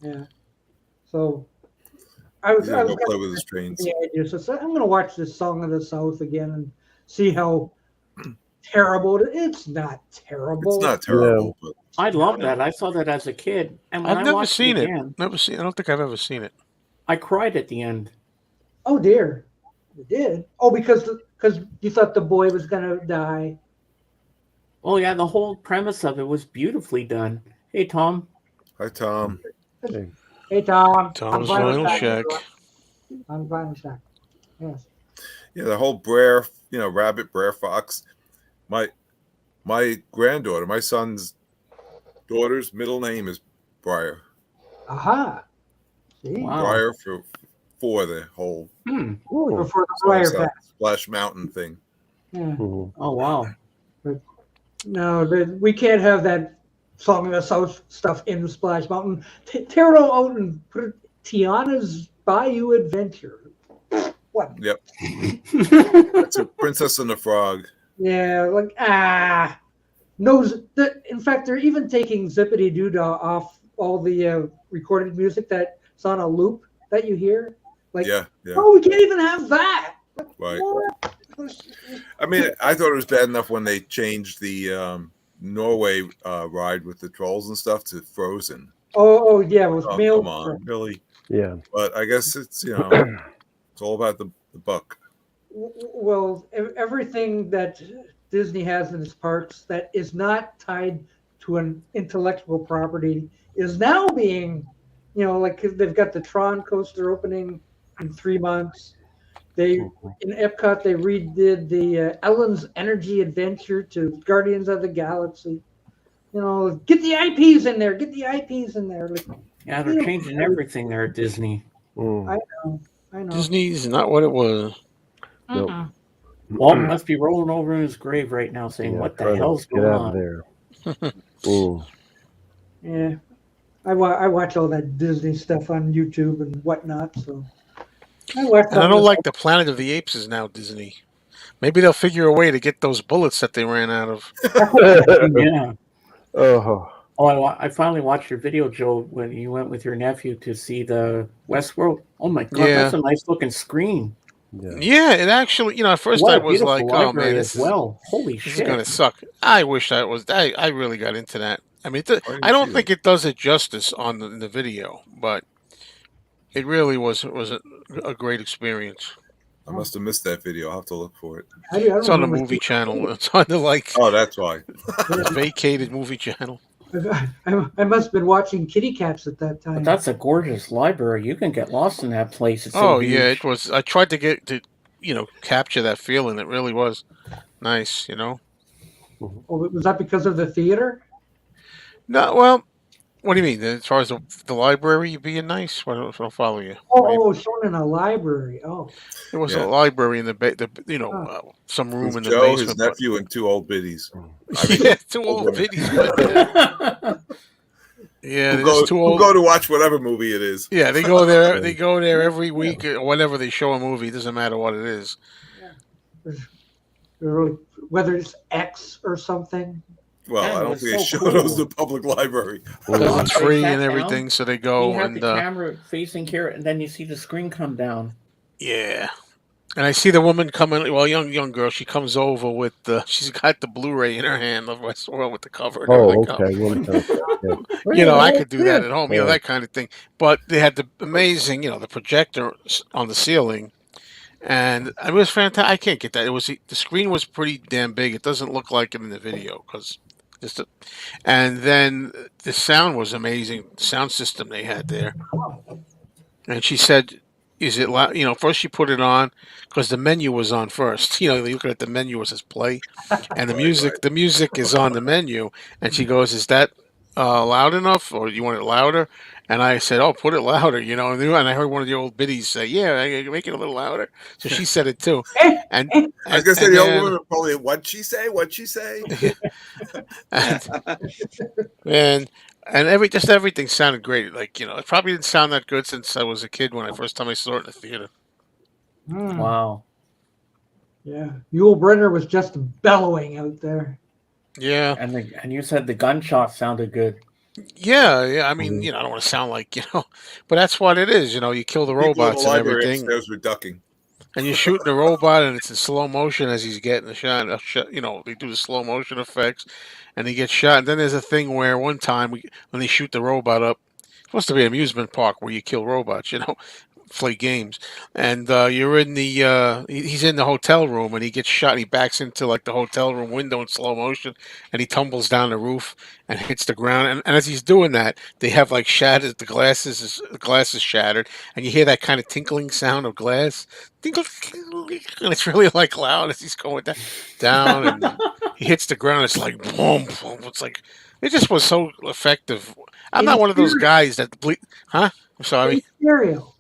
Yeah. So I was He's gonna go play with his trains. Yeah, so I'm gonna watch this Song of the South again and see how terrible it's not terrible. It's not terrible, but I love that. I saw that as a kid, and when I've I never watched seen it. again, Never seen. I don't think I've ever seen it. I cried at the end. Oh dear. You did? Oh, because you thought the boy was gonna die. Oh yeah, the whole premise of it was beautifully done. Hey Tom. hi, Tom. Hey Tom. Tom's I'm Vinyl Vinyl Shack. I'm Vinyl Shack. Yes. Yeah, the whole Brer, rabbit, Brer Fox. My granddaughter, my son's daughter's middle name is Briar. Aha. See? Wow. Briar for the whole Before the Briar Patch. Splash Mountain thing. Yeah. Oh wow. No, we can't have that Song of the South stuff in Splash Mountain. Tear it out and put it Tiana's Bayou Adventure. What? Yep. It's a Princess and the Frog. Yeah, like in fact, they're even taking Zippity Doodah off all the recorded music that's on a loop that you hear. Like, Yeah. oh, we can't even have that. Right. What? I mean, I thought it was bad enough when they changed the Norway ride with the trolls and stuff to Frozen. Oh yeah, it was Oh, Mayo. come on, really? Yeah. But I guess it's it's all about the buck. Well, everything that Disney has in its parks that is not tied to an intellectual property is now being, like they've got the Tron coaster opening in 3 months. In Epcot they redid the Ellen's Energy Adventure to Guardians of the Galaxy. Get the IPs in there. Get the IPs in there. Like, Yeah, they're changing everything there at Disney. I know. Disney's not what it was. Nope. Walt must be rolling over in his grave right now, saying, "What the hell's Get going out of on?" there. Yeah, I watch all that Disney stuff on YouTube and whatnot. So I watch. And I don't like the Planet of the Apes is now Disney. Maybe they'll figure a way to get those bullets that they ran out of. Yeah. Oh. Oh, I finally watched your video, Joe, when you went with your nephew to see the Westworld. Oh my God, Yeah. that's a nice looking screen. Yeah, it actually, at first What I a was beautiful like, oh library man, as well. Holy this is shit. gonna suck. I wish I really got into that. I mean, I don't think it does it justice on the video, but it really was a great experience. I must have missed that video. I'll have to look for it. It's on the movie channel. It's on the Oh, that's why. vacated movie channel. I must have been watching Kitty Cats at that time. But that's a gorgeous library. You can get lost in that place. It's Oh so yeah, huge. it was. I tried to get to, capture that feeling. It really was nice. Oh, was that because of the theater? No, well, what do you mean? As far as the library being nice, I don't follow you. Oh, shown in a library. Oh, There was a library in some room in the Joe, basement. his nephew, and two old biddies. Yeah, two old biddies. Yeah, Who two old. go to watch whatever movie it is. Yeah, they go there. They go there every week, or whenever they show a movie. It doesn't matter what it is. Whether it's X or something. Well, Yeah, I it don't was think they so show those cool. in the public library. Because it's free sat and everything, down, so they go You have and the camera facing here, and then you see the screen come down. yeah. And I see the woman coming. Well, young girl. She comes over with she's got the Blu-ray in her hand of Westworld with the cover and Oh, everything. okay. I could do that at home. That kind of thing. But they had the amazing, the projector on the ceiling, and it was fantastic. I can't get that. The screen was pretty damn big. It doesn't look like it in the video and then the sound was amazing. The sound system they had there, and she said, is it loud? You know, first she put it on because the menu was on first. You know, they looking at the menu, it says play, and the music is on the menu, and she goes, "Is that loud enough, or do you want it louder?" And I said, "Oh, put it louder." You know, and I heard one of the old biddies say, "Yeah, make it a little louder." So she said it too, and I was gonna say and the old then- woman would probably, what'd she say? What'd she say? and everything sounded great. Like, you know, it probably didn't sound that good since I was a kid when I first time I saw it in the theater. Wow. Yeah, Yul Brynner was just bellowing out there. Yeah, And you said the gunshot sounded good. yeah. I mean, you know, I don't want to sound like, you know, but that's what it is. You know, you kill the People in the robots and library everything, upstairs were ducking. and you're shooting the robot, and it's in slow motion as he's getting the shot. You know, they do the slow motion effects, and he gets shot. And then there's a thing where one time when they shoot the robot up, it's supposed to be an amusement park where you kill robots, you know, play games, and you're in the he's in the hotel room, and he gets shot, and he backs into like the hotel room window in slow motion, and he tumbles down the roof and hits the ground, and as he's doing that, they have like shattered, the glass is shattered, and you hear that kind of tinkling sound of glass, tinkle, and it's really like loud as he's going down, and he hits the ground. It's like boom, boom. It's like it just was so effective. I'm not one of those guys that huh? I'm sorry. In stereo.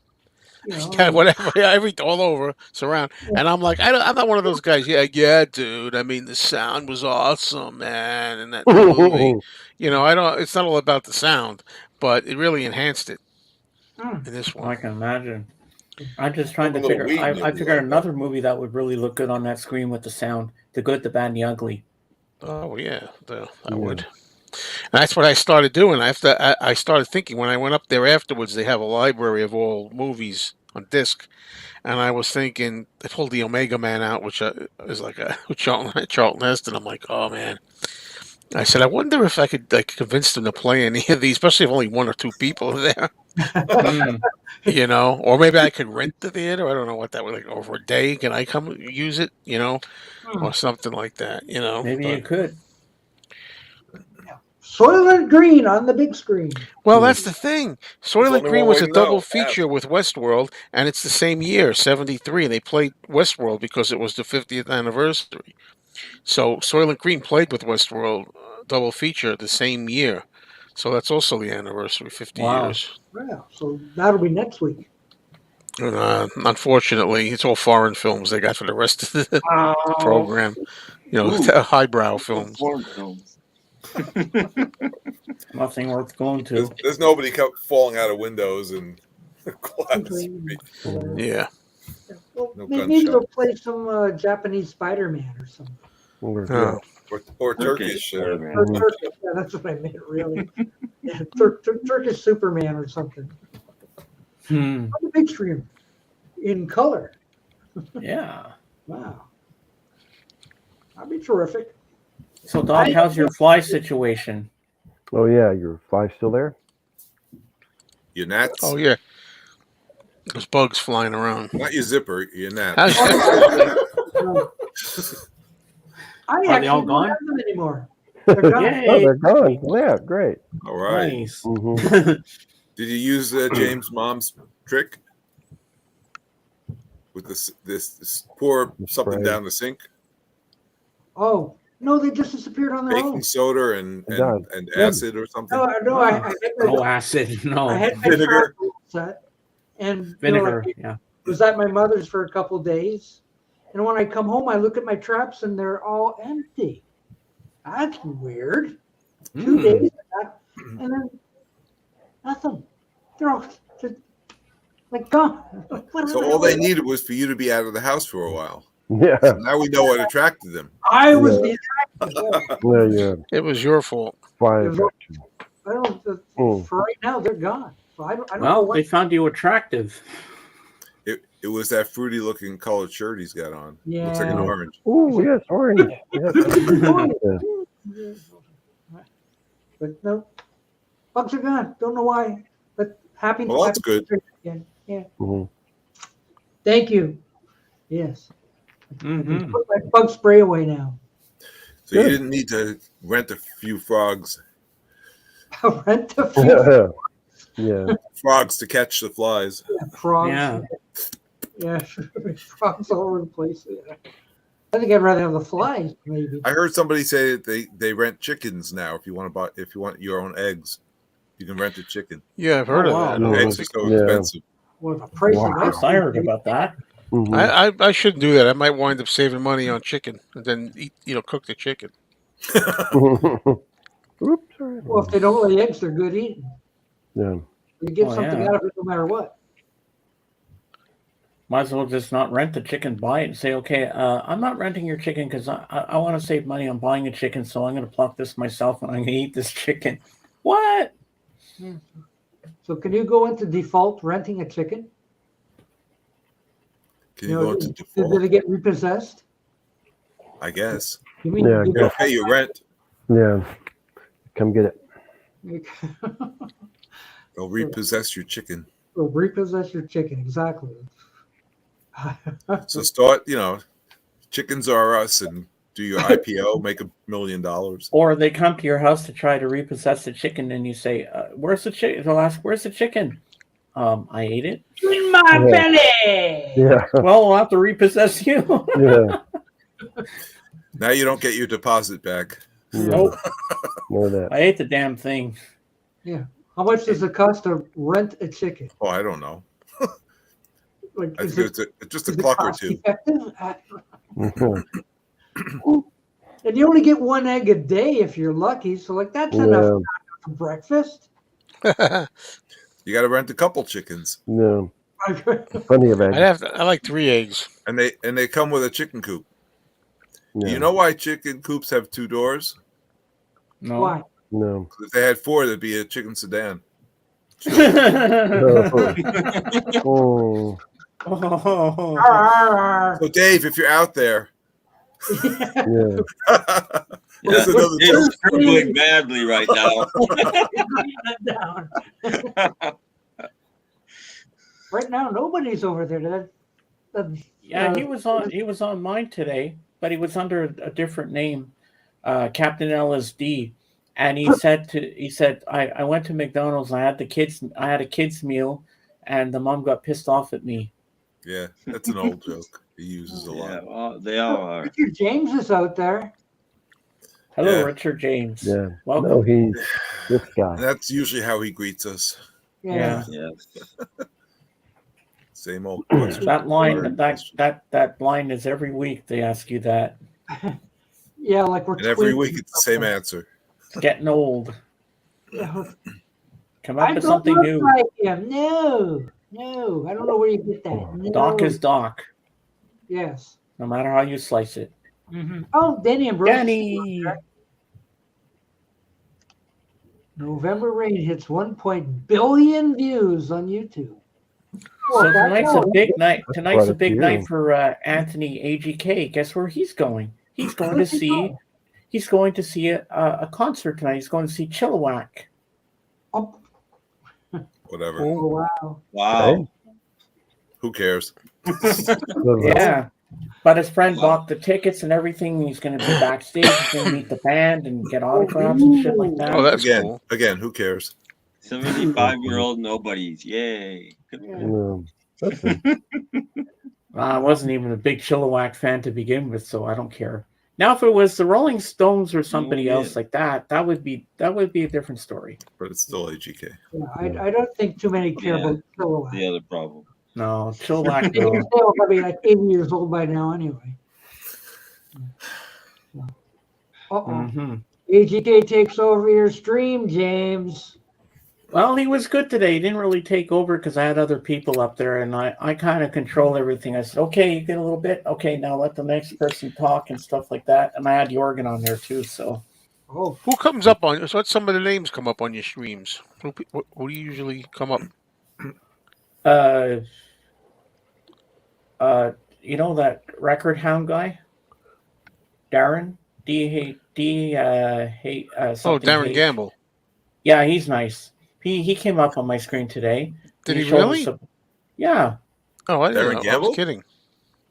You know, Yeah, whatever. Yeah, all over, surround. And I'm like, I'm not one of those guys. Yeah, dude. I mean, the sound was awesome, man, and that movie. You know, I don't. It's not all about the sound, but it really enhanced it in this one. I can imagine. I'm just trying to A little figure. weed, I you'll be figured like another movie that would really look good on that screen with the sound: The Good, the Bad, and the Ugly. Oh yeah, I would. And that's what I started doing. After I started thinking when I went up there afterwards, they have a library of all movies on disc, and I was thinking they pulled the Omega Man out, which is like a Charlton Heston. I'm like, oh man. I said, I wonder if I could like convince them to play any of these, especially if only one or two people are there. You know, or maybe I could rent the theater. I don't know what that would like over a day. Can I come use it? You know, or something like that. You know, Maybe you could. Soylent Green on the big screen. Well, that's the thing. Soylent only Green one was way a to double know. feature with Westworld, and it's the same year, 73. They played Westworld because it was the 50th anniversary. So Soylent Green played with Westworld double feature the same year. So that's also the anniversary, 50 years. Wow. So that'll be next week. And, unfortunately, it's all foreign films they got for the rest of the program. You know, highbrow films. Foreign films. Nothing worth going to. There's nobody falling out of windows and glass. Yeah. Well, No maybe gunshot. they'll play some Japanese Spider-Man or something. Oh. Or Turkish. Spider-Man. Or Turkish, yeah, that's what I meant, really. Yeah, Turkish Superman or something. On the big screen, in color. Yeah. Wow. That'd be terrific. So, Doc, how's your fly situation? Oh yeah, your fly's still there? Your gnats. Oh, yeah. There's bugs flying around. Not your zipper, your gnats. I Are actually they all don't gone? have them anymore. They're gone. Oh, they're gone. Yeah, great. All right. Nice. Did you use James' mom's trick with this pour something Spray. down the sink? Oh, no, they just disappeared on their Baking own. soda and Yeah. acid or something? No, I had No acid. I No. had my Vinegar. travel set, and Vinegar. I Yeah. was at my mother's for a couple of days, and when I come home, I look at my traps and they're all empty. That's weird. 2 days, and then nothing. They're all just like gone. So all they needed was for you to be out of the house for a while. Yeah. Now we know what attracted them. I was the Yeah. It was your fault. Fly It was- attraction. I don't, for right now, they're gone. So I don't know Well, what. they found you attractive. It was that fruity looking colored shirt he's got on. Yeah. Looks like an orange. Oh yes, orange. Yes. But no, bugs are gone. Don't know why, but happy. Well, that's good. Again. Yeah. Mhm. Thank you. Yes. Mm-hmm. Put my bug spray away now. So you didn't need to rent a few frogs Rent a few Yeah. frogs to catch the flies. frogs. Yeah. Yeah, frogs all over the place. Yeah. I think I'd rather have the flies, maybe. I heard somebody say that they rent chickens now. If you want your own eggs, you can rent a chicken. Yeah, I've heard of wow. that. Eggs are so expensive. Well, the price Wow. of Yes, eggs. I heard about that. Mhm. I shouldn't do that. I might wind up saving money on chicken and then cook the chicken. Oops, sorry. Well, if they don't lay eggs, they're good eating. Yeah. You get Oh, something yeah. out of it no matter what. Might as well just not rent the chicken, buy it, and say, okay, I'm not renting your chicken because I want to save money on buying a chicken, so I'm going to pluck this myself and I'm going to eat this chicken. What? Yeah. So can you go into default renting a chicken? Can you go into Did default? it get repossessed? I guess. You mean Yeah, you They'll pay you rent. Yeah. Come get it. They'll repossess your chicken. Well, repossess your chicken, exactly. So start, chickens are us, and do your IPO, make $1 million. Or they come to your house to try to repossess the chicken, and you say, "Where's the chicken?" They'll ask, "Where's the chicken?" I ate it. In my Yeah. belly. Yeah. Well, we'll have to repossess you. Yeah. Now you don't get your deposit back. Nope. Know that. I ate the damn thing. Yeah. How much does it cost to rent a chicken? Oh, I don't know. Like, I is think it, it's just a is it clock or cost two. effective? Mhm. And you only get one egg a day if you're lucky. So, like, that's enough Yeah. for breakfast. You got to rent a couple chickens, Yeah. Plenty of eggs. I like 3 eggs. and they come with a chicken coop. Yeah. You know why chicken coops have 2 doors? No. Why? No. If they had 4, there'd be a chicken sedan. Oh. Oh. Arr, So, Dave, if you're out there, Yeah. here's another He's joke. scribbling madly right now. down. Right now, nobody's over there. Yeah, he was on mine today, but he was under a different name, Captain LSD. And he said I went to McDonald's. I had a kids meal, and the mom got pissed off at me. Yeah, that's an old joke. He uses a lot. Yeah, well, they all are. Richard James is out there. Hello, Yeah. Richard James. Yeah. Welcome. No, he's this guy. And that's usually how he greets us. Yeah. Yes. Same old. That line is every week. They ask you that. Yeah, like we're And every twins week or it's the same something. answer. It's getting old. Yeah. Come I up with don't something look new. like him. No. I don't know where you get that. No. Doc is Doc, Yes. no matter how you slice it. Mm-hmm. Oh, Danny and Bruce. Danny. November Rain hits 1 billion views on YouTube. So Well, tonight's a big night. Tonight's quite a a big few. night for Anthony AGK. Guess where he's going? He's going to Where's he see. going? He's going to see a concert tonight. He's going to see Chilliwack. Oh, Whatever. oh, wow. Wow. Who cares? Yeah, but his friend bought the tickets and everything. He's going to be backstage. He's going to meet the band and get autographs and shit like that. Oh, that's Again, cool. again, who cares? 75-year-old nobodies. Yay. Good for them. I wasn't even a big Chilliwack fan to begin with, so I don't care. Now, if it was the Rolling Stones or somebody yeah. else like that, that would be a different story. But it's still AGK. Yeah, I don't think too many care Yeah. about Chilliwack. The other problem. No, Chilliwack, They're no. probably like 80 years old by now anyway. Uh-oh. hmm AGK takes over your stream, James. Well, he was good today. He didn't really take over because I had other people up there, and I kind of control everything. I said, okay, you get a little bit. Okay, now let the next person talk and stuff like that. And I had Jorgen on there too, so. Oh, Who comes up on? So, what some of the names come up on your streams? Who do you usually come up? You know that record hound guy, Darren? Oh, something Darren H. Gamble. Yeah, he's nice. He came up on my screen today. Did he showed really? us yeah, Oh, I Darren didn't know. I Gamble? was kidding.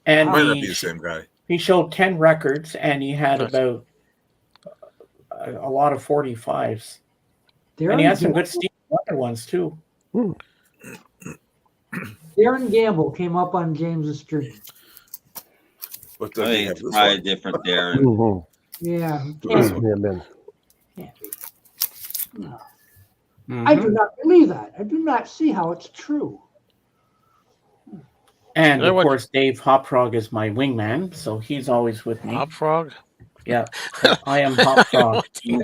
and Might not be the same guy. he showed 10 records, and he had Nice. about a lot of 45s, Darren and he had some Gamble? good Stevie Wonder ones too. Darren Darren Gamble came up on James's stream. What I does he think have it's this probably one? different, Darren. Mhm. Yeah, This can't, one. Yeah, man. can't be. No. Mhm. I do not believe that. I do not see how it's true. And You know of what? course, Dave Hopfrog is my wingman, so he's always with me. Hop Frog. Yeah, I am Hopfrog. I know.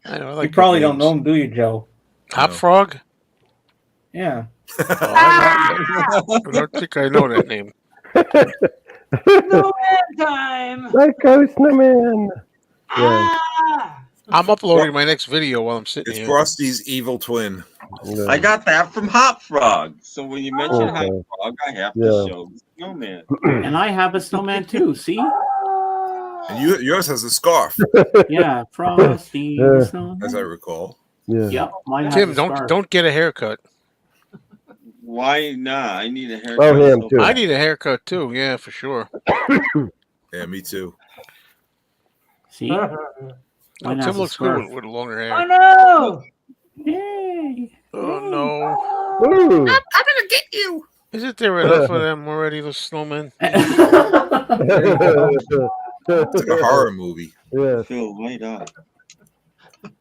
I You like probably good don't know names. him, do you, Joe? Hop No. Frog. Yeah. Oh, I don't think I know that name. No time. Like Ghost Man. Yeah. Ah! I'm uploading my next video while I'm sitting It's here. Frosty's evil twin. Yeah. I got that from Hop Frog. So when you mention Okay. Hop Frog, I have to Yeah. show the snowman. And I have a snowman too. See? And yours has a scarf, Yeah, Frosty the Yeah. snowman. as I recall. Yeah. Yep, mine has Tim, a don't scarf. don't get a haircut. Why not? I need a haircut. Oh, him so too. I bad. need a haircut too. Yeah, for sure. Yeah, me too. See? No, Mine Tim has a looks good scarf. with longer Oh hair. no! Yay! Oh no! Ooh. I'm gonna get you. Isn't there enough of them already? The snowmen. It's like a horror movie. Yes. Feel right up.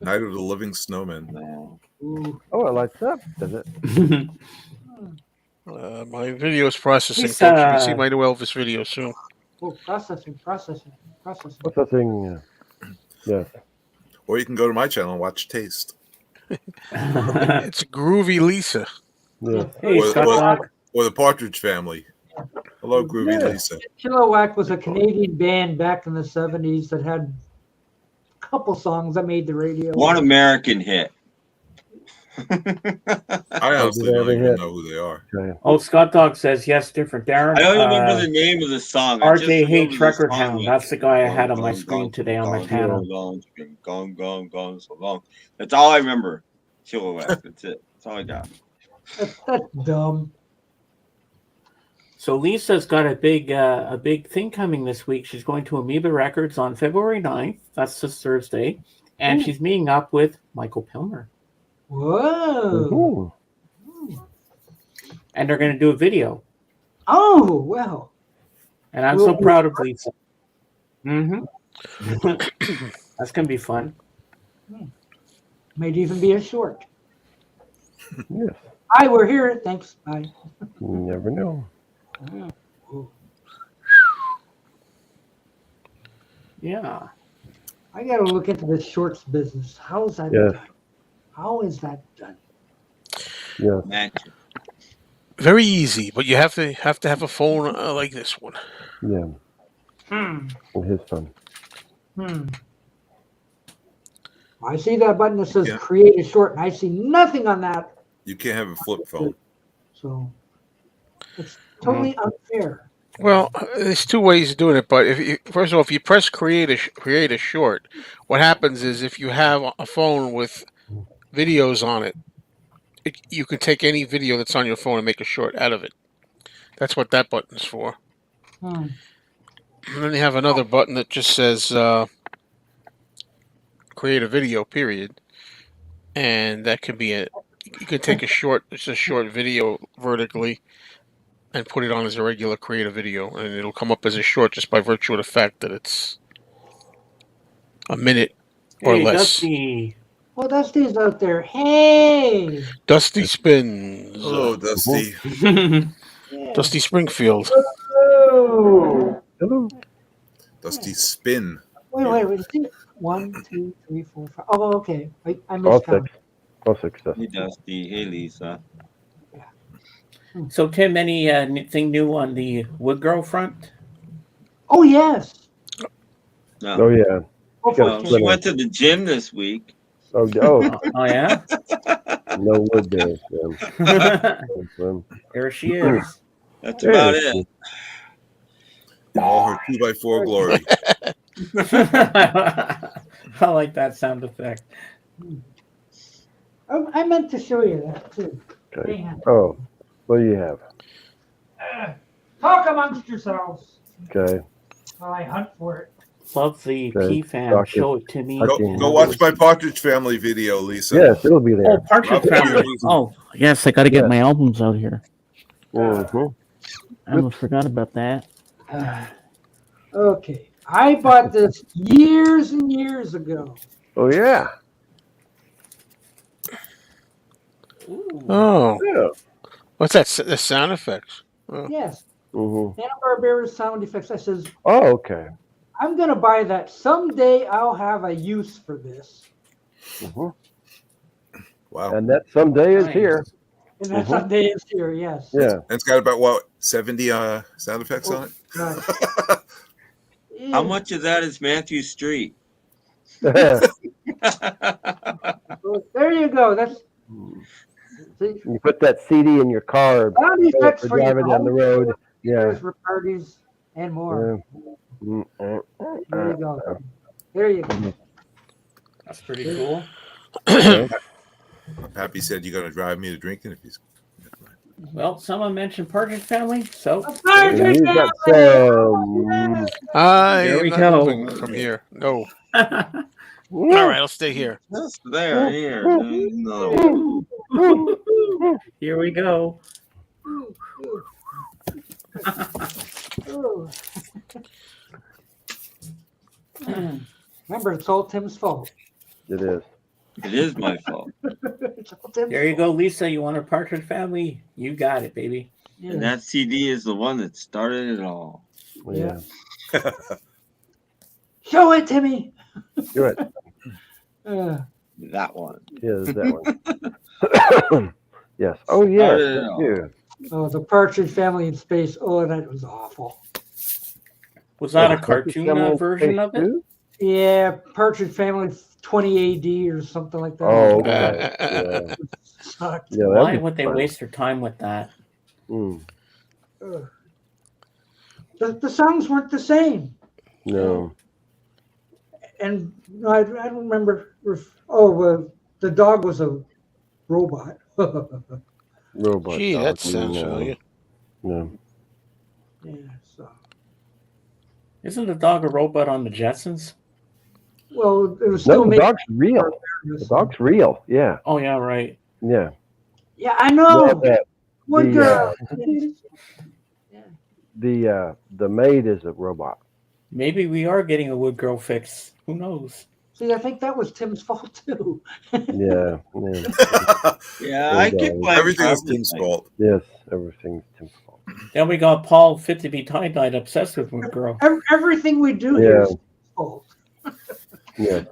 Night of the Living Snowman. Wow. Ooh. Oh, it lights up, does it? My video is processing, He's, folks. You can see my new Elvis video soon. Oh, processing. Processing. Yes. Or you can go to my channel and watch Taste. It's Groovy Lisa. Yeah. Hey, Scott Dog. Or the Partridge Family. Hello, Groovy Yeah. Lisa. Chilliwack was a Canadian band back in the 70s that had a couple songs that made the radio. One American hit. I honestly don't even know who they are. Okay. Oh, Scott Dog says yes, different. Darren. I don't remember the name of the song. I just RJ remember Hates the Record song Hound. like, That's the guy I gong, had on my gong, screen gong, today on my gong, panel. gong, gong, gong, gong, so long. That's all I remember. Chilliwack. That's it. That's all I got. That's dumb. So Lisa's got a big thing coming this week. She's going to Amoeba Records on February 9th. That's this Thursday. And she's meeting up with Michael Pilmer. Whoa. Ooh. And they're going to do a video. Oh, well. And I'm so proud of Lisa. Mm-hmm. That's going to be fun. Might even be a short. Yes. Hi, we're here. Thanks. Bye. You never know. Yeah. I got to look into this shorts business. How is that Yes. done? How is that done? Yes. Magic. Very easy, but you have to have a phone like this one. Yeah. Hmm. And his son. I see that button that says Yeah. create a short, and I see nothing on that. You can't have a flip phone. So it's totally unfair. Well, there's two ways of doing it, but first of all, if you press create a short, what happens is if you have a phone with videos on it, you can take any video that's on your phone and make a short out of it. That's what that button's for. And then you have another button that just says create a video, period. And that can be you can take it's a short video vertically and put it on as a regular create a video, and it'll come up as a short just by virtue of the fact that it's a minute or Hey, less. Dusty. Well, Dusty's out there. Hey. Dusty Spins. Hello, Dusty. Dusty Springfield. Oh. Hello. Dusty Spin. Wait. See? 1, 2, 3, 4, 5. Oh, okay. I All missed count. six. All six. Hey, Dusty. Hey, Lisa. So, Tim, anything new on the Wood Girl front? Oh, yes. No. Oh yeah. Go for Well, it, she Tim. went to the gym this week. Oh Oh, yeah? no wood there. Yeah. There she is. That's about it. In all her 2x4 glory. I like that sound effect. I meant to show you that, too. Okay. Hang on. Oh, what do you have? Talk amongst yourselves Okay. while I hunt for it. Love the Okay, P-Fan. Doctor. Show it to me. Go watch my Partridge Family video, Lisa. Yes, it'll be there. Oh, Partridge I'll Family. use it. Oh, yes, I got to get Yeah. my albums out here. Mhm. I almost forgot about that. Okay. I bought this years and years ago. Oh yeah. Ooh. Oh, Yeah. what's that? The sound effects. Oh. Yes. Mhm. Hanna-Barbera sound effects. I says, Oh, okay. I'm going to buy that. Someday I'll have a use for this. Mhm. Wow. And that someday is Nice. here. And that Mhm. someday is here, yes. Yeah. And it's got about what 70 sound effects on God. it. How much of that is Matthew Street? There you go. That's see, You put that CD in your car sound effects for for your driving down the home road. Yeah. theaters, for parties and more. There you go. There you go. That's pretty cool. Happy said you're going to drive me to drinking if he's. Well, someone mentioned Partridge Family, so Partridge You got some. I There am we not go. moving from here. No. All right, I'll stay here. Just there, here. There's another one. here we go. Ooh. Remember, it's all Tim's fault. It is. It is my fault. It's all Tim's There you fault. go, Lisa. You want a Partridge Family? You got it, baby. Yeah. And that CD is the one that started it all. Yeah. Show it, Timmy. Do it. That one. Yeah, that one. Yes. Oh, yes. Started it Thank all. you. Oh, the Partridge Family in Space. Oh, that was awful. Was that a Partridge cartoon Family in version Space of it? too? Yeah, Partridge Family 20 AD or something like that. Oh, okay. Yeah. Sucked. Yeah, Why that'd be would they fun. waste their time with that? Mm, Ugh. The songs weren't the same. no. And I don't remember. The dog was a robot. Robot Gee, dog. that sounds No. familiar. No. Yeah, so. Isn't the dog a robot on the Jetsons? Well, it was No, still the making dog's real. The dog's real. Yeah. Oh yeah, right. Yeah. Yeah, I know. Yeah, that- One the, girl. the maid is a robot. Maybe we are getting a Wood Girl fix. Who knows? See, I think that was Tim's fault too. Yeah. Yeah. Yeah, I keep playing Everything is Tim's fault. Yes. Everything's Tim's fault. Then we got Paul Fit to be Tie-Dyed obsessed with Wood Girl. Everything we do here is Tim's fault. Yeah.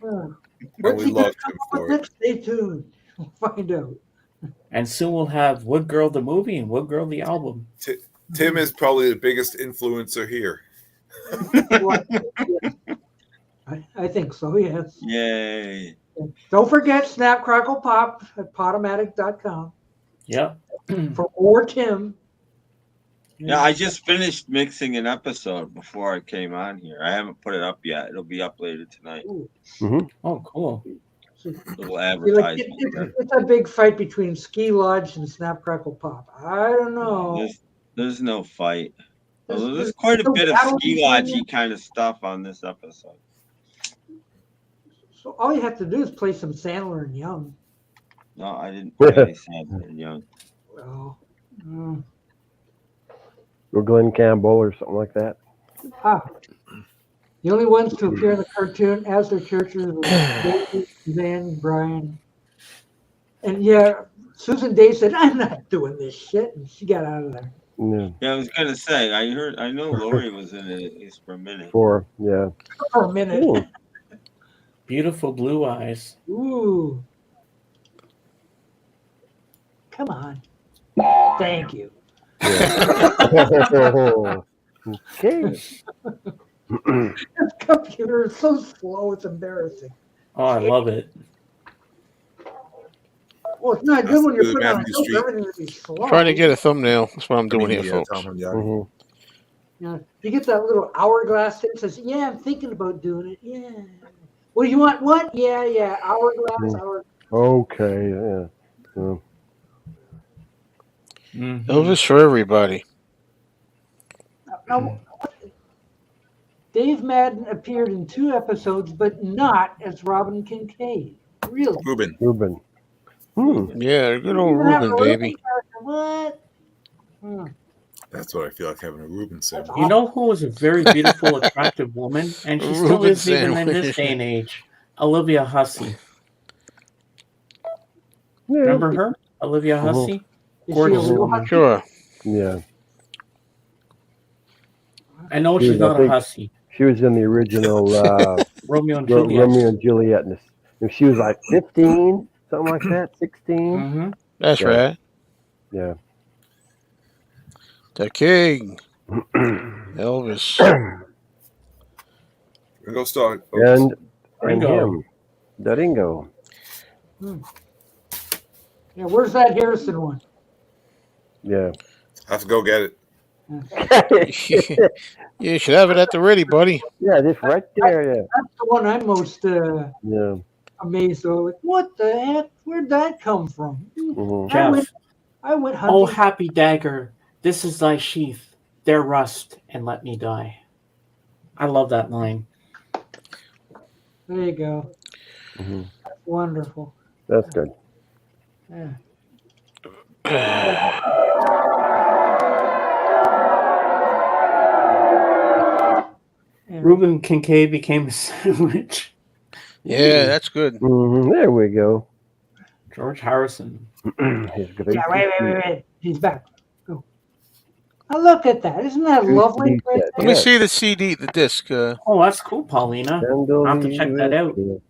What's we he gonna love come him up for with it. next? Stay tuned. We'll find out. And soon we'll have Wood Girl the movie and Wood Girl the album. Tim is probably the biggest influencer here. I think so, yes. Yay. Don't forget Snap Crackle Pop at Potomatic.com Yep. for more Tim. Yeah, I just finished mixing an episode before I came on here. I haven't put it up yet. It'll be up later tonight. Oh, cool. Little advertisement. It's a big fight between Ski Lodge and Snap Crackle Pop. I don't know. There's no fight. Although there's quite a bit of ski lodge-y kind of stuff on this episode. So all you have to do is play some Sandler and Young. No, I didn't play any Sandler and Young. Well, Or Glenn Campbell or something like that. The only ones to appear in the cartoon as their characters were David, Suzanne, Brian. And yeah, Susan Day said, I'm not doing this shit. And she got out of there. Yeah, I was gonna say, I know Lori was in it at least for a minute. For a minute. Ooh. Beautiful blue eyes. Ooh. Come on. Thank you. Okay. This computer is so slow, it's embarrassing. Oh, I love it. Well, it's not good when you're putting on a Matthew joke, Street. everything would be slow. Trying to get a thumbnail. That's what I'm doing here, folks. Mhm. Yeah, you get that little hourglass thing that says, yeah, I'm thinking about doing it. Yeah. What do you want? What? Yeah. Hourglass, hourglass. Okay. Yeah. Elvis for everybody. Now, Dave Madden appeared in 2 episodes, but not as Robin Kincaid. Really? Ruben. Yeah, good old Reuben, baby. What? That's what I feel like having a Reuben sandwich. You know who was a very beautiful, attractive woman, and she still Reuben is even in sandwich. this day and age? Olivia Hussey. Yeah. Remember her? Olivia Hussey? Is she a Gorgeous real woman. Hussey? Sure. Yeah. I know She she's was, I not a think, Hussey. she was in the original Romeo and Juliet. Romeo and Juliet. And she was like 15, something like that, 16. Mm-hmm. That's Yeah. right. Yeah. The king. Elvis. Ringo Starr. and Ringo. him, the Ringo. Yeah, where's that Harrison one? Yeah. I have to go get it. You should have it at the ready, buddy. Yeah, just right there. Yeah. That's the one I'm most Yeah. amazed of. Like, what the heck? Where'd that come from? Mhm. Jeff. I went hunting. Oh, happy dagger, this is thy sheath. There rust and let me die. I love that line. There you go. Mhm. That's wonderful. That's good. Yeah. Yeah. Reuben Kincaid became a sandwich. Yeah, that's good. There we go. George Harrison. His great Yeah, wait. He's back. Go. Oh, look at that. Isn't that lovely? Right Let there? me see the CD, the disc. Oh, that's cool, Paulina. I'll have to check that out. Ooh,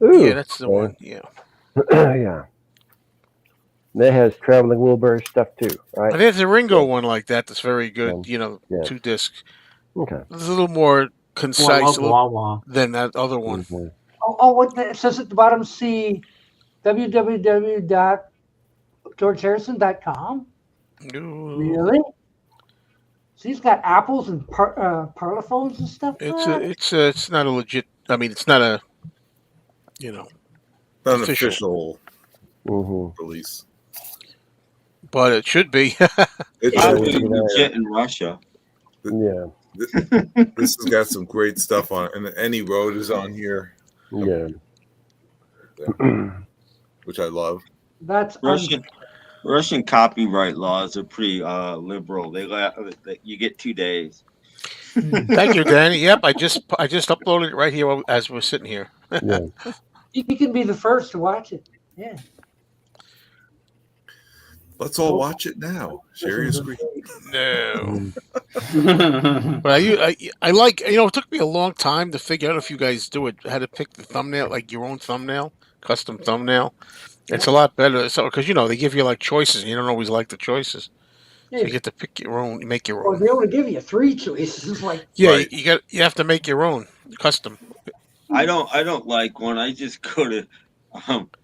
Yeah, that's the one. Yeah. yeah. That has Traveling Wilbur stuff too, right? And there's a Ringo one like that that's very good. Yeah. 2 discs. Okay. It's a little more Oh, I concise love Wah Wah. than that other one. Mhm. What it says at the bottom, see www.georgeharrison.com. Ooh. Really? So he's got apples and parlophones and stuff. It's not a legit. I mean, it's not a Not an Official. official Mhm. release. but it should be. It's Probably Yeah. legit in Russia. Yeah. This has got some great stuff on it, and Any Road is on here, Yeah. which I love. That's Russian copyright laws are pretty liberal. You get 2 days. Thank you, Danny. Yep, I just uploaded it right here as we're sitting here. Yeah. you can be the first to watch it. Yeah. Let's all watch it now. Share your screen. No, but I like. It took me a long time to figure out if you guys do it. How to pick the thumbnail, like your own thumbnail, custom thumbnail. It's a lot better. So because they give you like choices, and you don't always like the choices, so you get to pick your own, make your Well, own. they only give you 3 choices. Like, Yeah, Right. you have to make your own custom. I don't like one. I just go to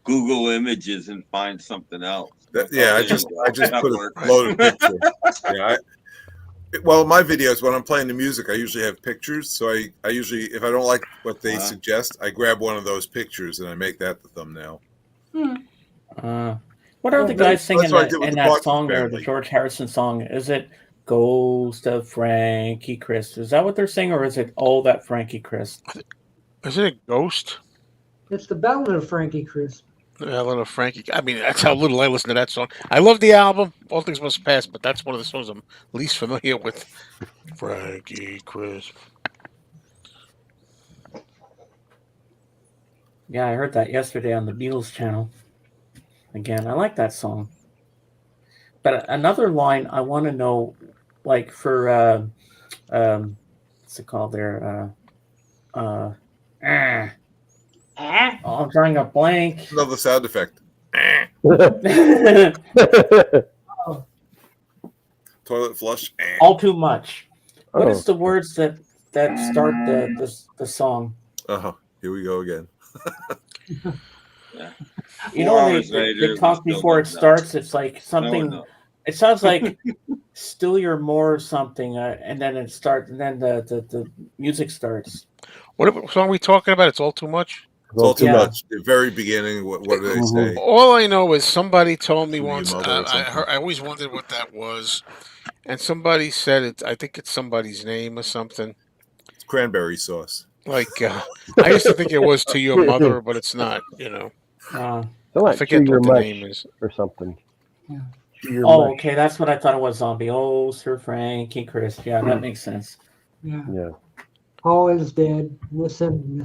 Google Images and find something else. I just That put works. a loaded picture. Yeah. Well, my videos when I'm playing the music, I usually have pictures. So I usually, if I don't like what they suggest, I grab one of those pictures and I make that the thumbnail. What are the guys singing that's what I did with in the that Partridge song there, the Family. George Harrison song? Is it Ghost of Frankie Chris? Is that what they're singing, or is it All That Frankie Chris? Isn't it Ghost? it's the Ballad of Frankie Chris. A little Frankie. I mean, that's how little I listen to that song. I love the album. All Things Must Pass, but that's one of the songs I'm least familiar with. Frankie Chris. Yeah, I heard that yesterday on the Beatles channel. Again, I like that song. But another line I want to know, like for what's it called there? I'm drawing a blank. Another sound effect. Toilet flush. All too much. What is Oh. the words that start the song? Here we go again. You know, when they talk before it starts. It's like something. No. It sounds like "Still You're More" or something, and then it starts, and then the music starts. What song are we talking about? It's All Too Much? It's all too Yeah. much. The very beginning, what do they say? All I know is somebody told me To your once. mother or I always wondered what that was, and somebody said it. I think it's somebody's name or something. It's cranberry sauce. Like I used to think it was to your mother, but it's not. So I like forget Chew Your what the Mush name is. or something. Yeah. Chew Your Oh, Mush. okay, that's what I thought it was. Zombie. Oh, Sir Frankie Chris. Yeah, that makes sense. Yeah. Yeah. Paul is dead. Miss him.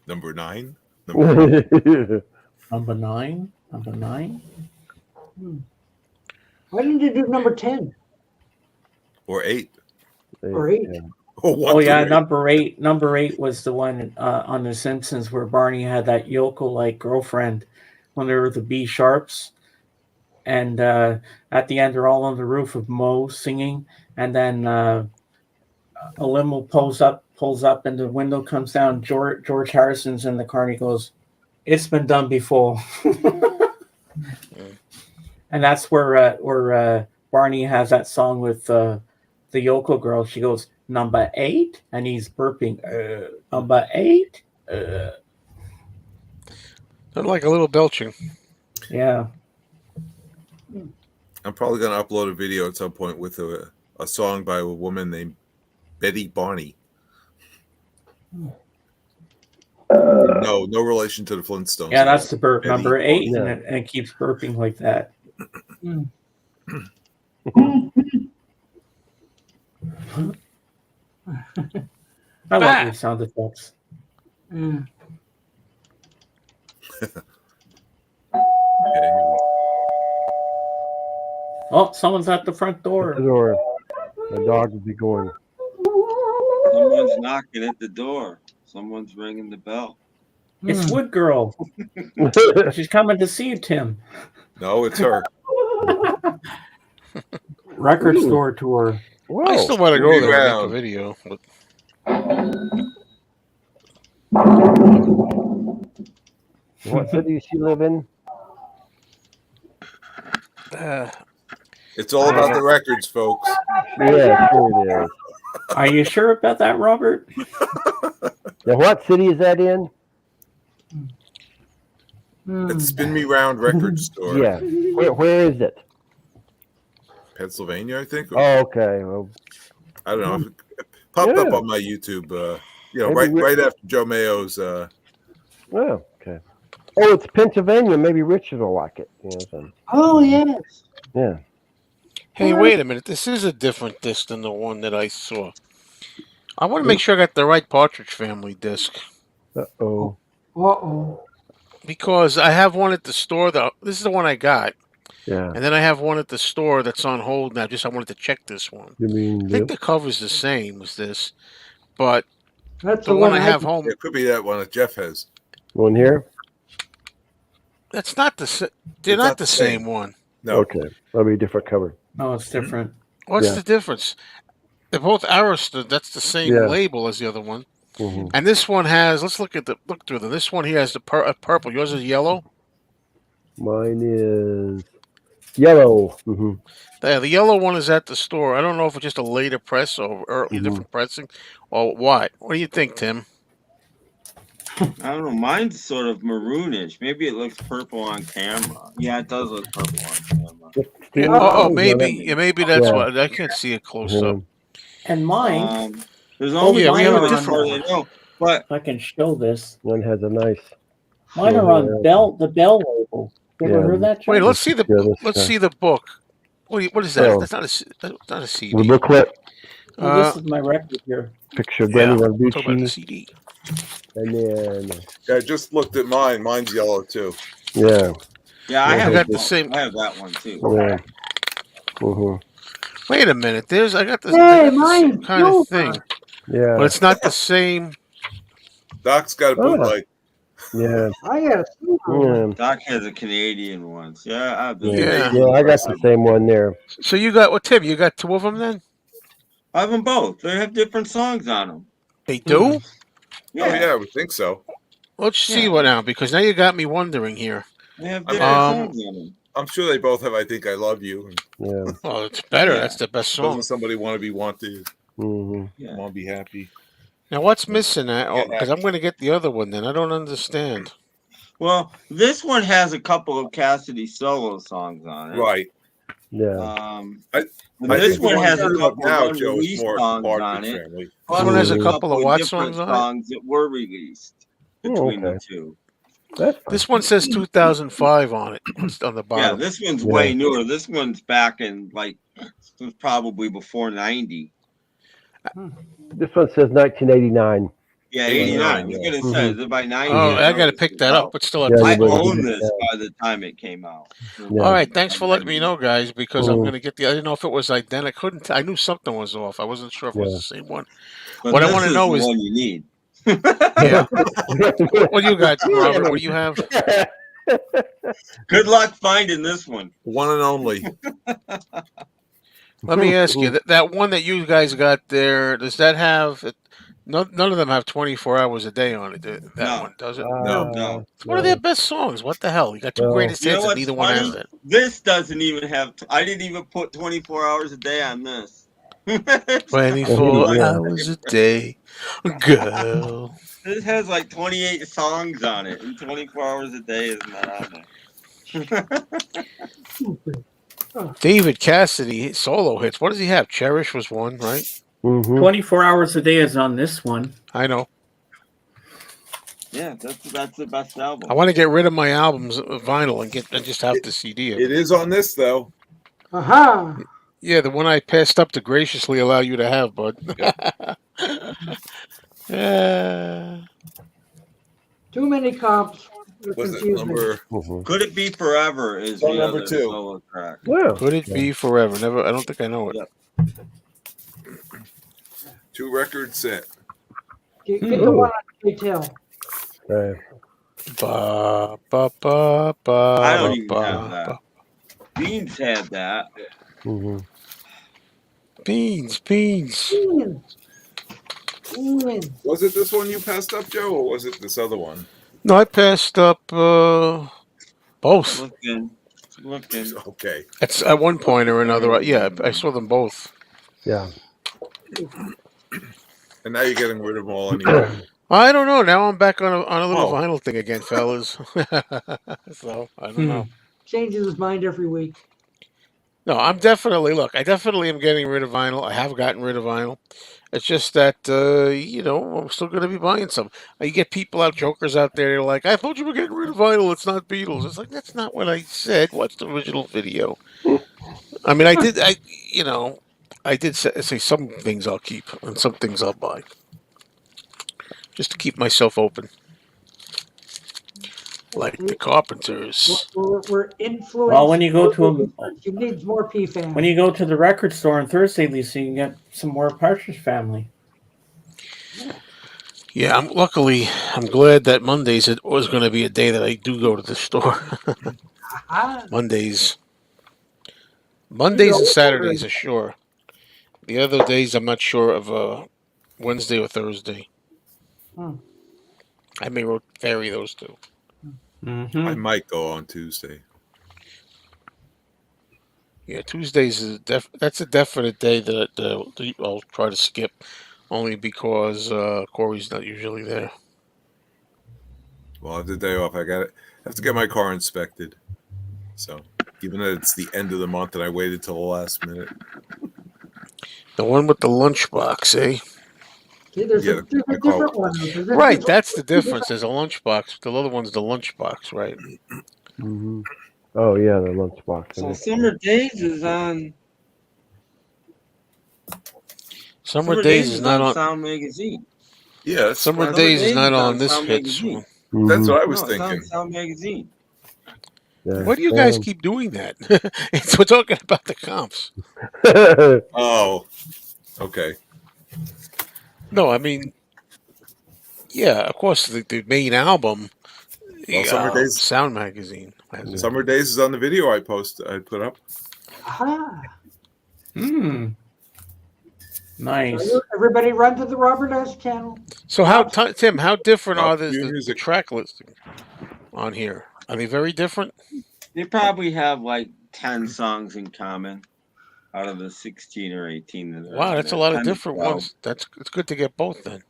Number 9. Number 9. Number 9. Why didn't you do number 10 Or 8. or 8? Yeah. Or 1 Oh yeah, through 8. number 8. Number 8 was the one on The Simpsons where Barney had that Yoko-like girlfriend when they were the B Sharps, and at the end they're all on the roof of Mo singing, and then a limo pulls up, and the window comes down. George Harrison's in the car, and he goes, "It's been done before," and that's where Barney has that song with the Yoko girl. She goes, "Number 8," and he's burping. Number 8. Sound like a little belching. Yeah. I'm probably going to upload a video at some point with a song by a woman named Betty Barney. No relation to the Flintstones. Yeah, that's the burp. Betty Number 8, Barney. and it keeps burping like that. I love your sound effects. Yeah. Okay. Oh, someone's at the front door. The door. The dog will be going. Someone's knocking at the door. Someone's ringing the bell. It's Wood Girl. She's coming to see you, Tim. No, it's her. Record store tour. Whoa. I still want to go there and make a Around. video. But What city does she live in? It's all about the records, folks. Yeah, sure it is. Are you sure about that, Robert? Now, what city is that in? It's Spin Me Round Record Store. Yeah. Where is it? Pennsylvania, I think. Oh, okay. Well, I don't know. It popped up Yeah. on my YouTube. Maybe right after Joe Mayo's. oh, okay. Oh, it's Pennsylvania. Maybe Richard will like it. You know, so, Oh, yes. yeah. hey, wait a minute. This is a different disc than the one that I saw. I want to make sure I got the right Partridge Family disc Uh-oh. Uh-oh. because I have one at the store. This is the one I got, Yeah. and then I have one at the store that's on hold now. I wanted to check this one. You mean I think the cover's the same as this, but That's the one I have home. It could be that one that Jeff has. one here? That's not the. They're It's not not the the same same. one. No. Okay. That'll be a different cover. No, it's different. What's Yeah. the difference? They're both Arista. That's the same Yeah. label as the other one. Mm-hmm. And this one has. Let's look through them. This one here has the purple. Yours is yellow. Mine is yellow. Mm-hmm. The yellow one is at the store. I don't know if it's just a later press or early different pressing, or what. What do you think, Tim? I don't know. Mine's sort of maroonish. Maybe it looks purple on camera. Yeah, it does look purple on camera. Maybe that's Yeah. what I can't see it close up. And mine, There's only yeah, we have a one different where they know, but if I can show this, One has a nice. mine are on the Bell label. You ever Yeah. heard that? Wait, John? let's see the Yeah, this let's guy. see the book. What is that? Oh. That's not a CD. The booklet Well, this is my record here. picture of Yeah, Danny we'll talk about the Rabucci. CD. And then, Yeah, I just looked at mine. Mine's yellow too. yeah. yeah, I Yeah, have got that the same- I have that one too. Yeah. Mm-hmm. Wait a minute. I got the Hey, same mine's kind of silver. thing, Yeah. but it's not the same. Doc's got a bootleg. Yeah. I got a silver. Yeah. Doc has a Canadian one. So yeah, I have the Yeah. Yeah, I got the same one there. So you got Tim? You got two of them then? I have them both. They have different songs on them. They do. Yeah, Oh yeah, I would think so. Let's see what now, because now you got me wondering here. they have I mean, different songs on them. I'm sure they both have I Think I Love You. And Yeah. Well, it's better. Yeah. That's the best song. doesn't somebody want to be wanted? Mm-hmm. Yeah. Want to be happy? Now, what's missing? Yeah. Because I'm going to get the other one. Then I don't understand. Well, this one has a couple of Cassidy solo songs on it. Right. Yeah. I This think the one has a you're couple looking now, of Joe, is unreleased more songs on Partridge it. Family. This one has a Mhm. couple of what different songs on it? songs that were released. between okay. the two. That's fine. This one says 2005 on it. It's on the Yeah, bottom. this one's Yeah. way newer. This one's back in like it was probably before 90. This one says 1989. Yeah, 89, 89. I was yeah. gonna say, is it by 90? Oh, Yeah, I got to pick that up. It's still at Yeah, I you better own get it this down. by the time it came out. Yeah. All right, thanks for letting me know, guys, because I'm Mhm. going to get the. I didn't know if it was identical. I knew something was off. I wasn't sure if it was Yeah. the same one. But What I this wanna is know the is- one you need. Yeah. What do you got, Robert? What do you have? Good luck finding this one. One and only. Let me ask you that one that you guys got there. Does that have? None of them have 24 hours a day on it. That No. one does it? No. It's one of their best songs. What the hell? You got two No. greatest You know hits, and what's neither one has funny? it. This doesn't even have. I didn't even put 24 hours a day on this. 24 Yeah. hours a day, girl. This has like 28 songs on it, and 24 hours a day is not on there. David Cassidy solo hits. What does he have? Cherish was one, right? Mhm. 24 hours a day is on this one. I know. Yeah, that's the best album. I want to get rid of my albums vinyl and just have the CD. It is on this though. Aha! Yeah, the one I passed up to graciously allow you to have, bud. Yeah. Too many comps. They're Was it confusing. number? Mhm. Could It Be Forever is Song the number other 2. solo track. Yeah. Could it be forever? Never. I don't think I know it. Yeah. 2 record set. Get the one on K-Tail. Ba, ba, ba, ba, I don't even ba, have that. ba. Beans had that. Mhm. Beans. Ian. Was it this one you passed up, Joe, or was it this other one? No, I passed up both. Looking. Okay. It's at one point or another. Yeah, I saw them both. Yeah. And now you're getting rid of them all anyway. I don't know. Now I'm back on a little Oh. vinyl thing again, fellas. So I don't know. Changes his mind every week. No, I definitely am getting rid of vinyl. I have gotten rid of vinyl. It's just that I'm still going to be buying some. You get people jokers out there. They're like, "I thought you were getting rid of vinyl. It's not Beatles." It's like that's not what I said. Watch the original video. I mean, I did say some things I'll keep and some things I'll buy, just to keep myself open. Like the Carpenters. We're influenced. Well, when you go to you need more PFAM. when you go to the record store on Thursday, Lisa, you can get some more Partridge Family. Yeah, I'm glad that Mondays it was going to be a day that I do go to the store. Mondays and Saturdays are sure. The other days I'm not sure of Wednesday or Thursday. I may vary those two. Mm-hmm. I might go on Tuesday. Yeah, Tuesdays that's a definite day that I'll try to skip, only because Corey's not usually there. Well, I have the day off. I have to get my car inspected. So, even though it's the end of the month and I waited till the last minute. The one with the lunchbox, eh? See, there's a different one. Right, that's the difference. There's a lunchbox. The other one's the lunchbox, right? Mhm. Oh yeah, the lunchbox. So Summer Days is on. Summer Days is not on Sound Magazine. Yeah, Summer Days is not on this hits. That's what I was It's on thinking. Sound Magazine. Yeah. Why do you guys keep doing that? We're talking about the comps. Oh, okay. No, I mean, yeah, of course, the main album, Well, Summer Days, Sound Magazine. Summer Days is on the video I put up. Aha. Nice. Everybody run to the Robert S. channel. So Tim, how different are New the music. track listing on here? Are they very different? They probably have like 10 songs in common out of the 16 or 18 that are Wow, on that's a there. lot of 10 to different 12. ones. It's good to get both then.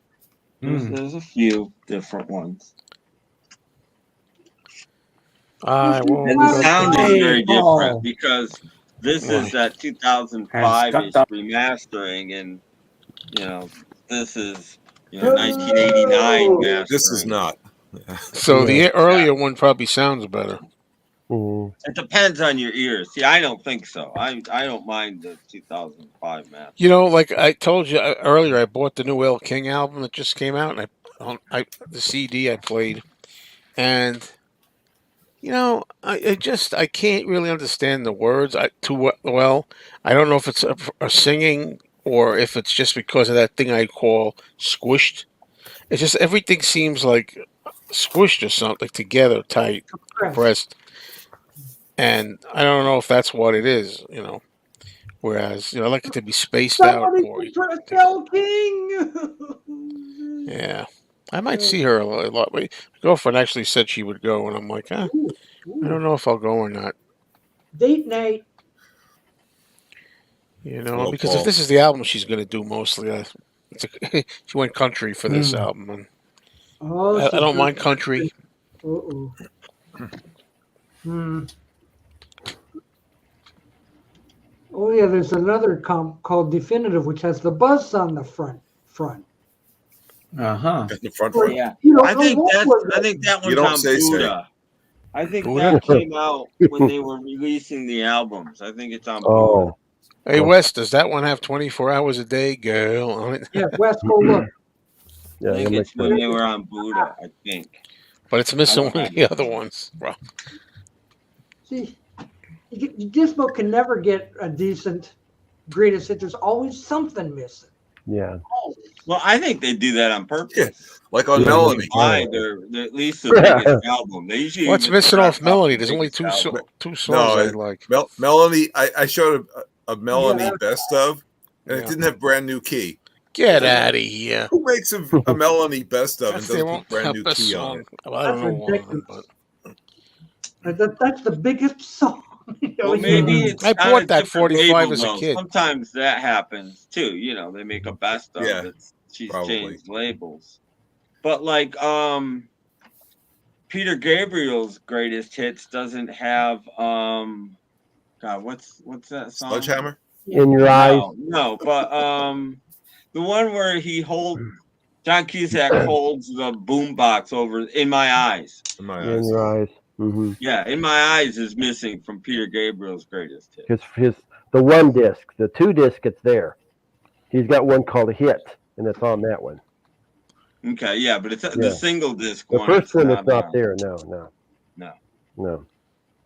There's a few different ones. I won't And the go sound to- is very Paul. different because this is that 2005-ish remastering, and this is 1989 mastering. This is not. So Yeah. the earlier one probably sounds better. Mhm. It depends on your ears. See, I don't think so. I don't mind the 2005 match. You know, like I told you earlier, I bought the new El King album that just came out, and I the CD I played, and you know, I can't really understand the words too well. I don't know if it's a singing or if it's just because of that thing I call squished. It's just everything seems like squished or something together, tight, compressed, and I don't know if that's what it is. You know, whereas I like it to be spaced out Somebody more. interest El King. Yeah, I might see her a lot. My girlfriend actually said she would go, and I'm like, I don't know if I'll go or not. Date night. Well, Because if Paul. this is the album she's going to do mostly, she went country for this album, and Oh, I she's don't gonna- mind country. Uh-oh. Oh yeah, there's another comp called Definitive, which has the buzz on the front. Uh-huh. In the front. Yeah, You don't I know think what I think that You one's don't on say so. Buddha. I think Buddha? that came out when they were releasing the albums. I think it's on Buddha. Oh, Hey, Wes, does that one have 24 hours a day, girl, on it? Yeah, Wes, go look. yeah. I think that it's makes when sense. they were on Buddha. I think. But it's missing I don't one of have the other ones. Bro. See, Gizmo can never get a decent greatest hit. There's always something missing. Yeah. Well, I think they do that on purpose. Yeah, like on Yeah. Melanie. Why they're at least the biggest album. They usually What's even missing start off Melody? the There's only biggest album. two songs No, I like. Melanie. I showed a Melanie Yeah. best of, and Yeah. it didn't have brand new key. Get out of here. Who makes a Melanie best of and That's their doesn't put brand new best key on song. it? Well, I don't That's know why, ridiculous. but That's the biggest song. Well, maybe it's I on bought a that different 45 label, as a though. kid. Sometimes that happens too. They make a best of Yeah, it. She's probably. changed labels. But like Peter Gabriel's greatest hits doesn't have God, what's that song? Sledgehammer. In your eyes. No, but the one where John Cusack holds the boombox over In My Eyes. In my In eyes. your eyes. Mm-hmm. Yeah, In My Eyes is missing from Peter Gabriel's greatest hit. The one disc, the 2 disc, it's there. He's got one called Hit, and it's on that one. Okay, yeah, but it's Yeah. the single disc The one. first one, not it's not on. there. No.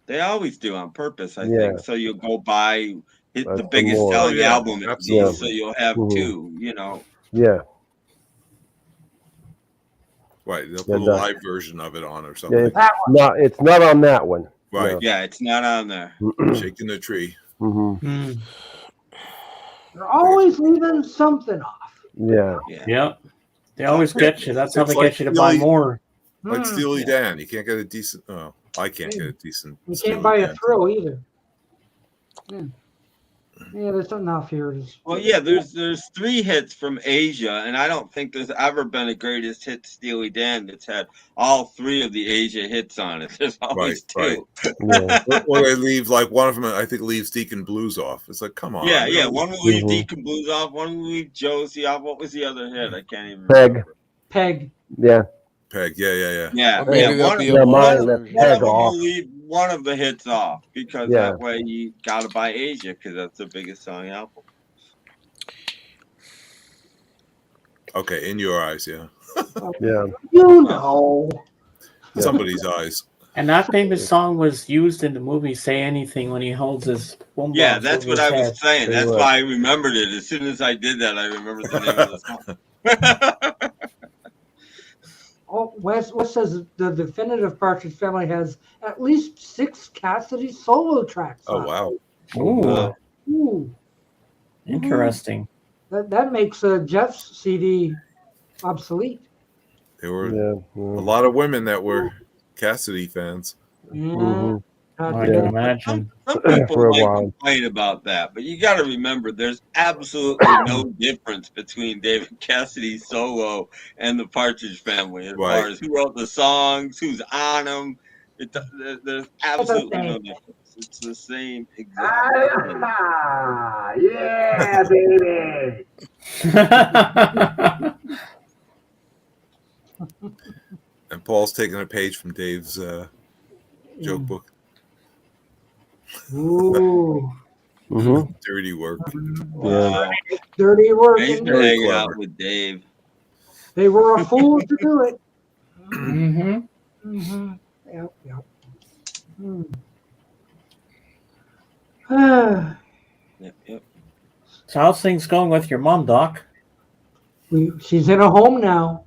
They always do on purpose, I Yeah. think. So you'll go buy the Some biggest more. selling Oh, yeah, album at absolutely. least, so you'll have Mhm. two. Yeah. Right. They'll Yeah, put a no. live version of it on or Yeah, something. it's not on that one. Right. Yeah, it's not on there. Shaking the tree. Mm-hmm. They're always leaving something off. Yeah. Yeah. Yep. They always get you. That's how It's they like get you to buy Steely- more. Like Hmm. Steely Dan. You can't get a decent. Oh, I can't get a decent. You Steely can't buy a Dan. thrill either. Yeah, there's something off here. Well, yeah, there's 3 hits from Asia, and I don't think there's ever been a greatest hit Steely Dan that's had all 3 of the Asia hits on it. There's always Right, 2. Yeah. Or they leave like one of them. I think leaves Deacon Blues off. It's like, come on. Yeah, you know, one will leave Mhm. Deacon Blues off, one will leave Josie off. What was the other hit? I can't even Peg. remember. Peg. Yeah. Peg. Yeah. Yeah, Or maybe there'll one, be Yeah, a mine live left version. one of Peg them off. will leave one of the hits off because Yeah. that way you gotta buy Asia because that's the biggest selling album. Okay, In Your Eyes. Yeah. Yeah. You know. Somebody's eyes. And that famous song was used in the movie Say Anything when he holds his boombox. Yeah, that's over what his I head. was saying. Pretty That's much. why I remembered it. As soon as I did that, I remembered the name of the song. Oh, Wes says the definitive Partridge Family has at least 6 Cassidy solo tracks. Oh on it. wow. Ooh, Ooh, interesting. that makes Jeff's CD obsolete. There were Yeah. a lot of women that were Cassidy fans. Yeah. Mhm. I can imagine. Some people For a might while. complain about that, but you got to remember there's absolutely no difference between David Cassidy's solo and the Partridge Family as Right. far as who wrote the songs, who's on them. There's absolutely no difference. It's the same exact thing. Yeah, baby. Paul's taking a page from Dave's joke book. Ooh. Dirty work. Wow. Dirty work. I used to hang out with Dave. They were a fool to do it. Mm-hmm. Yep. Yep. So how's things going with your mom, Doc? She's in a home now.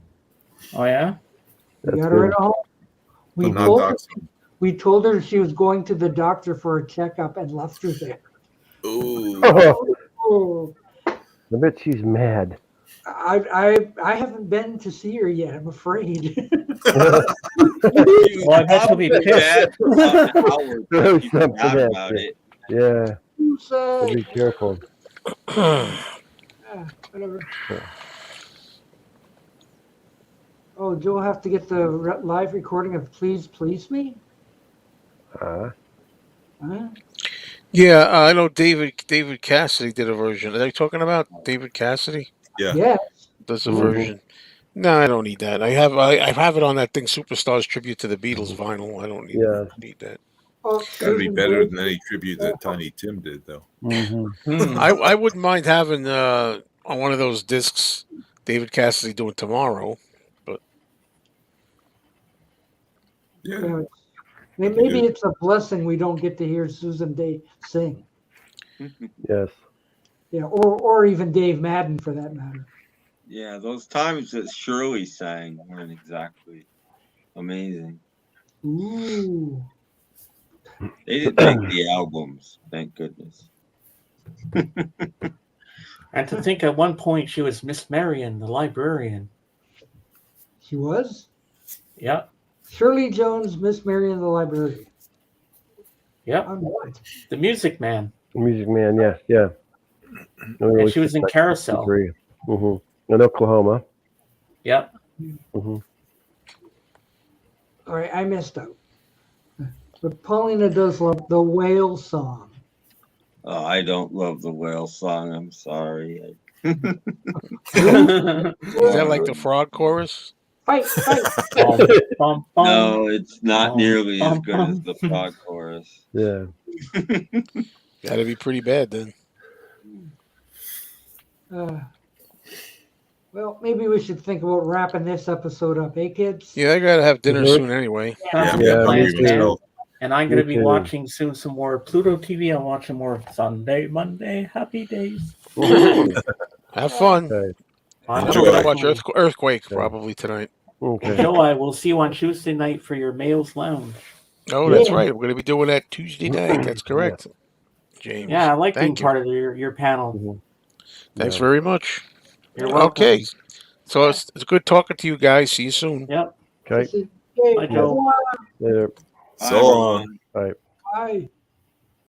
Oh yeah. We got her in a home. We told her she was going to the doctor for a checkup and left her there. Ooh. Oh. I bet she's mad. I haven't been to see her yet. I'm afraid. Well, I bet she'll be pissed. Yeah. Be careful. Whatever. Oh, do I have to get the live recording of Please Please Me? Huh? Yeah, I know David Cassidy did a version. Are they talking about David Cassidy? Yeah. Yes. Does a version. No, I don't need that. I have it on that thing, Superstars Tribute to the Beatles vinyl. I don't need that. It's got to be better than any tribute that Tiny Tim did, though. I wouldn't mind having on one of those discs David Cassidy doing Tomorrow, but yeah. Maybe it's a blessing we don't get to hear Susan Day sing. Yes. Yeah, or even Dave Madden for that matter. Yeah, those times that Shirley sang weren't exactly amazing. Ooh. They didn't make the albums, thank goodness. And to think at one point she was Miss Marion, the librarian. She was? Yep. Shirley Jones, Miss Marion, the librarian. Yep. The Music Man. Music Man, yeah. And she was in Carousel. In Oklahoma. Yep. All right, I messed up. But Paulina does love the whale song. Oh, I don't love the whale song. I'm sorry. Is that like the frog chorus? Fight. No, it's not nearly as good as the frog chorus. Yeah. That'd be pretty bad then. Well, maybe we should think about wrapping this episode up, kids? Yeah, I gotta have dinner soon anyway. And I'm going to be watching soon some more Pluto TV. I'm watching more Sunday, Monday, Happy Days. Have fun. Okay. I'm going to watch Earthquake probably tonight. Okay. Joe, I will see you on Tuesday night for your Mayo's Lounge. Oh, that's right. We're going to be doing that Tuesday night. That's correct. James. Yeah, I like being part of your panel. Thanks very much. You're welcome. Okay. So it's good talking to you guys. See you soon. Yep. Okay. Bye, Joe. Later. So long. Bye. Bye.